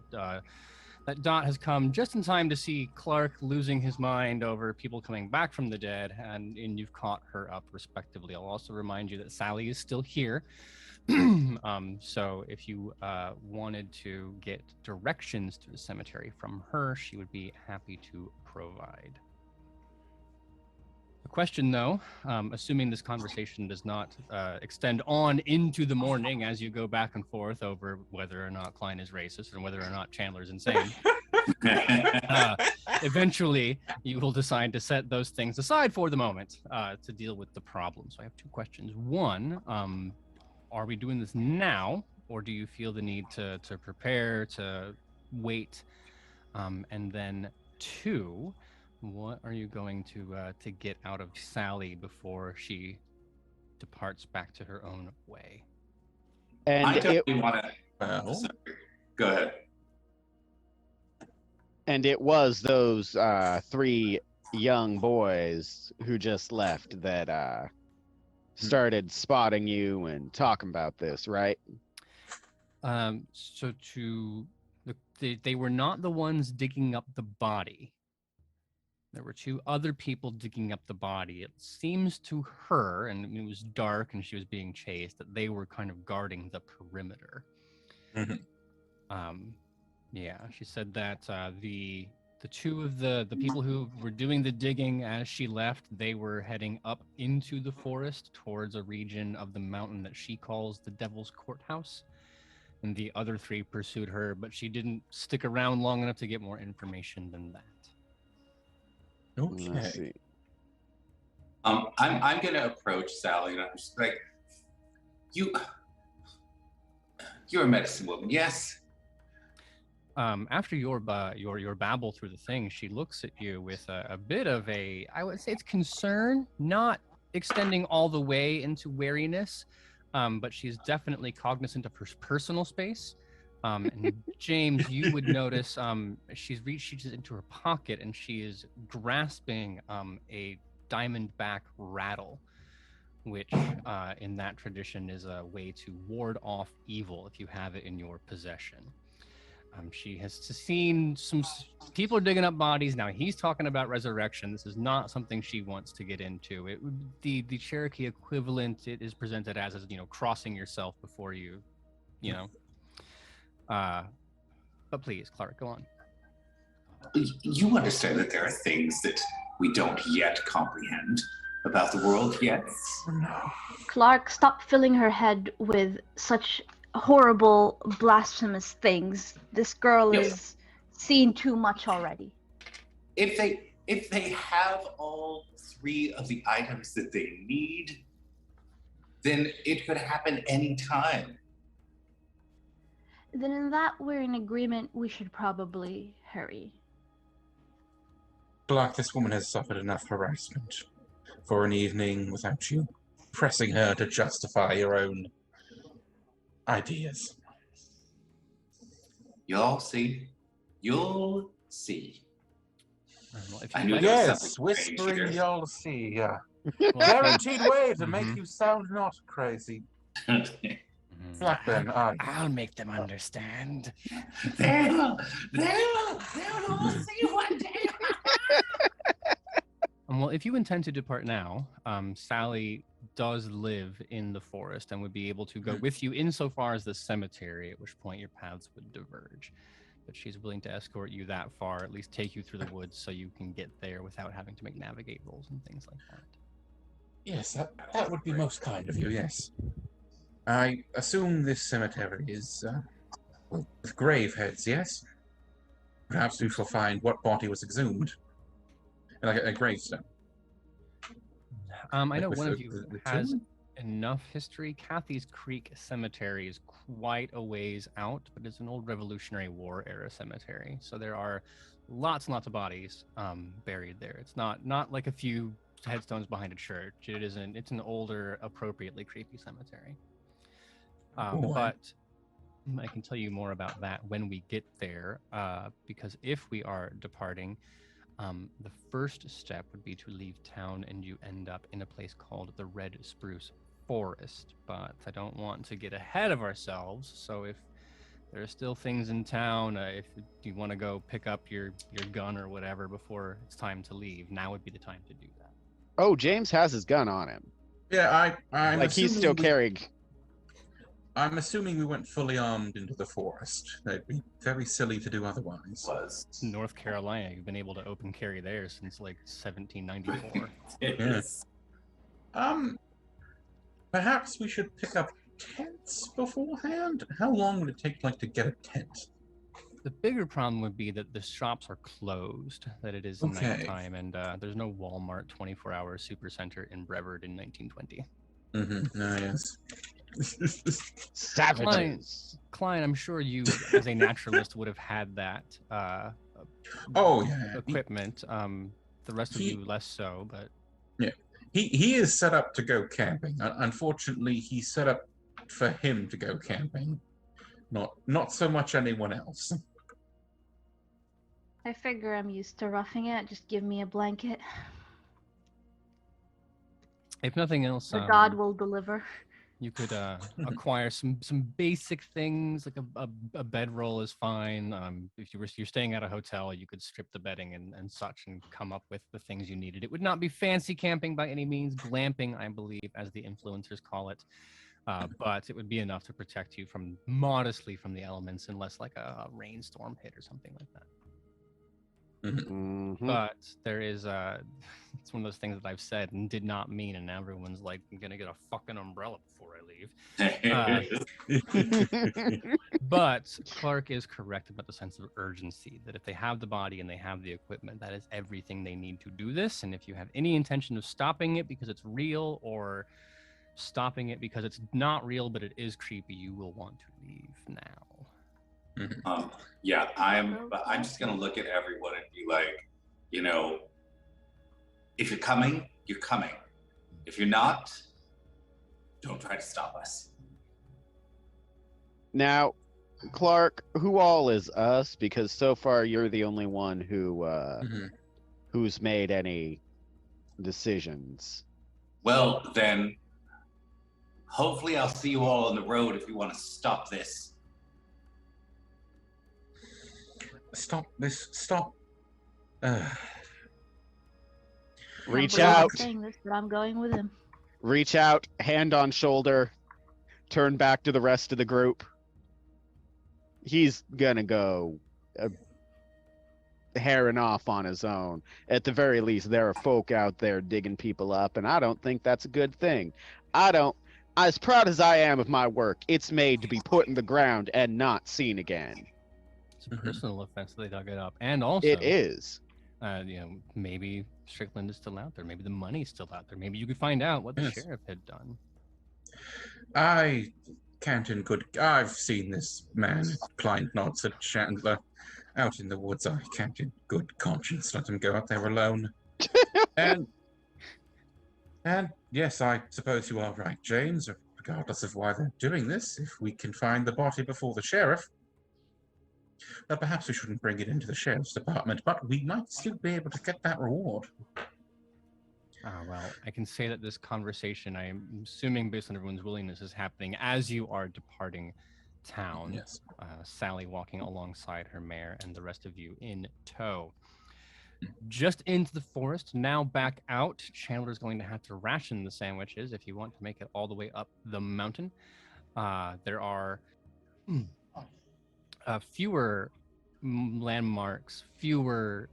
that Dot has come just in time to see Clark losing his mind over people coming back from the dead, and you've caught her up respectively. I'll also remind you that Sally is still here. So if you wanted to get directions to the cemetery from her, she would be happy to provide. The question, though, assuming this conversation does not extend on into the morning as you go back and forth over whether or not Klein is racist and whether or not Chandler's insane, eventually you will decide to set those things aside for the moment to deal with the problem. So I have two questions. One, are we doing this now, or do you feel the need to prepare, to wait? And then two, what are you going to get out of Sally before she departs back to her own way? And I definitely want to. Go ahead. And it was those three young boys who just left that started spotting you and talking about this, right? So they were not the ones digging up the body. There were two other people digging up the body. It seems to her, and it was dark and she was being chased, that they were kind of guarding the perimeter. Mm-hmm. Yeah, she said that the two of the people who were doing the digging as she left, they were heading up into the forest towards a region of the mountain that she calls the Devil's Courthouse. And the other three pursued her, but she didn't stick around long enough to get more information than that. Let's Okay. see. I'm gonna approach Sally and I'm just like, you're a medicine woman, yes? After your babble through the thing, she looks at you with a bit of a, I would say it's concern, not extending all the way into wariness, but she's definitely cognizant of her personal space. And James, you would notice she reaches into her pocket and she is grasping a diamondback rattle, which in that tradition is a way to ward off evil if you have it in your possession. She has seen some people are digging up bodies. Now he's talking about resurrection. This is not something she wants to get into. It would the Cherokee equivalent. It is presented as crossing yourself before you know. But please, Clark, go on. You understand that there are things that we don't yet comprehend about the world yet? No. Clark, stop filling her head with such horrible, blasphemous things. This girl is seen too much already. If they have all three of the items that they need, then it could happen anytime. Then in that we're in agreement, we should probably hurry. Clark, this woman has suffered enough harassment for an evening without you pressing her to justify your own ideas. You'll see. You'll see. Well, I knew there was something strange whispering here. you'll see. Well, Guaranteed way to Mhm. make you sound not crazy. Blackburn, I'll make them understand. They'll all see one day. Well, if you intend to depart now, Sally does live in the forest and would be able to go with you insofar as the cemetery, at which point your paths would diverge. But she's willing to escort you that far, at least take you through the woods so you can get there without having to make navigate rolls and things like that. Yes, that would be most kind of you, yes. I assume this cemetery is, with grave heads, yes? Perhaps we shall find what body was exhumed. Like a gravestone. I know one of you the has tomb? enough history. Cathy's Creek Cemetery is quite a ways out, but it's an old Revolutionary War era cemetery. So there are lots and lots of bodies buried there. It's not like a few headstones behind a church. It's an older, appropriately creepy cemetery. But I can tell you more about that when we get there, because if we are departing, the first step would be to leave town and you end up in a place called the Red Spruce Forest. But I don't want to get ahead of ourselves, so if there are still things in town, if you want to go pick up your gun or whatever before it's time to leave, now would be the time to do that. Oh, James has his gun on him. Yeah, I'm like he's still carrying. I'm assuming we went fully armed into the forest. It'd be very silly to do otherwise. North Carolina, you've been able to open carry there since like 1794. Yes. Perhaps we should pick up tents beforehand? How long would it take to get a tent? The bigger problem would be that the shops are closed, that it is nighttime, and there's no Walmart 24-hour supercenter in Brevard in 1920. Mm-hmm. No, yes. Savages. Klein, I'm sure you, as a naturalist, would have had that equipment. The rest of you less so, but yeah, he is set up to go camping. Unfortunately, he's set up for him to go camping, not so much anyone else. I figure I'm used to roughing it. Just give me a blanket. If nothing else, The God will deliver. You could acquire some basic things, like a bedroll is fine. If you're staying at a hotel, you could strip the bedding and such and come up with the things you needed. It would not be fancy camping by any means, glamping, I believe, as the influencers call it. But it would be enough to protect you modestly from the elements, unless like a rainstorm hit or something like that. Mm-hmm. But there is it's one of those things that I've said and did not mean, and everyone's like, I'm gonna get a fucking umbrella before I leave. But Clark is correct about the sense of urgency, that if they have the body and they have the equipment, that is everything they need to do this. And if you have any intention of stopping it because it's real, or stopping it because it's not real but it is creepy, you will want to leave now. Yeah, I'm just gonna look at everyone and be like, if you're coming, you're coming. If you're not, don't try to stop us. Now, Clark, who all is us? Because so far you're the only one who's made any decisions. Well, then, hopefully I'll see you all on the road if you want to stop this. Stop this. Stop. Reach out. Saying this, but I'm going with him. Reach out, hand on shoulder, turn back to the rest of the group. He's gonna go herring off on his own. At the very least, there are folk out there digging people up, and I don't think that's a good thing. As proud as I am of my work, it's made to be put in the ground and not seen again. It's a personal offense that they dug it up. And also, it is. Maybe Strickland is still out there. Maybe the money's still out there. Maybe you could find out what the sheriff had done. I can't in good... I've seen this man, Klein nods at Chandler, out in the woods. I can't in good conscience let him go out there alone. and yes, I suppose you are right, James. Regardless of why they're doing this, if we can find the body before the sheriff, well, perhaps we shouldn't bring it into the sheriff's department, but we might still be able to get that reward. Well, I can say that this conversation, I am assuming based on everyone's willingness, is happening as you are departing town. Yes. Sally walking alongside her mare and the rest of you in tow. just into the forest. Now back out. Chandler's going to have to ration the sandwiches if you want to make it all the way up the mountain. There are fewer landmarks, fewer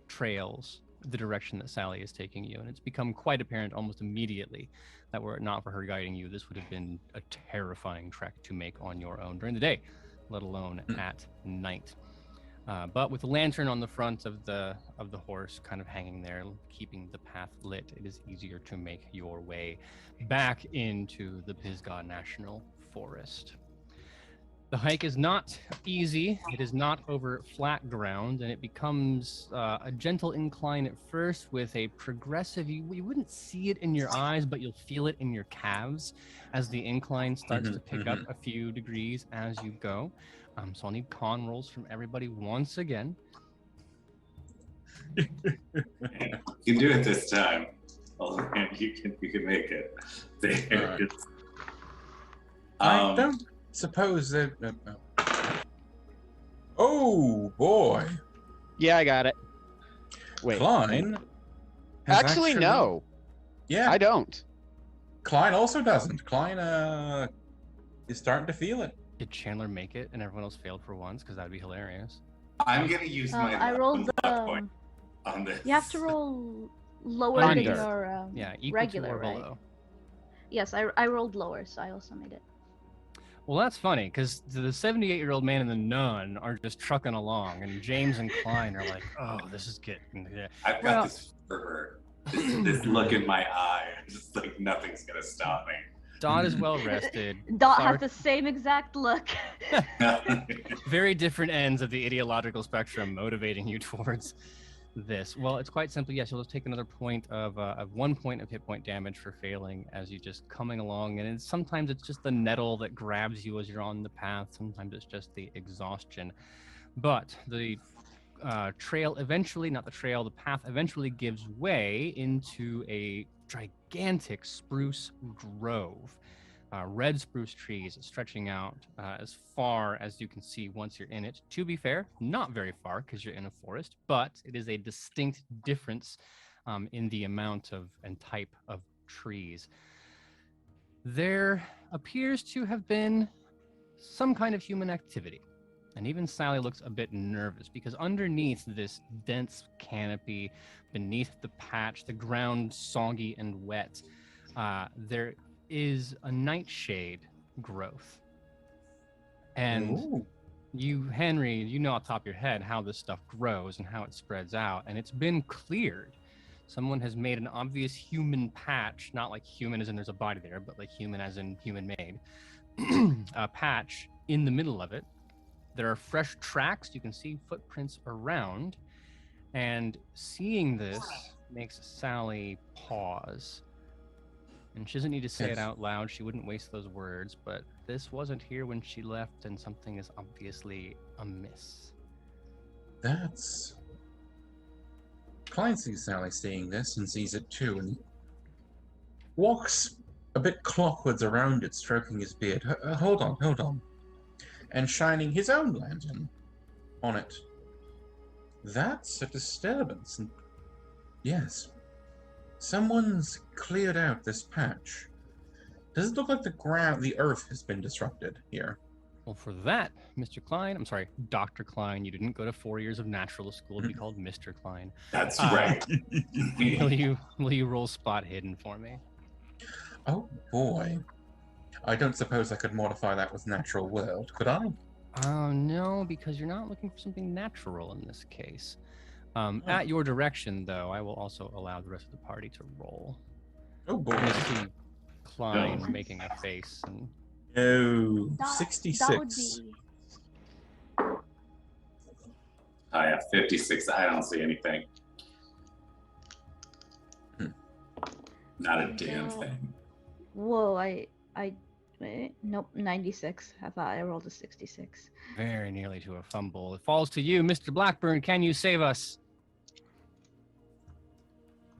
trails the direction that Sally is taking you, and it's become quite apparent almost immediately that were it not for her guiding you, this would have been a terrifying trek to make on your own during the day, let alone at night. But with the lantern on the front of the horse kind of hanging there, keeping the path lit, it is easier to make your way back into the Pisgah National Forest. The hike is not easy. It is not over flat ground, and it becomes a gentle incline at first with a progressive, you wouldn't see it in your eyes, but you'll feel it in your calves as the incline starts to pick up a few degrees as you go. So I'll need con rolls from everybody once again. You can do it this time. You can make it. There. I don't suppose that. Oh boy! Yeah, I got it. Wait. Klein. Actually, no. Yeah, I don't. Klein also doesn't. Klein is starting to feel it. Did Chandler make it and everyone else failed for once? Because that would be hilarious. I'm gonna use my I rolled luck point on this. You have to roll lower Under. than your Equal regular, to or right? below. Yes, I rolled lower, so I also made it. Well, that's funny because the 78-year-old man and the nun are just trucking along, and James and Klein are like, "Oh, this is getting." I've got this fervor, this look in my eye. I'm just like nothing's gonna stop me. Dot is well rested. Dot Clark- has the same exact look. Very different ends of the ideological spectrum motivating you towards this. Well, it's quite simply, yes, you'll just take another point of 1 point of hit point damage for failing as you just coming along. And sometimes it's just the nettle that grabs you as you're on the path. Sometimes it's just the exhaustion. But the trail eventually, not the trail, the path eventually gives way into a gigantic spruce grove. Red spruce trees stretching out as far as you can see once you're in it. To be fair, not very far because you're in a forest, but it is a distinct difference in the amount of and type of trees. There appears to have been some kind of human activity. And even Sally looks a bit nervous because underneath this dense canopy, beneath the patch, the ground soggy and wet, there is a nightshade growth. And you, Henry, you know off the top of your head how this stuff grows and how it spreads out. And it's been cleared. Someone has made an obvious human patch, not like human as in there's a body there, but like human as in human-made, a patch in the middle of it. There are fresh tracks. You can see footprints around. And seeing this makes Sally pause. And she doesn't need to say it out loud. She wouldn't waste those words. But this wasn't here when she left, and something is obviously amiss. That's... Klein sees Sally seeing this and sees it too, and walks a bit clockwards around it, stroking his beard. Hold on. And shining his own lantern on it. That's a disturbance. And yes, someone's cleared out this patch. Does it look like the earth has been disrupted here? Well, for that, Mr. Klein, I'm sorry, Dr. Klein, you didn't go to 4 years of naturalist school to be called Mr. Klein. That's right. Will you roll spot hidden for me? Oh boy. I don't suppose I could modify that with natural world, could I? No, because you're not looking for something natural in this case. At your direction, though, I will also allow the rest of the party to roll. Oh boy. I see Klein making a face. And... No, That 66. would be... Oh yeah, 56. I don't see anything. Not a damn thing. Whoa, nope, 96. I thought I rolled a 66. Very nearly to a fumble. It falls to you, Mr. Blackburn. Can you save us?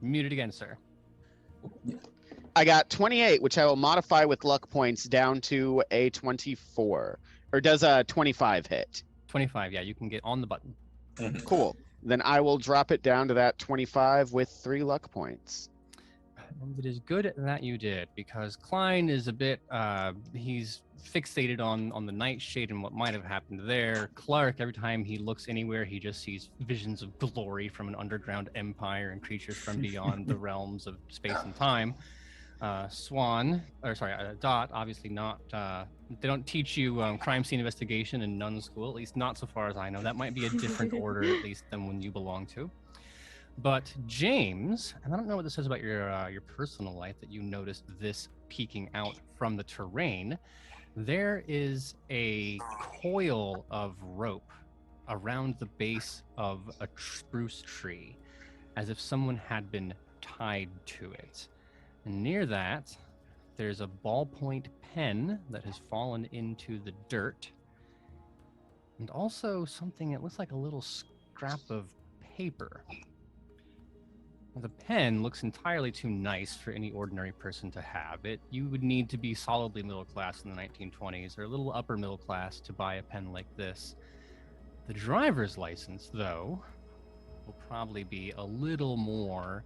Muted again, sir. I got 28, which I will modify with luck points down to a 24. Or does a 25 hit? 25, yeah, you can get on the button. Cool. Then I will drop it down to that 25 with 3 luck points. And it is good that you did, because Klein is a bit, he's fixated on the Nightshade and what might have happened there. Clark, every time he looks anywhere, he just sees visions of glory from an underground empire and creatures from beyond the realms of space and time. Dot, obviously not, they don't teach you crime scene investigation in nun school, at least not so far as I know. That might be a different order, at least, than one you belong to. But James, and I don't know what this says about your personal life that you noticed this peeking out from the terrain. There is a coil of rope around the base of a spruce tree, as if someone had been tied to it. And near that, there's a ballpoint pen that has fallen into the dirt, and also something that looks like a little scrap of paper. The pen looks entirely too nice for any ordinary person to have. You would need to be solidly middle class in the 1920s or a little upper middle class to buy a pen like this. The driver's license, though, will probably be a little more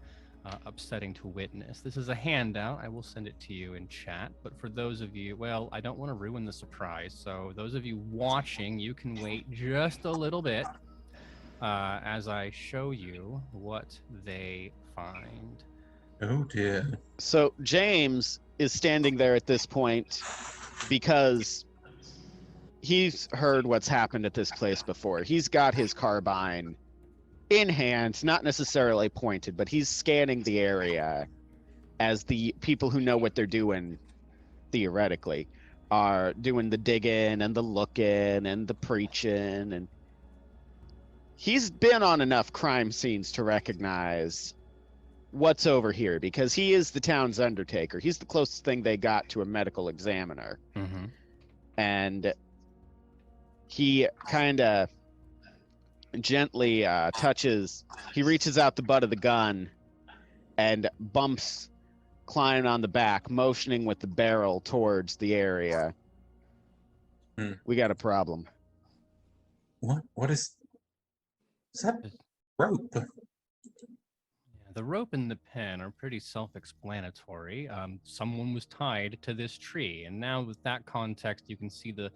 upsetting to witness. This is a handout. I will send it to you in chat. But for those of you, well, I don't want to ruin the surprise. So those of you watching, you can wait just a little bit as I show you what they find. Oh dear. So James is standing there at this point because he's heard what's happened at this place before. He's got his carbine in hand, not necessarily pointed, but he's scanning the area as the people who know what they're doing, theoretically, are doing the digging and the looking and the preaching. And he's been on enough crime scenes to recognize what's over here, because he is the town's undertaker. He's the closest thing they got to a medical examiner. Mm-hmm. And he kind of gently he reaches out the butt of the gun and bumps Klein on the back, motioning with the barrel towards the area. We got a problem. What is that rope? The rope and the pen are pretty self-explanatory. Someone was tied to this tree, and now with that context, you can see the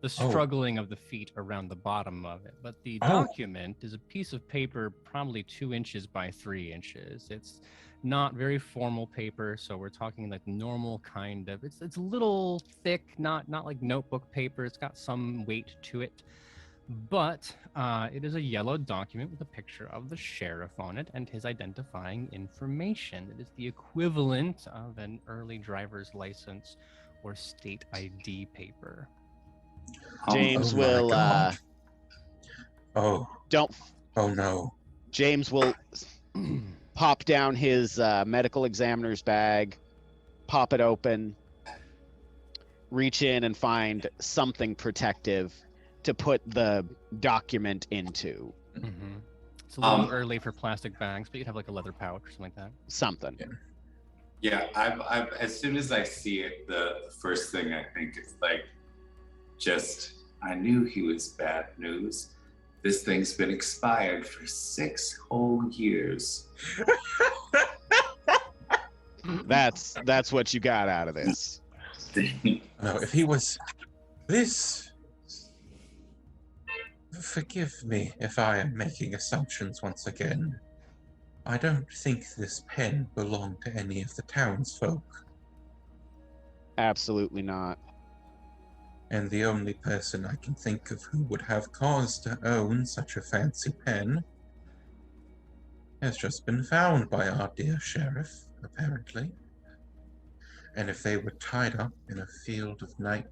struggling of the feet around the bottom of it. But the document is a piece of paper, probably 2 inches by 3 inches. It's not very formal paper, so we're talking like normal kind of. It's a little thick, not like notebook paper. It's got some weight to it. But it is a yellow document with a picture of the sheriff on it and his identifying information. It is the equivalent of an early driver's license or state ID paper. James will James will pop down his medical examiner's bag, pop it open, reach in and find something protective to put the document into. Mm-hmm. It's a little early for plastic bags, but you'd have like a leather pouch or something like that. Something. Yeah, I've as soon as I see it, the first thing I think is like, I knew he was bad news. This thing's been expired for 6 whole years. That's what you got out of this. No, if he was this. Forgive me if I am making assumptions once again. I don't think this pen belonged to any of the townsfolk. Absolutely not. And the only person I can think of who would have cause to own such a fancy pen has just been found by our dear sheriff, apparently. And if they were tied up in a field of night...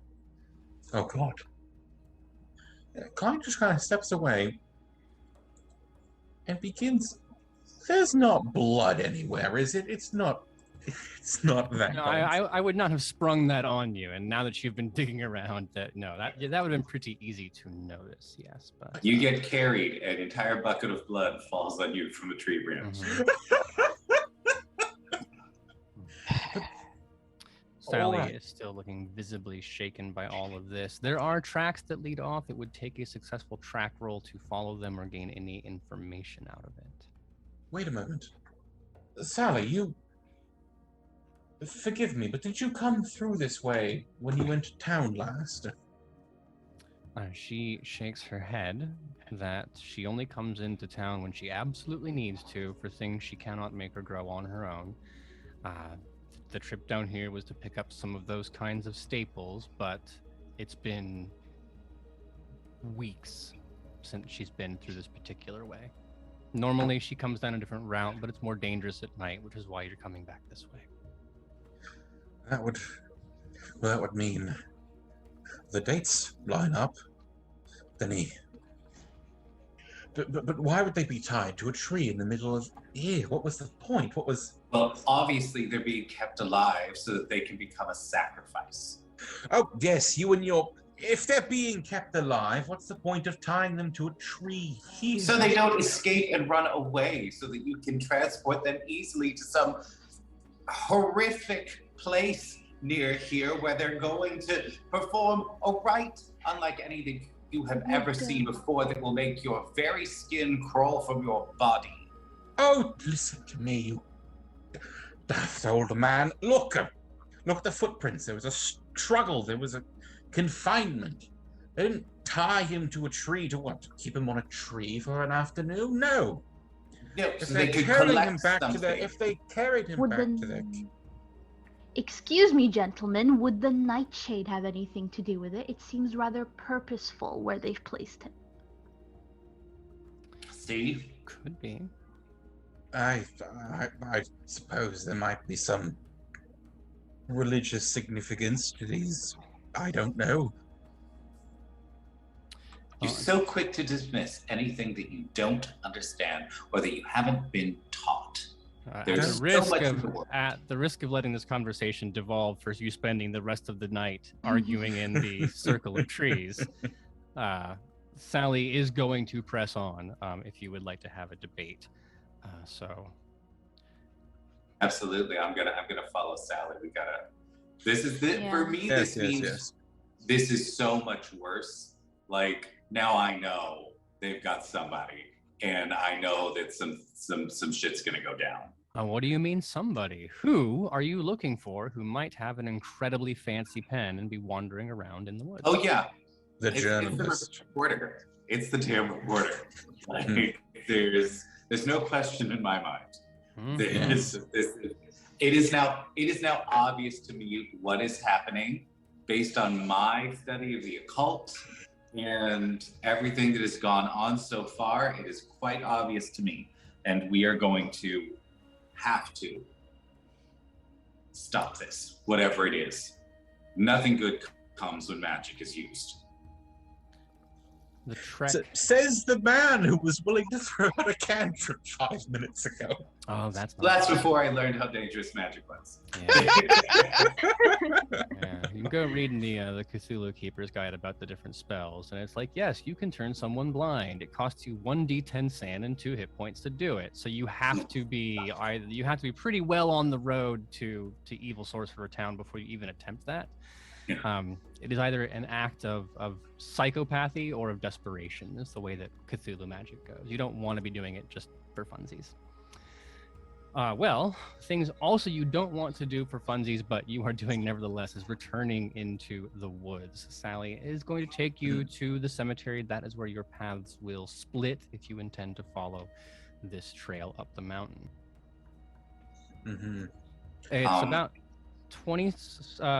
Oh, God. Klein just kind of steps away and begins. There's not blood anywhere, is it? It's not that. No, I would not have sprung that on you. And now that you've been digging around, that would have been pretty easy to notice. Yes, but you get carried, an entire bucket of blood falls on you from a tree branch. Mm-hmm. Sally right. is still looking visibly shaken by all of this. There are tracks that lead off. It would take a successful track roll to follow them or gain any information out of it. Wait a moment. Sally, you... Forgive me, but did you come through this way when you went to town last? She shakes her head that she only comes into town when she absolutely needs to for things she cannot make or grow on her own. The trip down here was to pick up some of those kinds of staples, but it's been weeks since she's been through this particular way. Normally she comes down a different route, but it's more dangerous at night, which is why you're coming back this way. That would mean the dates line up. Then But why would they be tied to a tree in the middle of here? What was the point? What was... Well, obviously they're being kept alive so that they can become a sacrifice. Oh, yes, you and your... If they're being kept alive, what's the point of tying them to a tree here? So they don't escape and run away, so that you can transport them easily to some horrific place near here where they're going to perform a rite unlike anything you have ever seen before that will make your very skin crawl from your body. Oh, listen to me, you daft old man. Look at the footprints. There was a struggle. There was a confinement. They didn't tie him to a tree to what? Keep him on a tree for an afternoon? No. No, If so they they could carried him collect back something. to their... If they carried him back to their... Excuse me, gentlemen, would the Nightshade have anything to do with it? It seems rather purposeful where they've placed him. Steve? Could be. I suppose there might be some religious significance to these. I don't know. You're so quick to dismiss anything that you don't understand or that you haven't been taught. There's so much in the world. At the risk of letting this conversation devolve for you spending the rest of the night arguing in the circle of trees, Sally is going to press on if you would like to have a debate. Absolutely, I'm gonna follow Sally. We gotta. This is the, for me. Yes, this means this is so much worse. Like now, I know they've got somebody, and I know that some shit's gonna go down. What do you mean, somebody? Who are you looking for who might have an incredibly fancy pen and be wandering around in the woods? Oh yeah, The it's journalist. the reporter. It's the damn reporter. Like, there's no question in my mind. It is now obvious to me what is happening based on my study of the occult and everything that has gone on so far. It is quite obvious to me, and we are going to have to stop this, whatever it is. Nothing good comes when magic is used. The trek. Says the man who was willing to throw out a cantrip 5 minutes ago. Oh, that's before I learned how dangerous magic was. Yeah. Yeah. You can go read in the Cthulhu Keeper's Guide about the different spells, and it's like, yes, you can turn someone blind. It costs you 1d10 sand and 2 hit points to do it. So you have to be pretty well on the road to Evil Sorcerer Town before you even attempt that. Yeah. It is either an act of psychopathy or of desperation. Is the way that Cthulhu magic goes. You don't want to be doing it just for funsies. Well, things also you don't want to do for funsies, but you are doing nevertheless, is returning into the woods. Sally is going to take you to the cemetery. That is where your paths will split if you intend to follow this trail up the mountain. Mm-hmm. It's about 20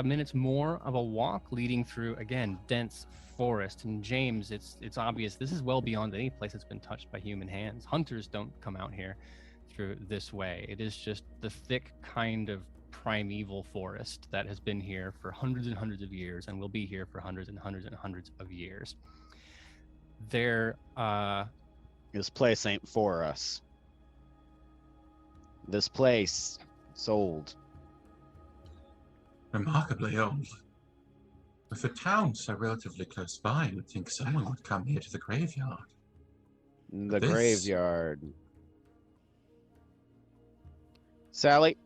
minutes more of a walk leading through, again, dense forest. And James, it's obvious this is well beyond any place that's been touched by human hands. Hunters don't come out here through this way. It is just the thick kind of primeval forest that has been here for hundreds and hundreds of years and will be here for hundreds and hundreds and hundreds of years. This place ain't for us. This place is old. Remarkably old. With the town so relatively close by, you would think someone would come here to the graveyard. The graveyard. Sally,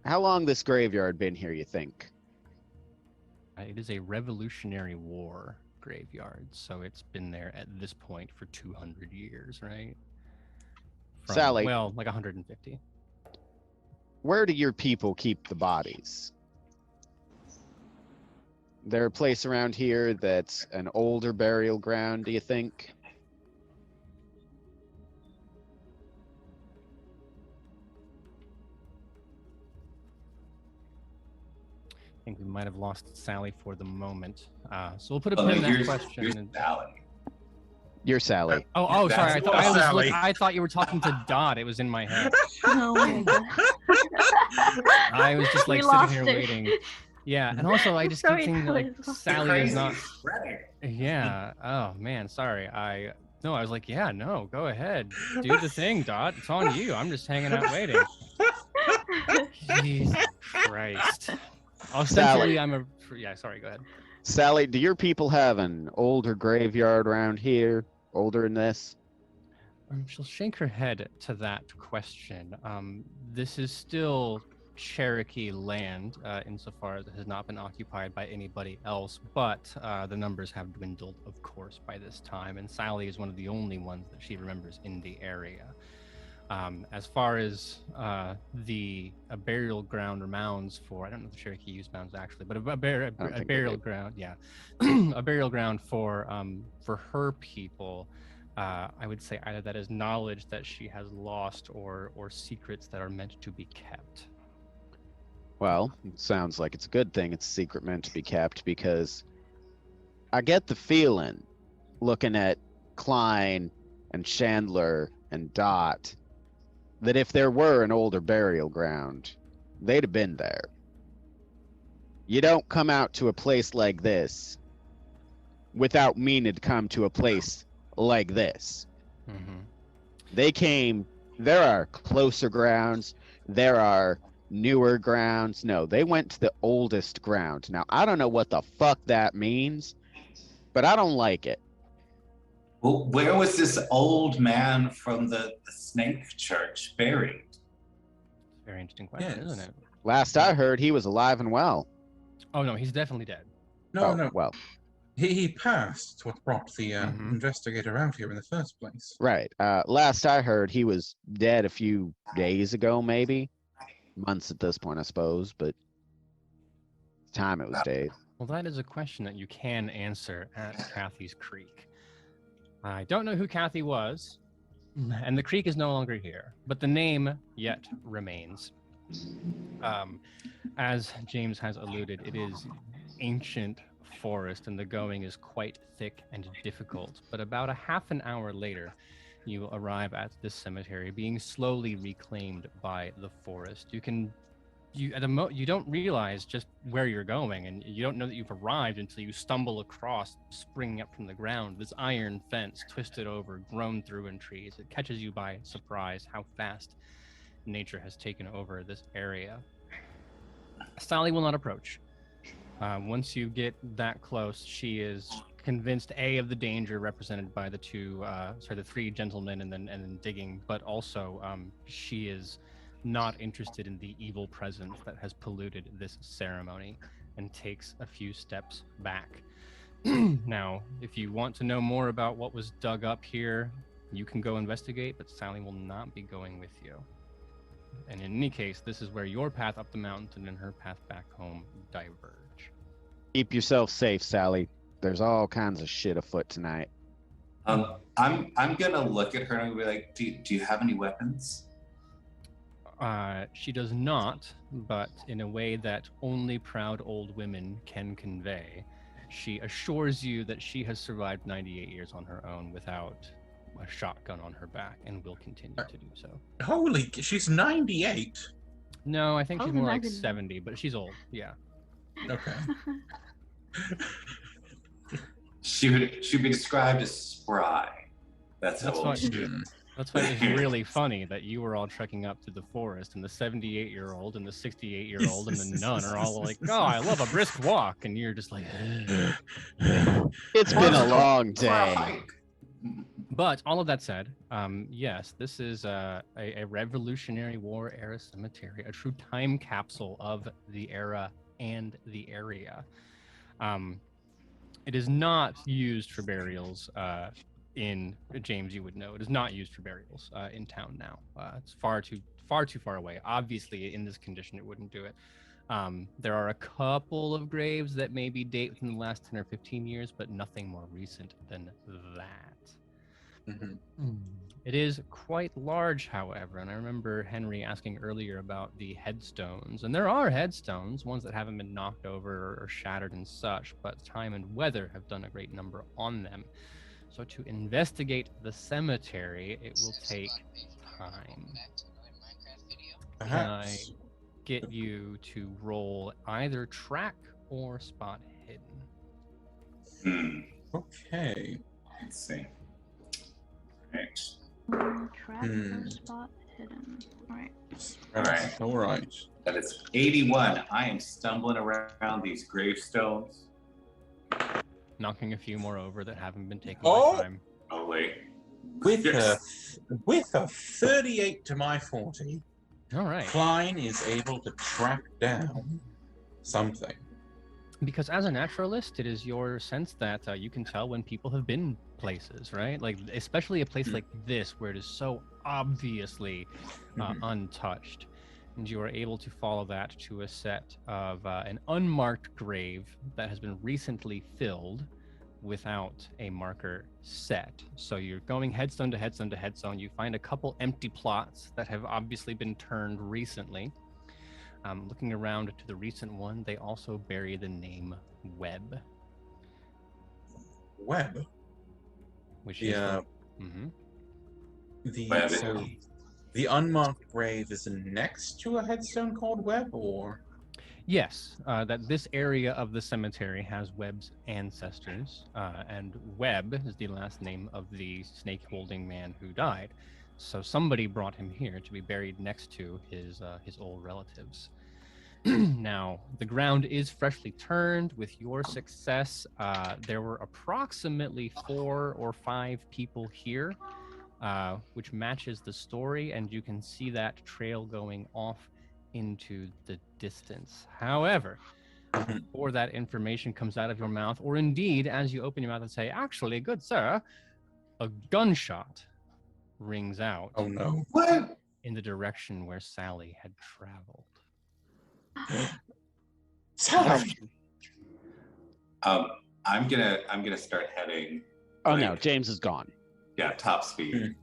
how long this graveyard been here, you think? It is a Revolutionary War graveyard, so it's been there at this point for 200 years, right? Sally. Well, like 150. Where do your people keep the bodies? There a place around here that's an older burial ground, do you think? I think we might have lost Sally for the moment. So we'll put a pin in that question. Here's Sally. You're Sally. Oh, sorry. Sally. I thought you were talking to Dot. It was in my head. Oh my god. I was just like We sitting lost here her. waiting. Yeah, and also I just keep thinking like Sally is not. Yeah. Oh man, sorry. I was like, yeah, no, go ahead, do the thing, Dot. It's on you. I'm just hanging out waiting. Jesus Christ. Ostensibly, yeah. Sorry. Go ahead. Sally, do your people have an older graveyard around here? Older than this? She'll shake her head to that question. This is still Cherokee land, insofar as it has not been occupied by anybody else, but the numbers have dwindled, of course, by this time, and Sally is one of the only ones that she remembers in the area. As far as the burial ground or mounds for, I don't know if the Cherokee use mounds actually, but a burial ground, yeah, a burial ground for her people. I would say either that is knowledge that she has lost or secrets that are meant to be kept. Well, it sounds like it's a good thing it's a secret meant to be kept, because I get the feeling, looking at Klein and Chandler and Dot, that if there were an older burial ground, they'd have been there. You don't come out to a place like this without meaning to come to a place like this. Mm-hmm. They came, there are closer grounds, there are newer grounds. No, they went to the oldest ground. Now, I don't know what the fuck that means, but I don't like it. Well, where was this old man from the Snake Church buried? Very interesting question, Yes. isn't it? Last I heard, he was alive and well. Oh no, he's definitely dead. No. Well, He passed what brought the Mhm. investigator out here in the first place. right. Last I heard, he was dead a few days ago, maybe. Months at this point, I suppose, but time it was days. Well, that is a question that you can answer at Kathy's Creek. I don't know who Kathy was, and the creek is no longer here, but the name yet remains. As James has alluded, it is ancient forest, and the going is quite thick and difficult. But about a half an hour later, you arrive at this cemetery, being slowly reclaimed by the forest. You don't realize just where you're going, and you don't know that you've arrived until you stumble across, springing up from the ground, this iron fence twisted over, grown through in trees. It catches you by surprise how fast nature has taken over this area. Sally will not approach. Once you get that close, she is convinced of the danger represented by the three gentlemen and then digging, but also she is not interested in the evil presence that has polluted this ceremony and takes a few steps back. Now, if you want to know more about what was dug up here, you can go investigate, but Sally will not be going with you. And in any case, this is where your path up the mountain and her path back home diverge. Keep yourself safe, Sally. There's all kinds of shit afoot tonight. I'm gonna look at her and be like, do you have any weapons? She does not, but in a way that only proud old women can convey, she assures you that she has survived 98 years on her own without a shotgun on her back and will continue to do so. Holy, she's 98. No, I think I she's was more like imagining. 70, but she's old. Yeah. Okay. She would be described as spry. That's how That's old what- she is. That's why it's really funny that you were all trekking up to the forest, and the 78-year-old and the 68-year-old and the nun are all like, "Oh, I love a brisk walk," and you're just like, It's been a long day. But all of that said, yes, this is a Revolutionary War era cemetery, a true time capsule of the era and the area. It is not used for burials in James. You would know it is not used for burials in town now. It's far too far away. Obviously, in this condition, it wouldn't do it. There are a couple of graves that maybe date within the last 10 or 15 years, but nothing more recent than that. It is quite large, however, and I remember Henry asking earlier about the headstones, and there are headstones, ones that haven't been knocked over or shattered and such, but time and weather have done a great number on them. So to investigate the cemetery, it will take time. Can I get you to roll either track or spot hidden? Okay. Let's see. Right. Track or spot hidden. All right. That is 81. I am stumbling around these gravestones. Knocking a few more over that haven't been taken by time. Oh, wait. With a 38 to my 40, all right, Klein is able to track down something. Because as a naturalist, it is your sense that you can tell when people have been places, right? Like, especially a place like this where it is so obviously untouched. And you are able to follow that to a set of an unmarked grave that has been recently filled without a marker set. So you're going headstone to headstone to headstone. You find a couple empty plots that have obviously been turned recently. Looking around to the recent one, they also bury the name Webb. Webb? Which is the unmarked grave is next to a headstone called Webb, or? Yes, that this area of the cemetery has Webb's ancestors, and Webb is the last name of the snake-holding man who died. So somebody brought him here to be buried next to his old relatives. Now, the ground is freshly turned. With your success, there were approximately 4 or 5 people here, which matches the story, and you can see that trail going off into the distance. However, before that information comes out of your mouth, or indeed as you open your mouth and say, "Actually, good sir," a gunshot rings out. Oh no! What? In the direction where Sally had traveled. Sally. I'm gonna start heading. Oh no, James is gone. Yeah, top speed.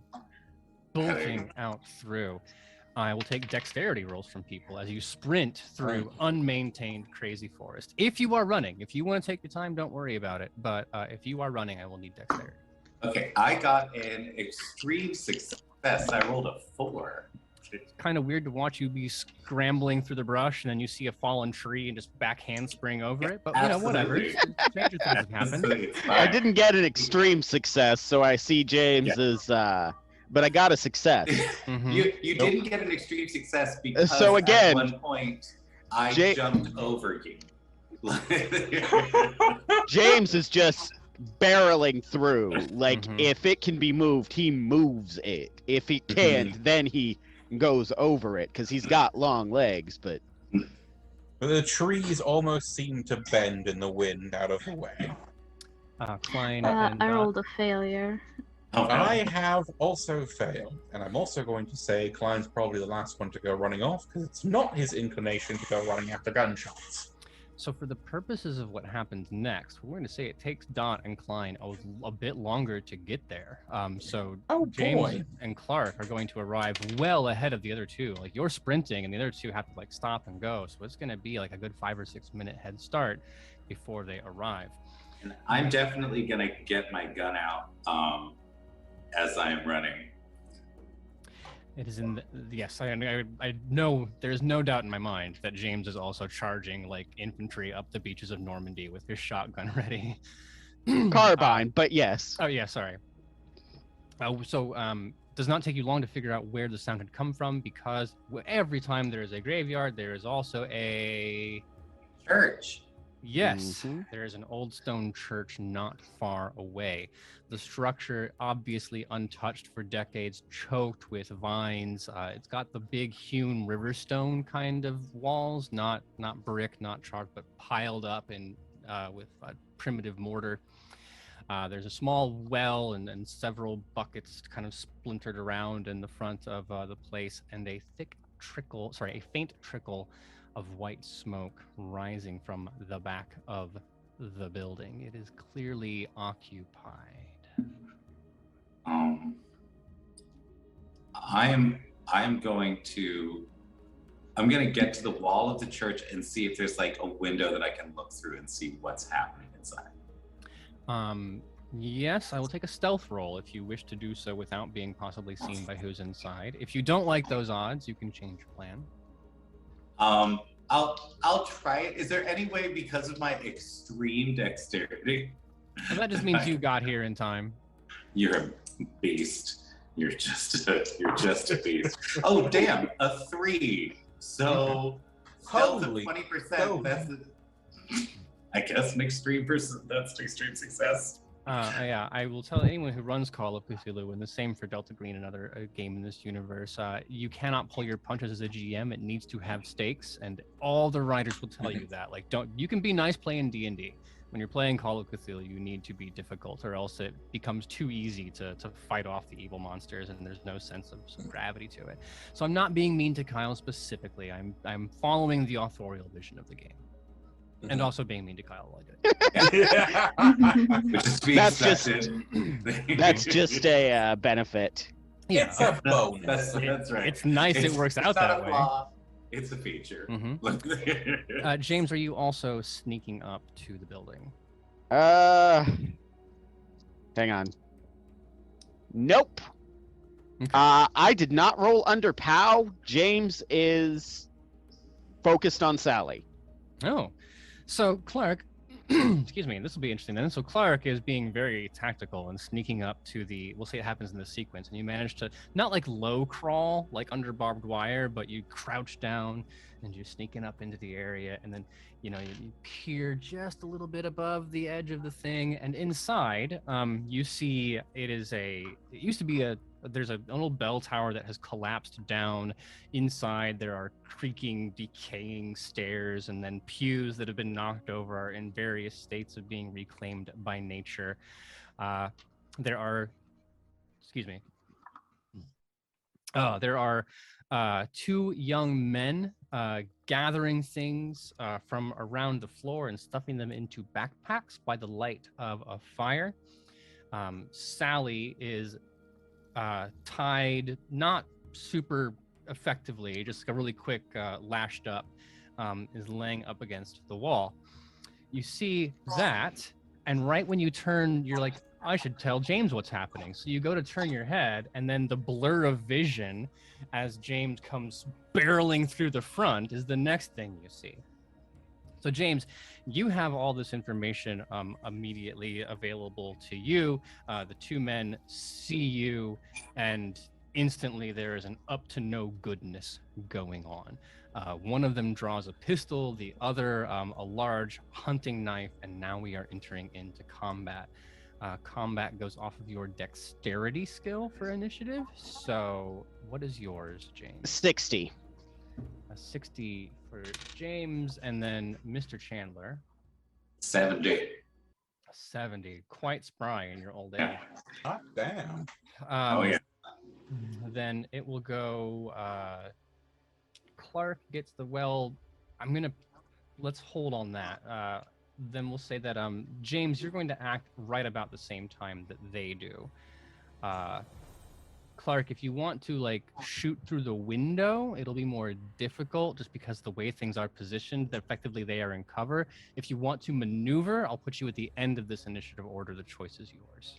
Bolting out through. I will take dexterity rolls from people as you sprint through unmaintained crazy forest. If you are running, if you want to take your time, don't worry about it. But if you are running, I will need dexterity. Okay, I got an extreme success. I rolled a 4. It's kind of weird to watch you be scrambling through the brush and then you see a fallen tree and just back handspring over it. But you know, whatever. Stranger things have happened. I didn't get an extreme success, so I see James as but I got a success. You didn't get an extreme success because so again, at one point I jumped over you. James is just barreling through. Like, if it can be moved, he moves it. If he can't, then he goes over it, because he's got long legs, but... The trees almost seem to bend in the wind out of the way. Klein I rolled a failure. I have also failed, and I'm also going to say Klein's probably the last one to go running off, because it's not his inclination to go running after gunshots. So for the purposes of what happens next, we're going to say it takes Dot and Klein a bit longer to get there. So James and Clark are going to arrive well ahead of the other two. Like, you're sprinting, and the other two have to like stop and go. So it's going to be like a good 5 or 6 minute head start before they arrive. And I'm definitely going to get my gun out as I am running. It is in the, yes, I know, there's no doubt in my mind that James is also charging like infantry up the beaches of Normandy with his shotgun ready. Carbine, but yes. Oh yeah, sorry. Does not take you long to figure out where the sound had come from, because every time there is a graveyard, there is also a church. Yes, there is an old stone church not far away. The structure, obviously untouched for decades, choked with vines. It's got the big hewn river stone kind of walls, not brick, not chalk, but piled up in with primitive mortar. There's a small well and several buckets kind of splintered around in the front of the place, and a faint trickle of white smoke rising from the back of the building. It is clearly occupied. I'm going to get to the wall of the church and see if there's like a window that I can look through and see what's happening inside. Yes, I will take a stealth roll if you wish to do so without being possibly seen by who's inside. If you don't like those odds, you can change your plan. I'll try it. Is there any way, because of my extreme dexterity? Well, that just means you got here in time. You're a beast. You're just a beast. Oh damn, a 3. So stealth of 20%. That's I guess an extreme person. That's an extreme success. Yeah, I will tell anyone who runs Call of Cthulhu, and the same for Delta Green, another game in this universe, you cannot pull your punches as a GM. It needs to have stakes, and all the writers will tell you that. Like, you can be nice playing D&D. When you're playing Call of Cthulhu, you need to be difficult, or else it becomes too easy to fight off the evil monsters, and there's no sense of some gravity to it. So I'm not being mean to Kyle specifically. I'm following the authorial vision of the game. And also being mean to Kyle while I do it. Which is to be expected. That's just a benefit. Yeah, it's a bonus. That's right. It's nice it works out that way. Flaw, it's a feature. James, are you also sneaking up to the building? Hang on. Nope. Okay. I did not roll under POW. James is focused on Sally. Oh. So Clark, excuse me, this will be interesting then. So Clark is being very tactical and sneaking up to we'll say it happens in the sequence, and you manage to, not like low crawl, like under barbed wire, but you crouch down and you're sneaking up into the area, and then, you peer just a little bit above the edge of the thing, and inside, you see there's an old bell tower that has collapsed down. Inside, there are creaking, decaying stairs, and then pews that have been knocked over are in various states of being reclaimed by nature. There are 2 young men gathering things from around the floor and stuffing them into backpacks by the light of a fire. Sally is tied, not super effectively, just a really quick lashed up, is laying up against the wall. You see that, and right when you turn, you're like, I should tell James what's happening. So you go to turn your head, and then the blur of vision as James comes barreling through the front is the next thing you see. So James, you have all this information immediately available to you. The 2 men see you, and instantly there is an up to no goodness going on. One of them draws a pistol, the other a large hunting knife, and now we are entering into combat. Combat goes off of your dexterity skill for initiative. So what is yours, James? 60. A 60 for James, and then Mr. Chandler. 70. 70. Quite spry in your old age. Yeah. Hot damn. Oh yeah. Then it will go. Clark gets let's hold on that. Then we'll say that James, you're going to act right about the same time that they do. Clark, if you want to shoot through the window, it'll be more difficult just because the way things are positioned, effectively they are in cover. If you want to maneuver, I'll put you at the end of this initiative order. The choice is yours.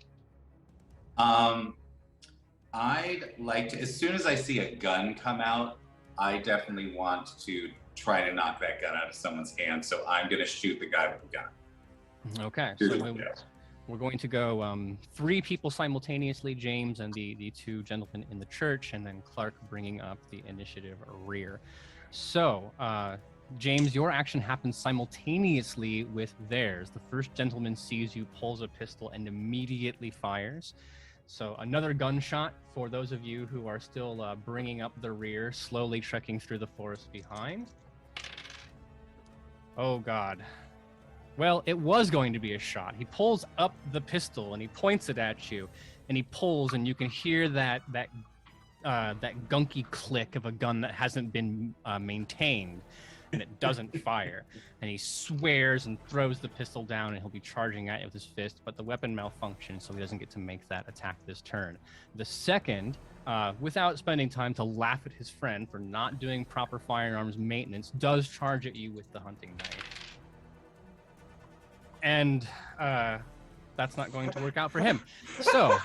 I'd like to, as soon as I see a gun come out, I definitely want to try to knock that gun out of someone's hand. So I'm going to shoot the guy with the gun. Okay. So we're going to go 3 people simultaneously, James and the 2 gentlemen in the church, and then Clark bringing up the initiative rear. So, James, your action happens simultaneously with theirs. The first gentleman sees you, pulls a pistol, and immediately fires. So another gunshot for those of you who are still bringing up the rear, slowly trekking through the forest behind. Oh, God. Well, it was going to be a shot. He pulls up the pistol and he points it at you, and he pulls, and you can hear that gunky click of a gun that hasn't been maintained, and it doesn't fire. And he swears and throws the pistol down, and he'll be charging at you with his fist, but the weapon malfunctions, so he doesn't get to make that attack this turn. The second, without spending time to laugh at his friend for not doing proper firearms maintenance, does charge at you with the hunting knife. And that's not going to work out for him. So,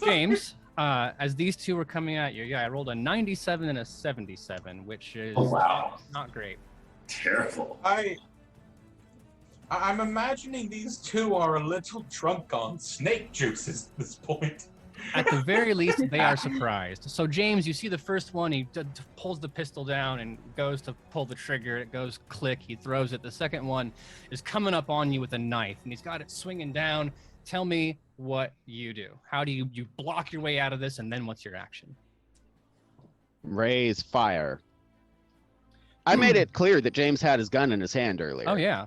James, as these two were coming at you, I rolled a 97 and a 77, which is not great. Terrible. I'm imagining these two are a little drunk on snake juices at this point. At the very least, they are surprised. So, James, you see the first one, he pulls the pistol down and goes to pull the trigger. It goes click, he throws it. The second one is coming up on you with a knife, and he's got it swinging down. Tell me what you do. How do you block your way out of this, and then what's your action? Raise fire. I made it clear that James had his gun in his hand earlier. Oh, yeah.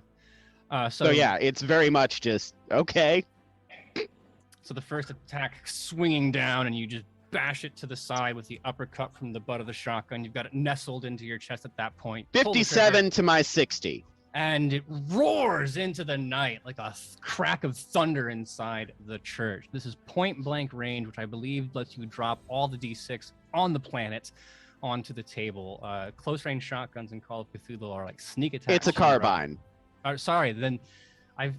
So yeah, it's very much just, okay. So the first attack swinging down, and you just bash it to the side with the uppercut from the butt of the shotgun. You've got it nestled into your chest at that point. 57 to my 60. And it roars into the night like a crack of thunder inside the church. This is point blank range, which I believe lets you drop all the D6 on the planet onto the table. Close range shotguns in Call of Cthulhu are like sneak attacks. It's a carbine. Sorry, then I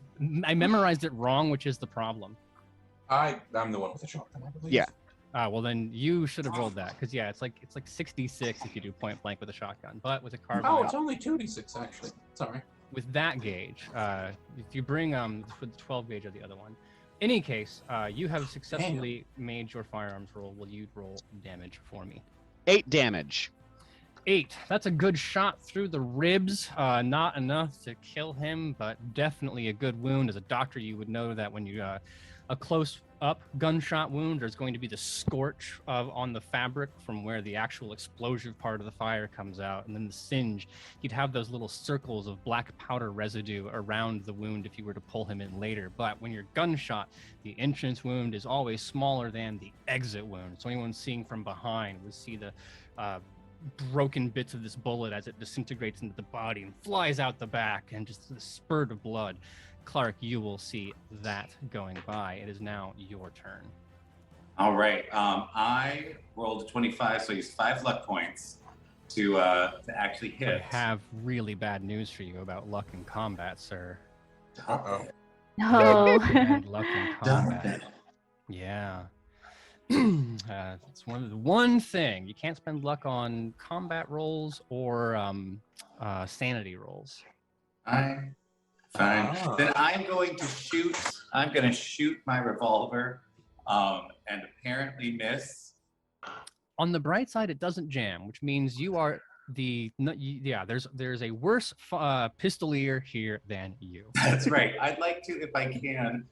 memorized it wrong, which is the problem. I'm the one with the shotgun, I believe. Yeah. Well, then you should have rolled that, because it's like 66 if you do point blank with a shotgun, but with a carbine. Oh, it's only 2d6 actually. Sorry. With that gauge, if you bring with the 12 gauge of the other one, any case, you have successfully made your firearms roll. Will you roll damage for me? 8 damage. 8. That's a good shot through the ribs. Not enough to kill him, but definitely a good wound. As a doctor, you would know that when you a close up gunshot wound, there's going to be the scorch on the fabric from where the actual explosive part of the fire comes out, and then the singe. You'd have those little circles of black powder residue around the wound if you were to pull him in later. But when you're gunshot, the entrance wound is always smaller than the exit wound. So anyone seeing from behind would see the broken bits of this bullet as it disintegrates into the body and flies out the back, and just a spurt of blood. Clark, you will see that going by. It is now your turn. All right. I rolled a 25, so I used 5 luck points to actually hit. I have really bad news for you about luck in combat, sir. Uh-oh. No. Bad luck in combat. Yeah. It's one thing. You can't spend luck on combat rolls or sanity rolls. Fine. Then I'm going to shoot my revolver and apparently miss. On the bright side, it doesn't jam, which means you are there's a worse pistolier here than you. That's right. I'd like to, if I can,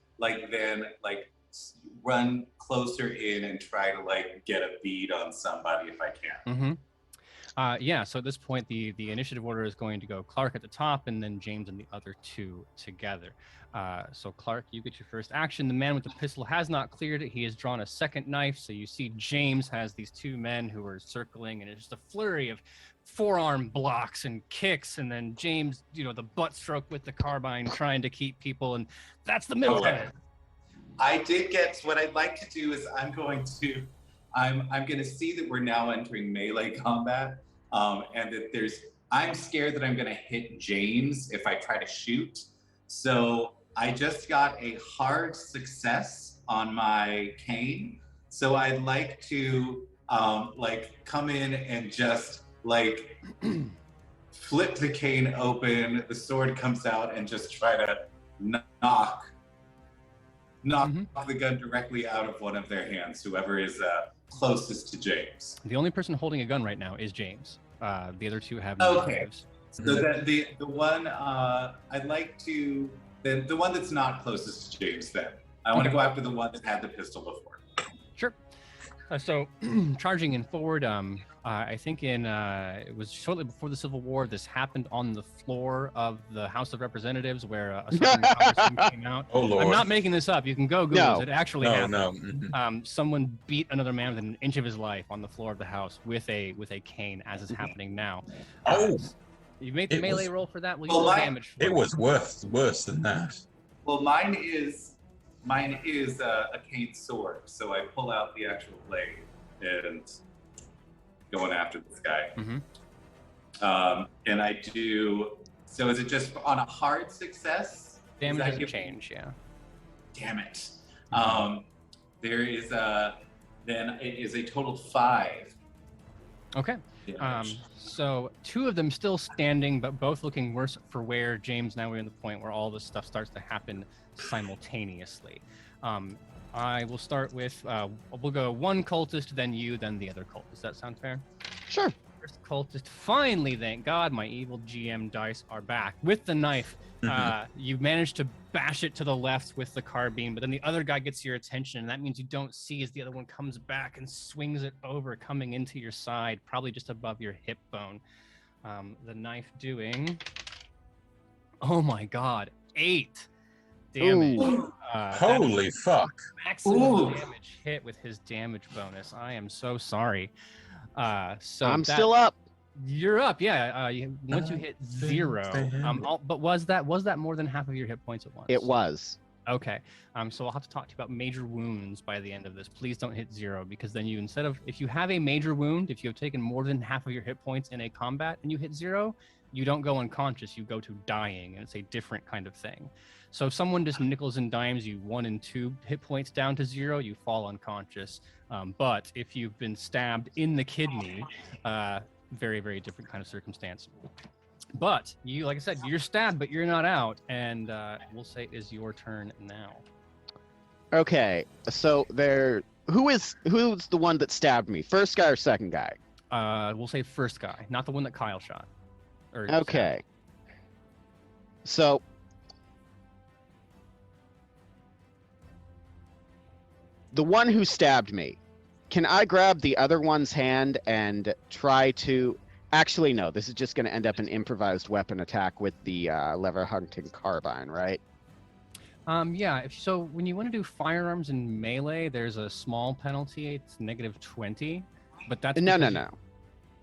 run closer in and try to get a bead on somebody if I can. So at this point, the initiative order is going to go Clark at the top, and then James and the other two together. So Clark, you get your first action. The man with the pistol has not cleared it. He has drawn a second knife. So you see James has these two men who are circling, and it's just a flurry of forearm blocks and kicks, and then James, the butt stroke with the carbine trying to keep people, and that's the middle of it. I did get, what I'd like to do is I'm going to see that we're now entering melee combat, and that I'm scared that I'm going to hit James if I try to shoot. So I just got a hard success on my cane. So I'd like to come in and just flip the cane open, the sword comes out, and just try to knock the gun directly out of one of their hands, whoever is closest to James. The only person holding a gun right now is James. The other two have no knives. So the one I'd like to the one that's not closest to James. Then I want to go after the one that had the pistol before. Sure. So charging in forward, I think it was shortly before the Civil War. This happened on the floor of the House of Representatives, where a certain congressman came out. Oh Lord! I'm not making this up. You can go Google it. It actually happened. No. Mm-hmm. Someone beat another man within an inch of his life on the floor of the House with a cane, as is happening now. You made the melee roll for that. Well, damage. It was worse than that. Well, mine is a cane sword, so I pull out the actual blade and going after this guy. Mm-hmm. And I do. So is it just on a hard success? Damage doesn't change. Yeah. Damn it. There is then it is a total 5. Okay. So 2 of them still standing, but both looking worse for wear. James, now we're in the point where all this stuff starts to happen simultaneously. I will start with, we'll go one cultist, then you, then the other cultist. Does that sound fair? Sure. First cultist. Finally, thank God, my evil GM dice are back. With the knife, you manage to bash it to the left with the carbine, but then the other guy gets your attention, and that means you don't see as the other one comes back and swings it over, coming into your side, probably just above your hip bone. The knife doing, oh my God, 8 damage. Holy fuck. Maximum damage hit with his damage bonus. I am so sorry. So I'm still up. You're up, yeah. Once you hit 0, but was that more than half of your hit points at once? It was. Okay. So I'll have to talk to you about major wounds by the end of this. Please don't hit 0, because then you, if you have a major wound, if you have taken more than half of your hit points in a combat and you hit 0, you don't go unconscious, you go to dying, and it's a different kind of thing. So if someone just nickels and dimes you 1 and 2 hit points down to 0, you fall unconscious. But if you've been stabbed in the kidney, very, very different kind of circumstance. But you, like I said, you're stabbed, but you're not out, and we'll say it is your turn now. Okay, so who's the one that stabbed me? First guy or second guy? We'll say first guy, not the one that Kyle shot. Okay. So the one who stabbed me, can I grab the other one's hand and try to... Actually, no, this is just going to end up an improvised weapon attack with the lever hunting carbine, right? Yeah, so when you want to do firearms in melee, there's a small penalty. It's -20, but that's... No.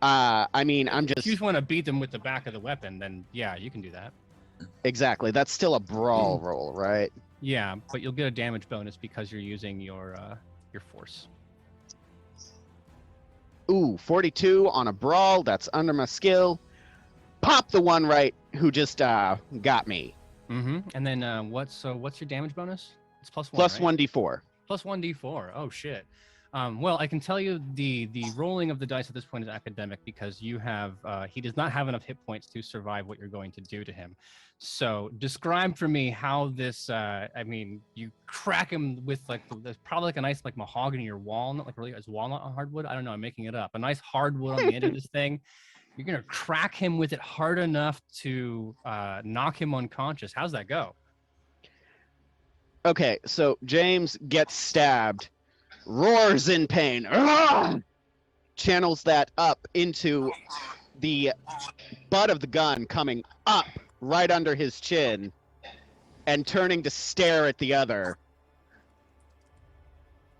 I mean, I'm just... If you just want to beat them with the back of the weapon, then yeah, you can do that. Exactly. That's still a brawl roll, right? Yeah, but you'll get a damage bonus because you're using your force. Ooh, 42 on a brawl. That's under my skill. Pop the one right who just got me. Mm-hmm. And then what's your damage bonus? It's +1. Plus right? 1d4. Plus 1d4. Oh shit. Well, I can tell you the rolling of the dice at this point is academic, because you have he does not have enough hit points to survive what you're going to do to him. So describe for me how this. I mean, you crack him with there's probably like a nice mahogany or walnut, like really as walnut or hardwood. I don't know. I'm making it up. A nice hardwood on the end of this thing. You're gonna crack him with it hard enough to knock him unconscious. How's that go? Okay, so James gets stabbed. Roars in pain, channels that up into the butt of the gun, coming up right under his chin, and turning to stare at the other.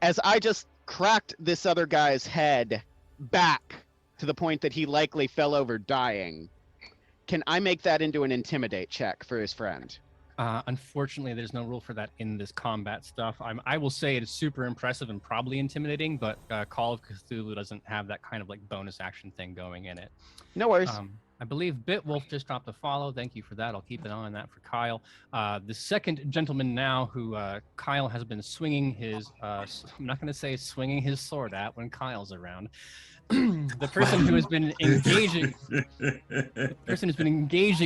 As I just cracked this other guy's head back to the point that he likely fell over dying, can I make that into an intimidate check for his friend? Unfortunately, there's no rule for that in this combat stuff. I will say it is super impressive and probably intimidating, but Call of Cthulhu doesn't have that kind of bonus action thing going in it. No worries. I believe Bitwolf just dropped a follow. Thank you for that. I'll keep an eye on that for Kyle. The second gentleman now who Kyle has been swinging his, I'm not going to say swinging his sword at when Kyle's around. The person who has been engaging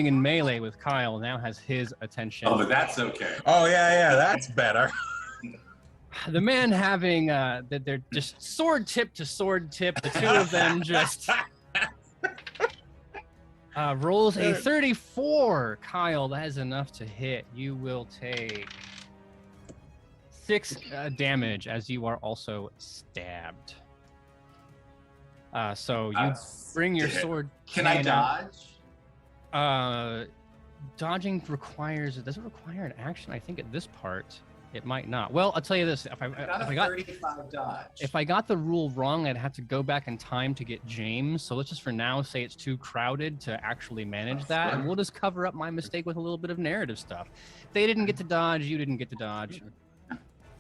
in melee with Kyle now has his attention. Oh, but that's okay. Oh yeah, that's better. The man having that they're just sword tip to sword tip. The two of them just rolls a 34. Kyle, that is enough to hit. You will take 6 damage as you are also stabbed. So you bring your sword. Can I dodge? Dodging requires. Does it require an action? I think at this part it might not. Well, I'll tell you this: if I got 35 dodge. If I got the rule wrong, I'd have to go back in time to get James. So let's just for now say it's too crowded to actually manage that, and we'll just cover up my mistake with a little bit of narrative stuff. They didn't get to dodge. You didn't get to dodge.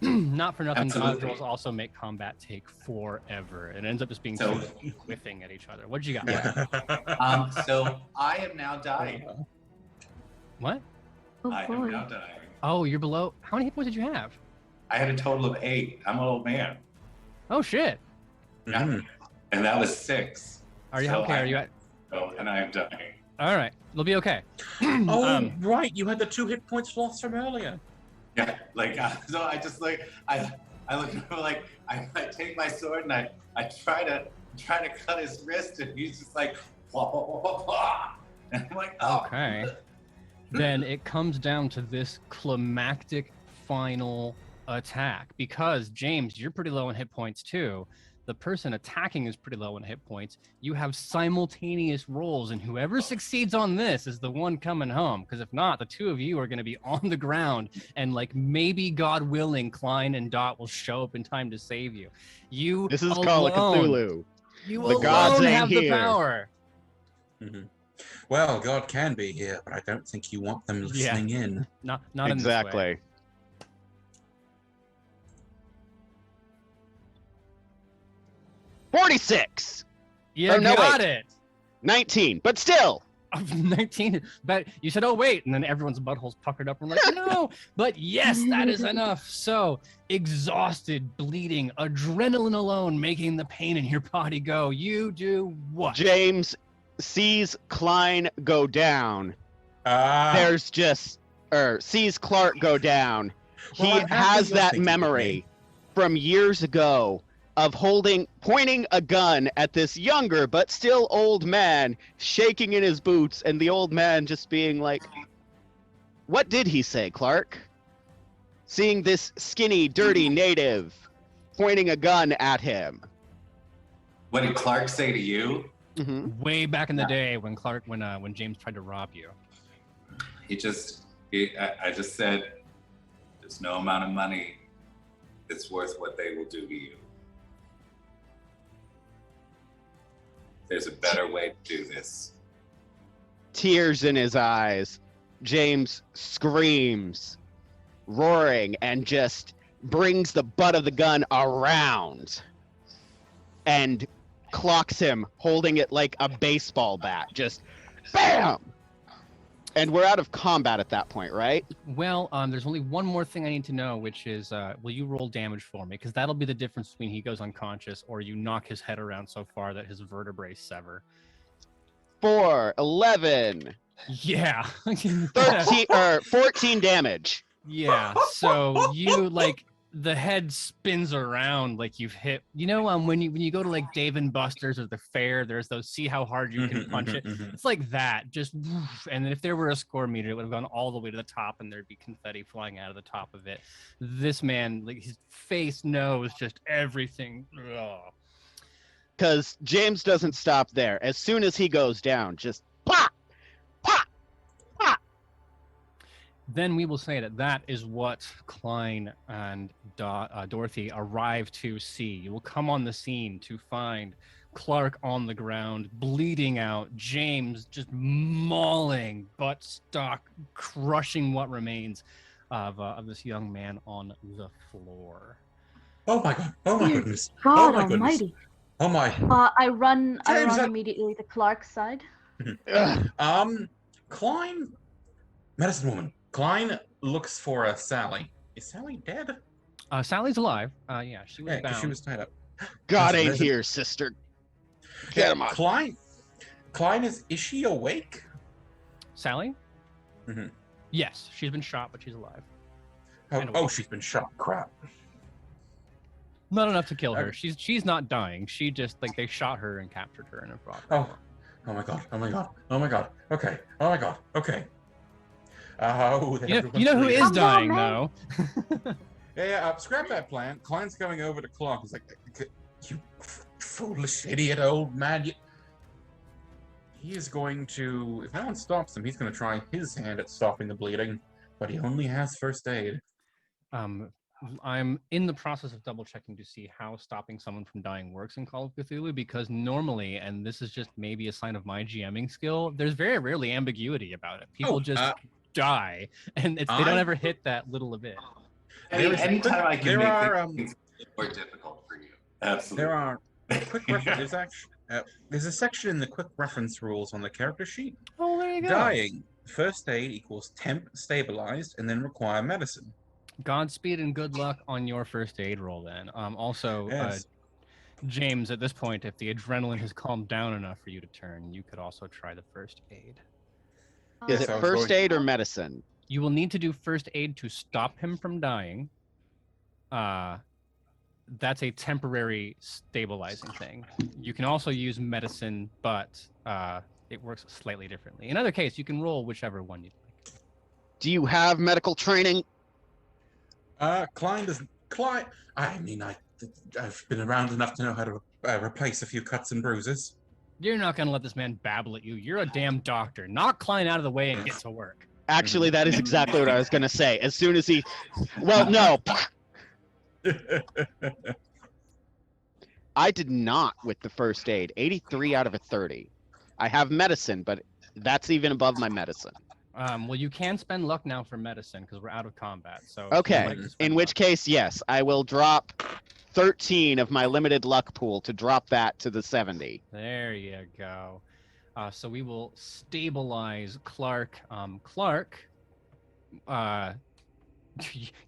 Not for nothing, dodge rolls also make combat take forever. It ends up just being whiffing at each other. What did you got? Yeah. So I am now dying. What? Oh, I am now dying. Oh, you're below. How many hit points did you have? I had a total of 8. I'm an old man. Oh shit. Yeah. And that was 6. Are you okay? Are you at? Oh, and I am dying. All right, it'll be okay. Right. You had the 2 hit points lost from earlier. Yeah, like so I just like I look like I take my sword and I try to cut his wrist and he's just like wah, wah, wah, wah. And I'm like, oh. Okay. Then it comes down to this climactic final attack because James, you're pretty low in hit points too. The person attacking is pretty low in hit points. You have simultaneous rolls, and whoever succeeds on this is the one coming home. Because if not, the two of you are going to be on the ground, and like maybe God willing, Klein and Dot will show up in time to save you. You This is alone, Call of Cthulhu. You The alone gods ain't have the here. power. Well, God can be here, but I don't think you want them listening in. Not in this way. Exactly. 46. You Oh, no, got wait. it. 19, but still. 19, but you said, oh wait, and then everyone's buttholes puckered up and like, no, but yes, that is enough. So exhausted, bleeding, adrenaline alone making the pain in your body go. You do what? James sees Klein go down. There's just, sees Clark go down. Well, He I'm happy has you're that thinking of memory me. from years ago of pointing a gun at this younger but still old man, shaking in his boots, and the old man just being like, what did he say, Clark? Seeing this skinny, dirty native pointing a gun at him. What did Clark say to you? Way back in the day when James tried to rob you. I just said, there's no amount of money that's worth what they will do to you. There's a better way to do this. Tears in his eyes. James screams, roaring, and just brings the butt of the gun around and clocks him, holding it like a baseball bat. Just BAM! And we're out of combat at that point, right? Well, there's only one more thing I need to know, which is, will you roll damage for me? Because that'll be the difference between he goes unconscious or you knock his head around so far that his vertebrae sever. 4, 11, Yeah. 13, 14 damage. Yeah. So you like the head spins around like you've hit. You know, when you go to like Dave and Buster's or the fair, there's those see how hard you can punch it. It's like that, just woof, and then if there were a score meter, it would have gone all the way to the top, and there'd be confetti flying out of the top of it. This man, like his face, nose, just everything. Ugh. Because James doesn't stop there. As soon as he goes down, just pop, pop, pop. Then we will say that is what Klein and Dorothy arrive to see. You will come on the scene to find Clark on the ground, bleeding out, James just mauling, butt stock, crushing what remains of this young man on the floor. Oh my God! Oh my goodness! God oh my goodness! almighty. Oh my! I run James, immediately to Clark's side. Klein, medicine woman. Klein looks for Sally. Is Sally dead? Sally's alive. Yeah, she was bound. She was tied up. God ain't here, sister. Get him up. Klein is she awake? Sally? Yes, she's been shot, but she's alive. Oh, she's been shot. Crap. Not enough to kill her. She's not dying. She just like they shot her and captured her and it brought her. Oh my God! Oh my God! Oh my God! Okay. Oh my God! Okay. You know who is dying though? Yeah. Scrap that plan. Klein's coming over to Clark. He's like, you foolish idiot old man. He is going to, if no one stops him, he's going to try his hand at stopping the bleeding, but he only has first aid. I'm in the process of double checking to see how stopping someone from dying works in Call of Cthulhu, because normally, and this is just maybe a sign of my GMing skill, there's very rarely ambiguity about it. People die, and they don't ever hit that little bit. Anytime I can make things more difficult for you. Absolutely. There are quick references. There's a section in the quick reference rules on the character sheet. Oh, there you go. Dying, first aid equals temp stabilized, and then require medicine. Godspeed and good luck on your first aid roll then. Yes. James, at this point, if the adrenaline has calmed down enough for you to turn, you could also try the first aid. Is it first aid or medicine? You will need to do first aid to stop him from dying. That's a temporary stabilizing thing. You can also use medicine, but it works slightly differently. In either case, you can roll whichever one you'd like. Do you have medical training? Klein doesn't. Klein. I mean, I've been around enough to know how to replace a few cuts and bruises. You're not going to let this man babble at you. You're a damn doctor. Knock Klein out of the way and get to work. Actually, that is exactly what I was going to say. As soon as he... Well, no. I did not with the first aid. 83 out of a 30. I have medicine, but that's even above my medicine. Well, you can spend luck now for medicine because we're out of combat. So okay, in which case, yes, I will drop 13 of my limited luck pool to drop that to the 70. There you go. So we will stabilize Clark. Clark,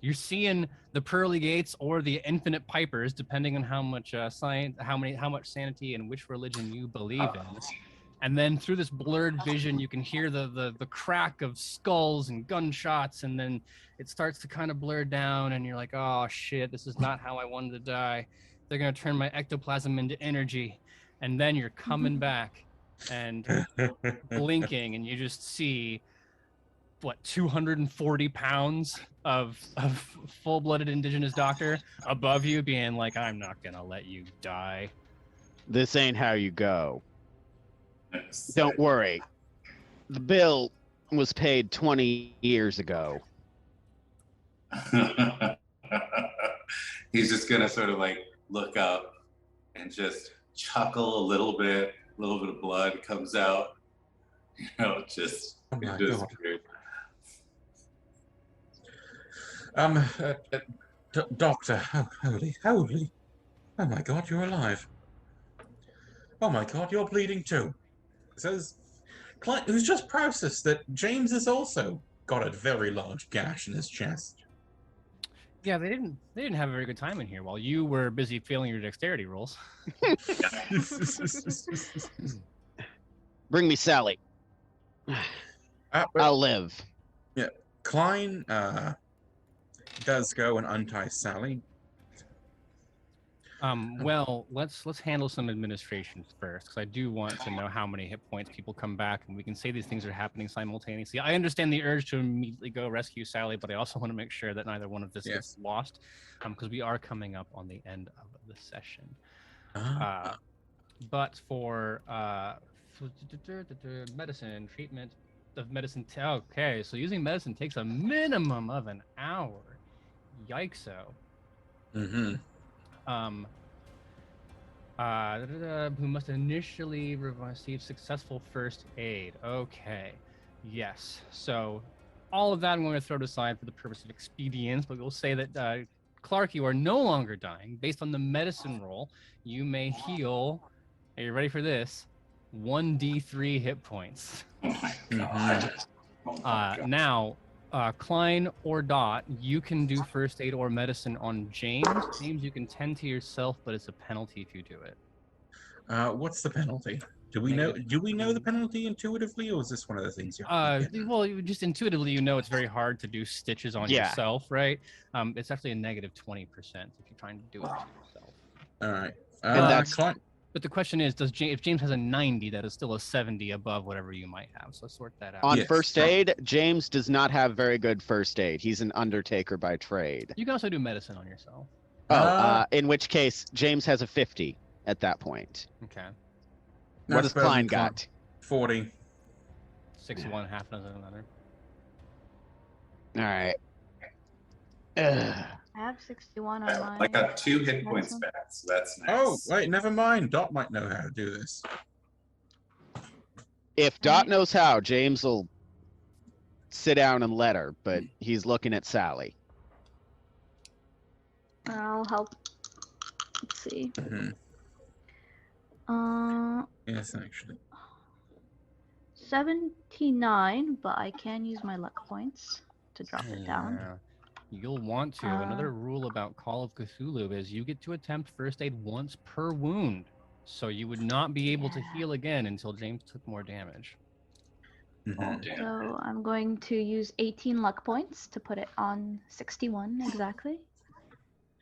you're seeing the pearly gates or the infinite pipers, depending on how much how much sanity and which religion you believe in. And then through this blurred vision, you can hear the crack of skulls and gunshots, and then it starts to kind of blur down, and you're like, oh shit, this is not how I wanted to die. They're gonna turn my ectoplasm into energy. And then you're coming back and blinking, and you just see, 240 pounds of full-blooded indigenous doctor above you being like, I'm not gonna let you die. This ain't how you go. Don't worry. The bill was paid 20 years ago. He's just gonna sort of look up and just chuckle a little bit of blood comes out. Just weird. Doctor, holy. Oh my God, you're alive. Oh my God, you're bleeding too. Says Clint, who's just processed that James has also got a very large gash in his chest. Yeah, they didn't have a very good time in here while you were busy failing your dexterity rolls. Bring me Sally. I'll live. Yeah, Klein does go and untie Sally. Well, let's handle some administration first, because I do want to know how many hit points people come back, and we can say these things are happening simultaneously. I understand the urge to immediately go rescue Sally, but I also want to make sure that neither one of this gets lost, because we are coming up on the end of the session. But for medicine, treatment of medicine, okay, so using medicine takes a minimum of an hour. Yikes-o. Mm-hmm. Who must initially receive successful first aid. Okay, yes. So all of that I'm going to throw aside for the purpose of expedience, but we'll say that Clark, you are no longer dying. Based on the medicine roll, you may heal, are you ready for this? 1d3 hit points. Oh my God. Now, Klein or Dot, you can do first aid or medicine on James. James, you can tend to yourself, but it's a penalty if you do it. What's the penalty? Do we know the penalty intuitively, or is this one of the things you have to well, just intuitively, it's very hard to do stitches on yourself, right? It's actually a negative 20% if you're trying to do it to yourself. All right. And that's Klein. But the question is, if James has a 90, that is still a 70 above whatever you might have. So sort that out. On first aid, James does not have very good first aid. He's an undertaker by trade. You can also do medicine on yourself. In which case, James has a 50. at that point. Okay. What That's does Klein better than got? 40. 61, half dozen another. All right. Ugh. I have 61 on mine. I got 2 hit Nice points one. back, so that's nice. Oh, wait, never mind. Dot might know how to do this. If Dot knows how, James will sit down and let her, but he's looking at Sally. I'll help. Let's see. Mhm. Yes, actually. 79, but I can use my luck points to drop it down. Yeah. You'll want to. Another rule about Call of Cthulhu is you get to attempt first aid once per wound. So you would not be able to heal again until James took more damage. Oh, damn. So I'm going to use 18 luck points to put it on 61 exactly.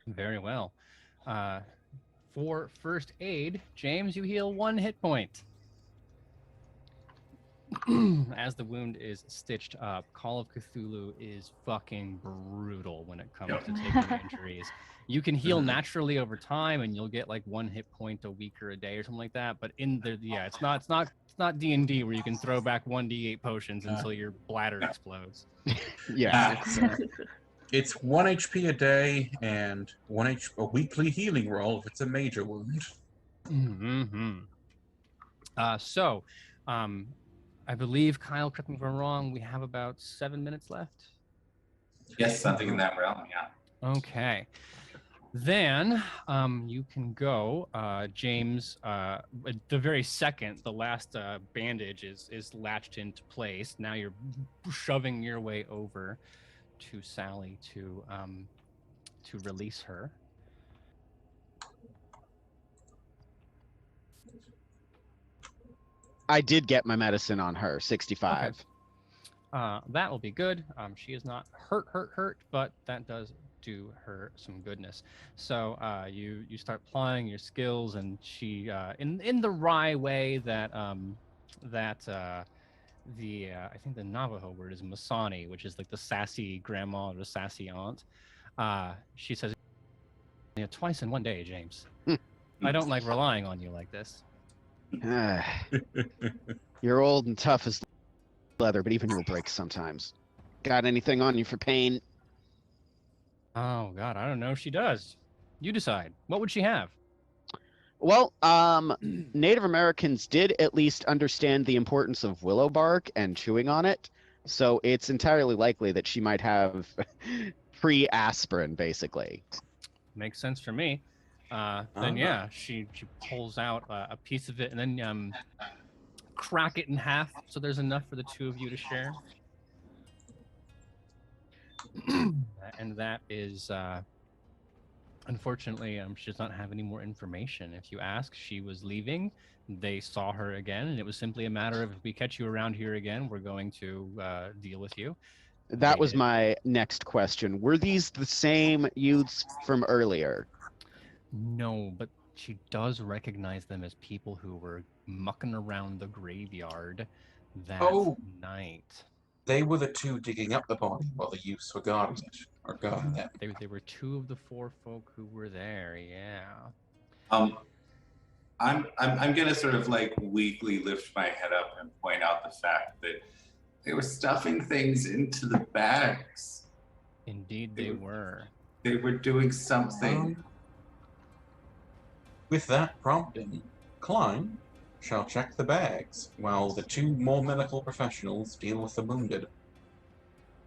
Very well. For first aid, James, you heal 1 hit point. As the wound is stitched up, Call of Cthulhu is fucking brutal when it comes to taking injuries. You can heal naturally over time, and you'll get like 1 hit point a week or a day or something like that. But in the it's not D&D where you can throw back 1d8 potions until your bladder explodes. Yeah. It's 1 HP a day and a weekly healing roll if it's a major wound. I believe, Kyle, correct me if I'm wrong, we have about 7 minutes left. Yes, something in that realm, yeah. Okay. Then you can go, James. At the very second the last bandage is latched into place, now you're shoving your way over to Sally to release her. I did get my medicine on her, 65. Okay. That will be good. She is not hurt, but that does do her some goodness. So you start applying your skills, and she in the wry way that I think the Navajo word is Masani, which is like the sassy grandma or the sassy aunt. She says, twice in one day, James. I don't like relying on you like this. You're old and tough as leather, but even you'll break sometimes. Got anything on you for pain? Oh God, I don't know if she does. You decide. What would she have? Well, Native Americans did at least understand the importance of willow bark and chewing on it, so it's entirely likely that she might have pre-aspirin, basically. Makes sense for me. Then yeah, she pulls out a piece of it and then crack it in half so there's enough for the 2 of you to share. And that is unfortunately she does not have any more information. If you ask, she was leaving, they saw her again, and it was simply a matter of, if we catch you around here again, we're going to deal with you. That was my next question. Were these the same youths from earlier? No, but she does recognize them as people who were mucking around the graveyard that night. They were the 2 digging up the body while the youths were guarding it, or guarding them. They were 2 of the 4 folk who were there. Yeah. I'm gonna sort of like weakly lift my head up and point out the fact that they were stuffing things into the bags. Indeed, they were. They were doing something. With that prompting, Klein shall check the bags, while the 2 more medical professionals deal with the wounded.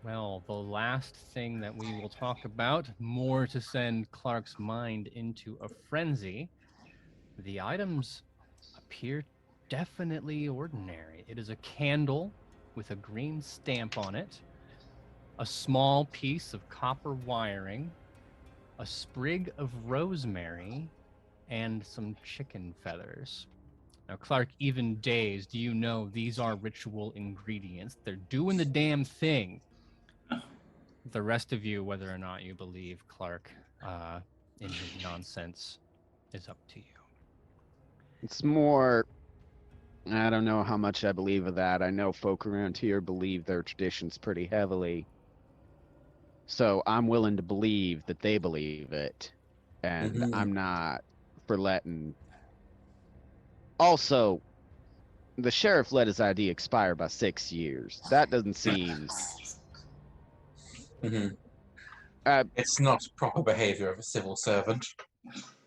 Well, the last thing that we will talk about, more to send Clark's mind into a frenzy, the items appear definitely ordinary. It is a candle with a green stamp on it, a small piece of copper wiring, a sprig of rosemary, and some chicken feathers. Now, Clark, even dazed, you know these are ritual ingredients. They're doing the damn thing. The rest of you, whether or not you believe Clark in his nonsense, is up to you. It's more, I don't know how much I believe of that. I know folk around here believe their traditions pretty heavily. So I'm willing to believe that they believe it. And I'm not for letting Also, the sheriff let his ID expire by 6 years. That doesn't seem. Mhm. It's not proper behavior of a civil servant.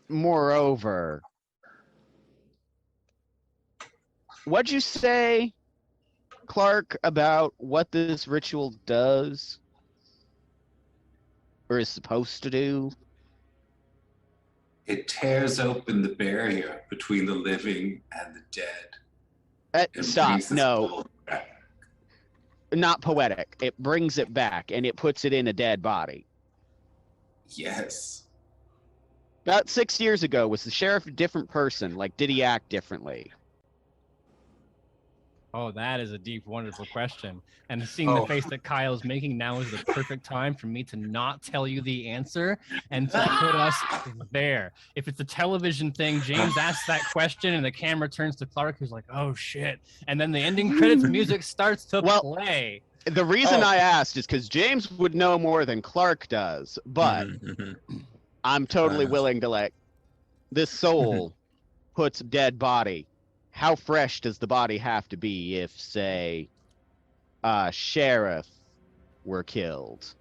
Moreover, what'd you say, Clark, about what this ritual does or is supposed to do? It tears open the barrier between the living and the dead. It Stop. brings us No, all back. not poetic. It brings it back and it puts it in a dead body. Yes. About 6 years ago, was the sheriff a different person? Like, did he act differently? Oh, that is a deep, wonderful question. And seeing the face that Kyle's making now is the perfect time for me to not tell you the answer and to put us there. If it's a television thing, James asks that question and the camera turns to Clark, who's like, oh shit. And then the ending credits music starts to play. The reason I asked is because James would know more than Clark does, but I'm totally willing to let this soul puts dead body. How fresh does the body have to be if, say, a sheriff were killed?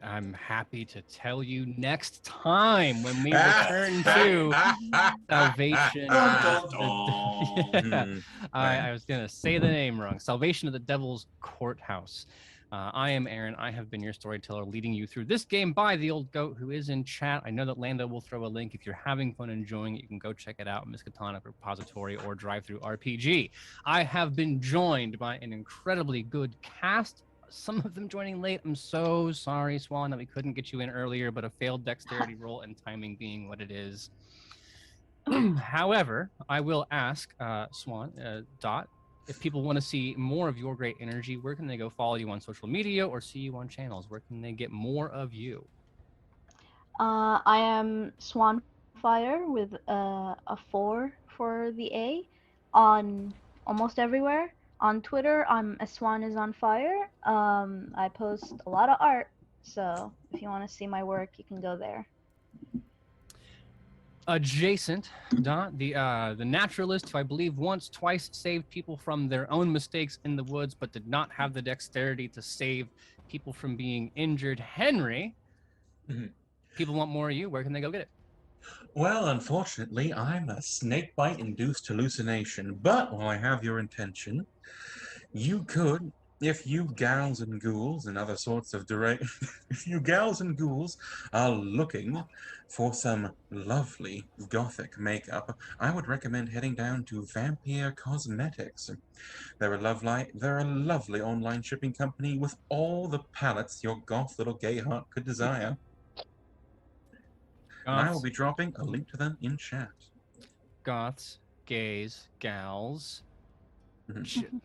I'm happy to tell you next time when we return to Salvation. I was going to say the name wrong. Salvation of the Devil's Courthouse. I am Aaron. I have been your storyteller, leading you through this game by the old goat who is in chat. I know that Lando will throw a link. If you're having fun enjoying it, you can go check it out, Miskatonic Repository or Drive Through RPG. I have been joined by an incredibly good cast. Some of them joining late. I'm so sorry, Swan, that we couldn't get you in earlier, but a failed dexterity roll and timing being what it is. However, I will ask Swan, Dot, if people want to see more of your great energy, where can they go follow you on social media or see you on channels? Where can they get more of you? I am Swanfire with a 4 for the A on almost everywhere. On Twitter, I'm a Swan is on fire. I post a lot of art, so if you want to see my work, you can go there. Adjacent, Dot, the naturalist who I believe once, twice saved people from their own mistakes in the woods, but did not have the dexterity to save people from being injured. Henry, people want more of you. Where can they go get it? Well, unfortunately, I'm a snakebite-induced hallucination, but while I have your attention, you could, if you gals and ghouls and other sorts of if you gals and ghouls are looking for some lovely gothic makeup, I would recommend heading down to Vampire Cosmetics. They're a lovely online shipping company with all the palettes your goth little gay heart could desire. And I will be dropping a link to them in chat. Goths, gays, gals,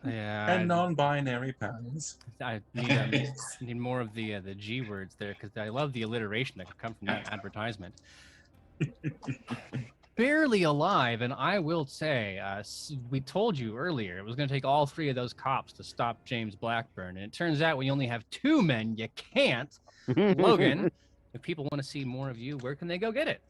and non-binary pals. I need more of the G words there because I love the alliteration that could come from that advertisement. Barely alive, and I will say, we told you earlier it was going to take all 3 of those cops to stop James Blackburn, and it turns out when you only have 2 men, you can't. Logan, if people want to see more of you, where can they go get it?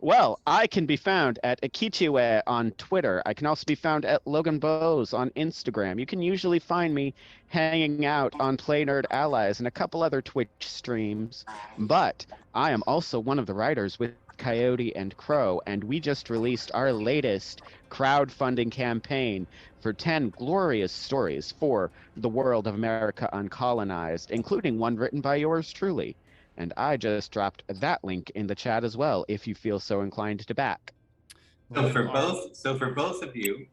Well, I can be found at Akichiwe on Twitter. I can also be found at Logan Bose on Instagram. You can usually find me hanging out on Play Nerd Allies and a couple other Twitch streams. But I am also one of the writers with Coyote and Crow, and we just released our latest crowdfunding campaign for 10 glorious stories for the world of America Uncolonized, including one written by yours truly. And I just dropped that link in the chat as well, if you feel so inclined to back. So for both of you,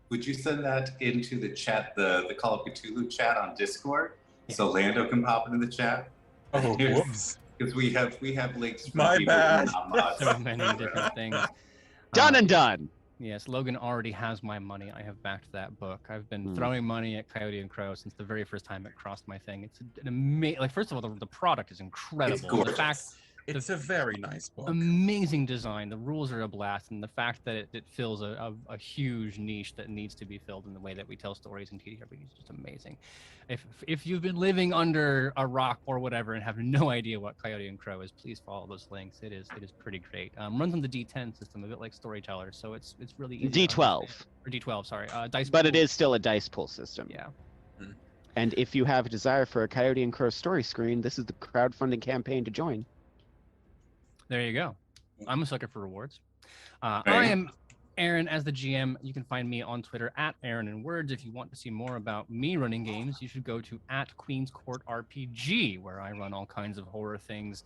would you send that into the chat, the Call of Cthulhu chat on Discord, so Lando can pop into the chat? Oh, whoops! Because we have links from My people bad. who are not mods. So many different things. Done and done. Yes, Logan already has my money. I have backed that book. I've been throwing money at Coyote and Crow since the very first time it crossed my thing. It's an amazing. Like, first of all, the product is incredible. It's gorgeous. It's a very nice book. Amazing design. The rules are a blast, and the fact that it fills a huge niche that needs to be filled in the way that we tell stories in TTRPG is just amazing. If you've been living under a rock or whatever and have no idea what Coyote and Crow is, please follow those links. It is pretty great. Runs on the D10 system, a bit like Storytellers, so it's really easy. D12. Or D12, sorry. Dice But pool. it is still a dice pool system. Yeah. And if you have a desire for a Coyote and Crow story screen, this is the crowdfunding campaign to join. There you go. I'm a sucker for rewards. Right. I am Aaron as the GM. You can find me on Twitter at Aaron in Words. If you want to see more about me running games, you should go to at Queen's Court RPG, where I run all kinds of horror things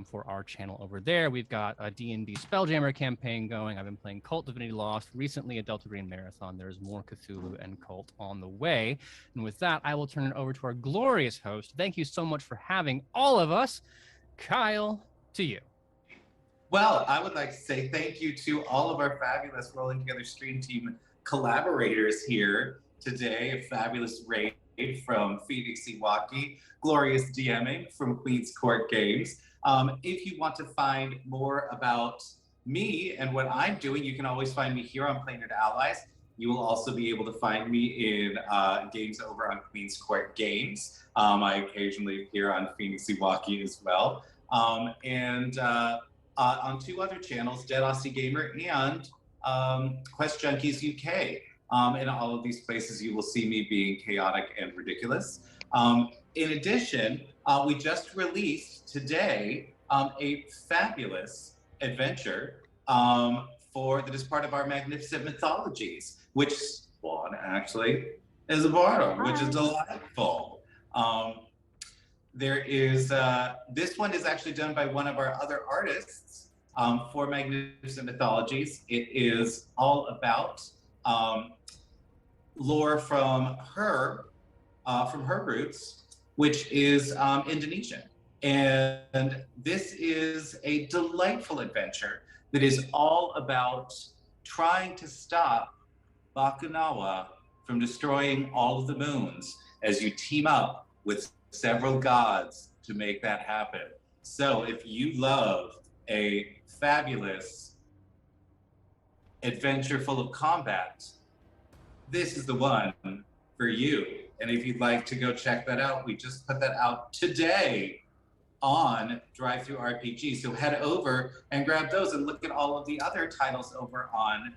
for our channel over there. We've got a D&D Spelljammer campaign going. I've been playing Cult Divinity Lost, recently a Delta Green Marathon. There's more Cthulhu and Cult on the way. And with that, I will turn it over to our glorious host. Thank you so much for having all of us. Kyle, to you. Well, I would like to say thank you to all of our fabulous Rolling Together Stream Team collaborators here today. A fabulous raid from Phoenix Iwaki, glorious DMing from Queen's Court Games. If you want to find more about me and what I'm doing, you can always find me here on Planet Allies. You will also be able to find me in games over on Queen's Court Games. I occasionally appear on Phoenix Iwaki as well. On two other channels, Dead Aussie Gamer and Quest Junkies UK. In all of these places, you will see me being chaotic and ridiculous. In addition, we just released today a fabulous adventure that is part of our Magnificent Mythologies, which Swan actually is a part of, which is delightful. There is, this one is actually done by one of our other artists for Magnificent Mythologies. It is all about lore from her roots, which is Indonesian. And this is a delightful adventure that is all about trying to stop Bakunawa from destroying all of the moons as you team up with several gods to make that happen. So if you love a fabulous adventure full of combat, this is the one for you. And if you'd like to go check that out, we just put that out today on Drive-Thru RPG. So head over and grab those and look at all of the other titles over on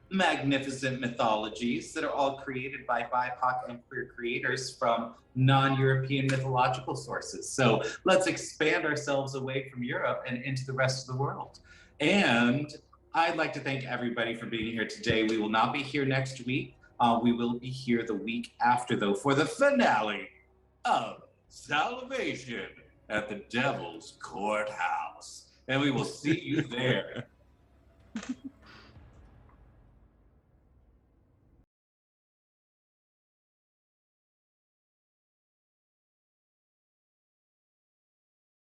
Magnificent Mythologies that are all created by BIPOC and queer creators from non-European mythological sources. So let's expand ourselves away from Europe and into the rest of the world. And I'd like to thank everybody for being here today. We will not be here next week. We will be here the week after, though, for the finale of Salvation at the Devil's Courthouse. And we will see you there.